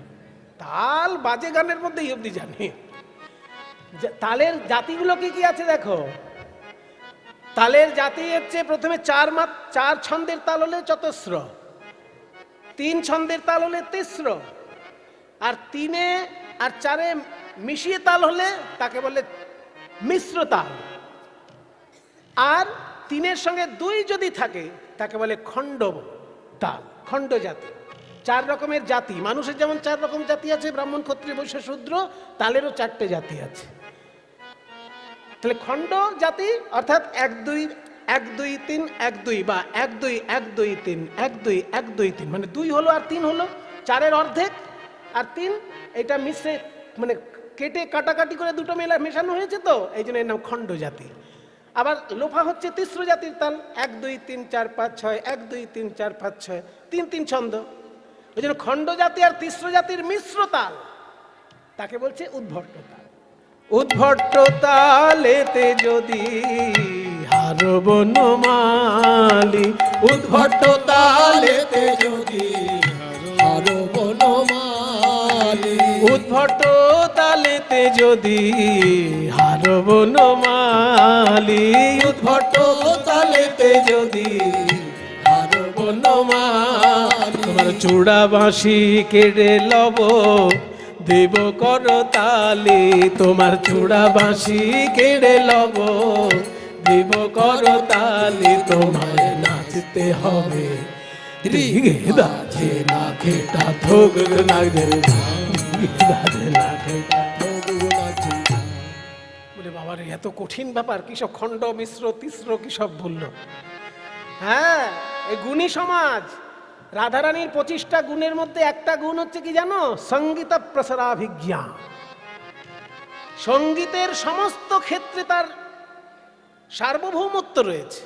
তাল বাজে গানের মধ্যে এই অবধি জানি। তালের জাতিগুলো কি কি আছে দেখো। তালের জাতি হচ্ছে প্রথমে চার ছন্দের তাল হলে চতুস্র, 3 ছন্দের তাল হলে তিস্র, আর 3 আর 4 মিশিয়ে তাল হলে তাকে বলে মিশ্র তাল, আর 3 সঙ্গে 2 যদি থাকে তাকে বলে খণ্ড তাল, খণ্ড জাতি। 4 রকমের জাতি, মানুষের যেমন 4 রকম জাতি আছে, ব্রাহ্মণ ক্ষত্রিয় বৈশ্য শূদ্র, তালেরও 4টে জাতি আছে। তাহলে খণ্ড জাতি অর্থাৎ 1 2 1 2 3 1 2 বা 1 2 1 2 3 1 2 1 2 3, মানে 2 হলো আর 3 হলো, 4-এর অর্ধেক আর 3, এটা মিশে মানে কেটে কাটাকাটি করে দুটো মেশানো হয়েছে, তো এই জন্য এর নাম খণ্ড জাতি। আবার লোফা হচ্ছে তিস্র জাতির তাল, 1 2 3 4 5 6 1 2 3 4 5 6 3 3 ছন্দ, ওই জন্য খণ্ড জাতি আর তিস্র জাতির মিশ্র তাল, তাকে বলছে উদ্ভট তাল। উদ্ভট তালেতে যদি হার বনমালী, উদ্ভট তালেতে যদি হার বনমালী, উদ্ভট তালেতে যদি হার বনমালী, উদ্ভট তালেতে যদি হার বনমালী, তোমার চূড়া বাঁশি কেড়ে লব দেব কর তালি, তোমার চূড়া বাঁশি কেড়ে লব দেব কর তালি, তোমায় নাচতে হবে দাজে না খেটা থোক লাগে, দাজে না খেটা বলে বাবার এত কঠিন ব্যাপার, কিসব খণ্ড মিশ্র তিস্র কিসব বললো। হ্যাঁ, এই গুণী সমাজ, রাধারানীর 25টা গুণের মধ্যে একটা গুণ হচ্ছে কি জানো? সঙ্গীত প্রসারাভিজ্ঞা। সঙ্গীতের সমস্ত ক্ষেত্রে তার সার্বভৌমত্ব রয়েছে,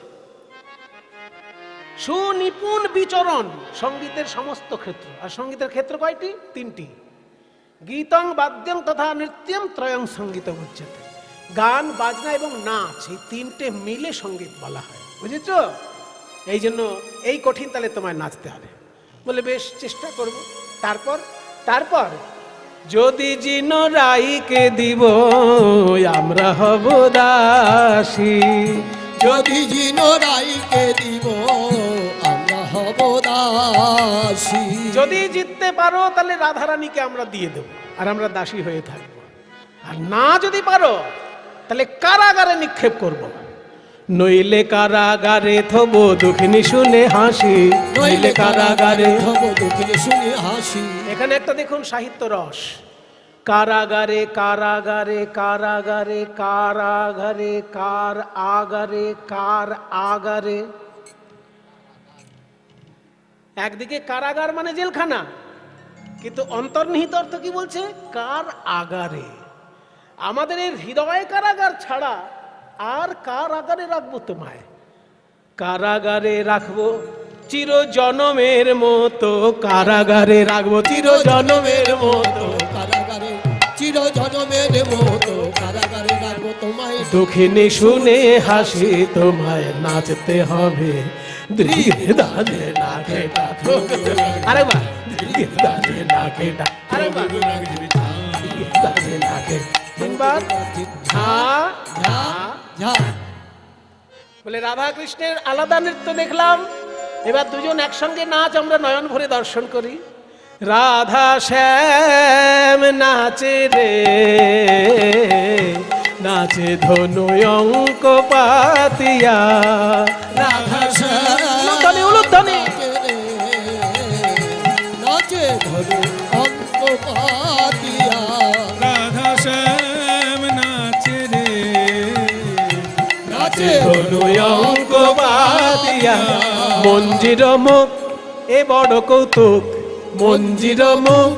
সুনিপুণ বিচরণ সঙ্গীতের সমস্ত ক্ষেত্র। আর সঙ্গীতের ক্ষেত্র কয়টি? 3টি, গীতং বাদ্যং তথা নৃত্যম ত্রয়ং সঙ্গীত উচ্যতে। গান বাজনা এবং নাচ, এই 3টে মিলে সঙ্গীত বলা হয়, বুঝেছো? এই জন্য এই কঠিন তালে তোমায় নাচতে হবে। বলে বেশ, চেষ্টা করব। তারপর যদি জিন রাইকে দিব আমরা হব দাসী, যদি জিন রাইকে দিব আমরা হব দাসী, যদি জিততে পারো তাহলে রাধারানীকে আমরা দিয়ে দেব আর আমরা দাসী হয়ে থাকবো, আর না যদি পারো তাহলে কারাগারে নিক্ষেপ করব, নইলে কারাগারে থব দুঃখিনী শুনে হাসি, নইলে কারাগারে হব দুঃখিনী শুনে হাসি। এখানে একটা দেখুন সাহিত্য রস, কারাগারে কারাগারে কারাগারে কারাগারে কার আগারে কার আগারে। একদিকে কারাগার মানে জেলখানা, কিন্তু অন্তর্নিহিত অর্থ কি বলছে? কার আগারে। আমাদের এই হৃদয় কারাগার ছাড়া আর কার আগারে রাখবো তোমায়? কারাগারে রাখবো চির জনমের মতো, কারাগারে রাখবো চির জনমের মতো, কারাগারে চির জনমের মতো, কারাগারে রাখবো তোমায় দুঃখিনী শুনে হাসি, তোমায় নাচতে হবে দাদে না খেটা। আরে বা দাদে না খেটা, আরে বা দাদে না খেটা। 3 বার ঝা ঝা ঝা। বলে রাধা কৃষ্ণের আলাদা নৃত্য দেখলাম, এবার দুজন একসঙ্গে নাচ আমরা নয়ন ভরে দর্শন করি। রাধা শ্যাম নাচে রে, নাচে ধনু অঙ্ক পাতিয়া, রাধা উলুধ্বনি উলুধ্বনি, নাচে ধনু অঙ্ক পাতিয়া, রাধা শ্যাম নাচে রে, নাচে ধনু অঙ্ক পাতিয়া। মঞ্জির মুখ এ বড় কৌতুক, মঞ্জির মুখ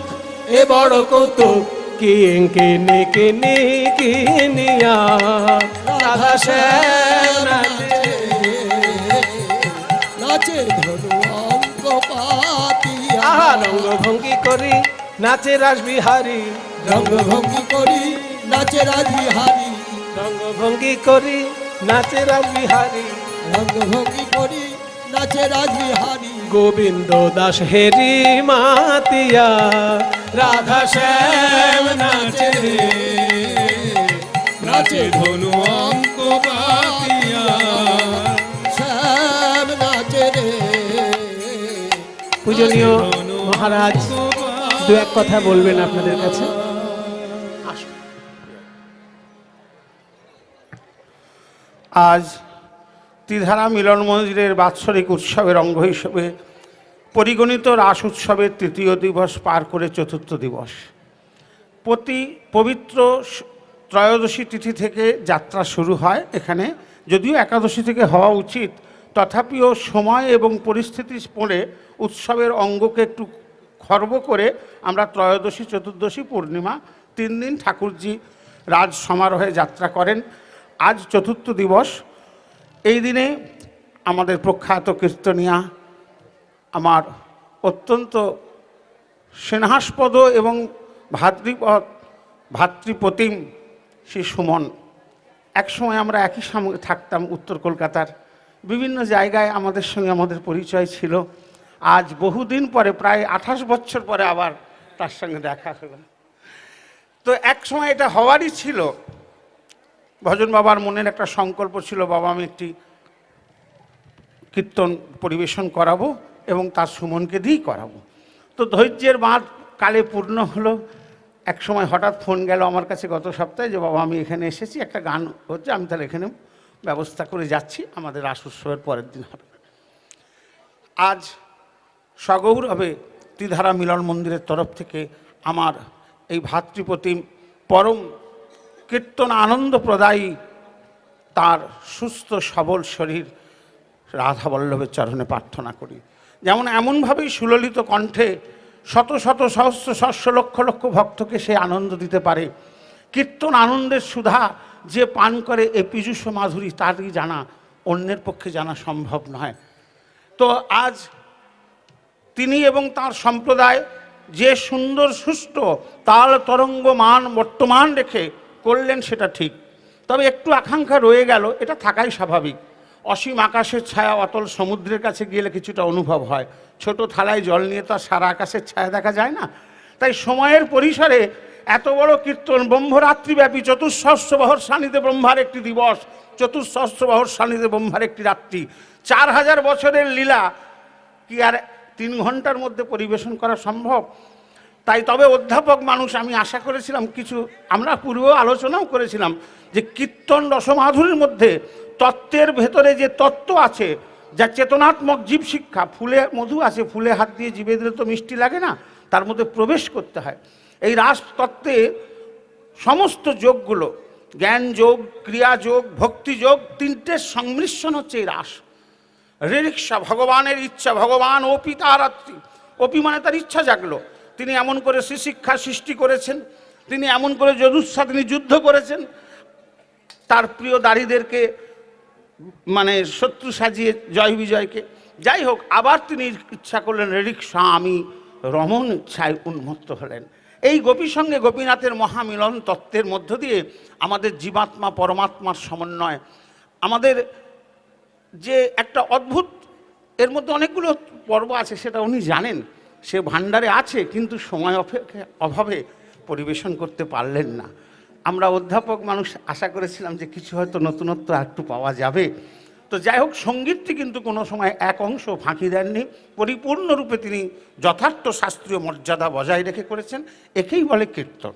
এ বড় কৌতুক, কিনে কিনে কিনিয়া রাধা শ্যাম নাচে, নাচে ধনু অঙ্ক পাতিয়া। আহা রঙ্গভঙ্গি করি নাচে রাসবিহারী, রঙ্গভঙ্গি করি নাচে রাজবিহারী, রঙ্গভঙ্গি করি নাচে রাসবিহারী, রঙ্গভঙ্গি করি নাচে রাজবিহারী। গোবিন্দ দাস হেরি মাতিয়া, রাধা শ্যাম নাচে রে, নাচে ধনু অঙ্ক পাতিয়া, শ্যাম নাচে রে। পূজনীয় মহারাজ দু এক কথা বলবেন আপনাদের কাছে। আসুন। আজ ত্রিধারা মিলন মন্দিরের বাৎসরিক উৎসবের অঙ্গ হিসেবে পরিগণিত রাস উৎসবের তৃতীয় দিবস পার করে চতুর্থ দিবস। প্রতি পবিত্র ত্রয়োদশী তিথি থেকে যাত্রা শুরু হয় এখানে, যদিও একাদশী থেকে হওয়া উচিত, তথাপিও সময় এবং পরিস্থিতি পড়ে উৎসবের অঙ্গকে একটু খর্ব করে আমরা ত্রয়োদশী, চতুর্দশী, পূর্ণিমা 3 দিন ঠাকুরজি রাজ সমারোহে যাত্রা করেন। আজ চতুর্থ দিবস। এই দিনে আমাদের প্রখ্যাত কীর্তনিয়া, আমার অত্যন্ত স্নেহাস্পদ এবং ভাতৃপ্রতিম শ্রী সুমন। একসময় আমরা একই সঙ্গে থাকতাম উত্তর কলকাতার বিভিন্ন জায়গায়, আমাদের সঙ্গে আমাদের পরিচয় ছিল। আজ বহুদিন পরে, প্রায় 28 বছর পরে আবার তার সঙ্গে দেখা হলো। তো এক সময় এটা হওয়ারই ছিল। ভজন বাবার মনের একটা সংকল্প ছিল, বাবা আমি একটি কীর্তন পরিবেশন করাবো এবং তার সুমনকে দিয়েই করাবো। তো ধৈর্যের বাঁধ কালে পূর্ণ হলো। এক সময় হঠাৎ ফোন গেল আমার কাছে গত সপ্তাহে যে বাবা আমি এখানে এসেছি, একটা গান হচ্ছে, আমি তাহলে এখানে ব্যবস্থা করে যাচ্ছি, আমাদের রাস উৎসবের পরের দিন হবে। আজ সগৌরবে ত্রিধারা মিলন মন্দিরের তরফ থেকে আমার এই ভাতৃপ্রতিম পরম কীর্তন আনন্দপ্রদায়ী, তার সুস্থ সবল শরীর রাধা বল্লভের চরণে প্রার্থনা করি। যেমন এমনভাবেই সুললিত কণ্ঠে শত শত সহস্র সহস্র লক্ষ লক্ষ ভক্তকে সে আনন্দ দিতে পারে। কীর্তন আনন্দের সুধা যে পান করে এই পীযূষ মাধুরী, তারই জানা, অন্যের পক্ষে জানা সম্ভব নয়। তো আজ তিনি এবং তার সম্প্রদায় যে সুন্দর সুষ্ঠ তাল তরঙ্গ মান বর্তমান রেখে করলেন সেটা ঠিক, তবে একটু আকাঙ্ক্ষা রয়ে গেল, এটা থাকাই স্বাভাবিক। অসীম আকাশের ছায়া অতল সমুদ্রের কাছে গেলে কিছুটা অনুভব হয়, ছোট থালায় জল নিয়ে তো আর সারা আকাশের ছায়া দেখা যায় না। তাই সময়ের পরিসরে এত বড় কীর্তন, ব্রহ্মরাত্রিব্যাপী চতুঃসহস্রবহর সান্নিধ্যে ব্রহ্মার একটি দিবস, চতুঃসহস্রবহর সান্নিধ্যে ব্রহ্মার একটি রাত্রি, 4000 বছরের লীলা কি আর 3 ঘন্টার মধ্যে পরিবেশন করা সম্ভব? তাই তবে অধ্যাপক মানুষ, আমি আশা করেছিলাম কিছু, আমরা পূর্বেও আলোচনাও করেছিলাম যে কীর্তন রসমাধুরীর মধ্যে তত্ত্বের ভেতরে যে তত্ত্ব আছে, যা চেতনাত্মক জীব শিক্ষা, ফুলে মধু আছে, ফুলে হাত দিয়ে জিভে দিলে তো মিষ্টি লাগে না, তার মধ্যে প্রবেশ করতে হয়। এই রাস তত্ত্বে সমস্ত যোগগুলো, জ্ঞান যোগ, ক্রিয়া যোগ, ভক্তি যোগ, 3টের সংমিশ্রণ হচ্ছে এই রাস। রিরিক্সা, ভগবানের ইচ্ছা, ভগবান অপি তারাত্রি, অপি মানে তার ইচ্ছা জাগলো, তিনি এমন করে শ্রীশিক্ষা সৃষ্টি করেছেন, তিনি এমন করে যদুৎসা তিনি যুদ্ধ করেছেন, তার প্রিয় দাড়িদেরকে মানে শত্রু সাজিয়ে জয় বিজয়কে। যাই হোক, আবার তিনি ইচ্ছা করলেন রিরিক্সা, আমি রমণ ইচ্ছায় উন্মত্ত হলেন। এই গোপীর সঙ্গে গোপীনাথের মহামিলন তত্ত্বের মধ্য দিয়ে আমাদের জীবাত্মা পরমাত্মার সমন্বয়, আমাদের যে একটা অদ্ভুত, এর মধ্যে অনেকগুলো পর্ব আছে, সেটা উনি জানেন, সে ভাণ্ডারে আছে, কিন্তু সময় অভাবে পরিবেশন করতে পারলেন না। আমরা অধ্যাপক মানুষ আশা করেছিলাম যে কিছু হয়তো নতুনত্ব একটু পাওয়া যাবে। তো যাই হোক, সঙ্গীতটি কিন্তু কোনো সময় এক অংশ ফাঁকি দেননি, পরিপূর্ণরূপে তিনি যথার্থ শাস্ত্রীয় মর্যাদা বজায় রেখে করেছেন। একেই বলে কীর্তন।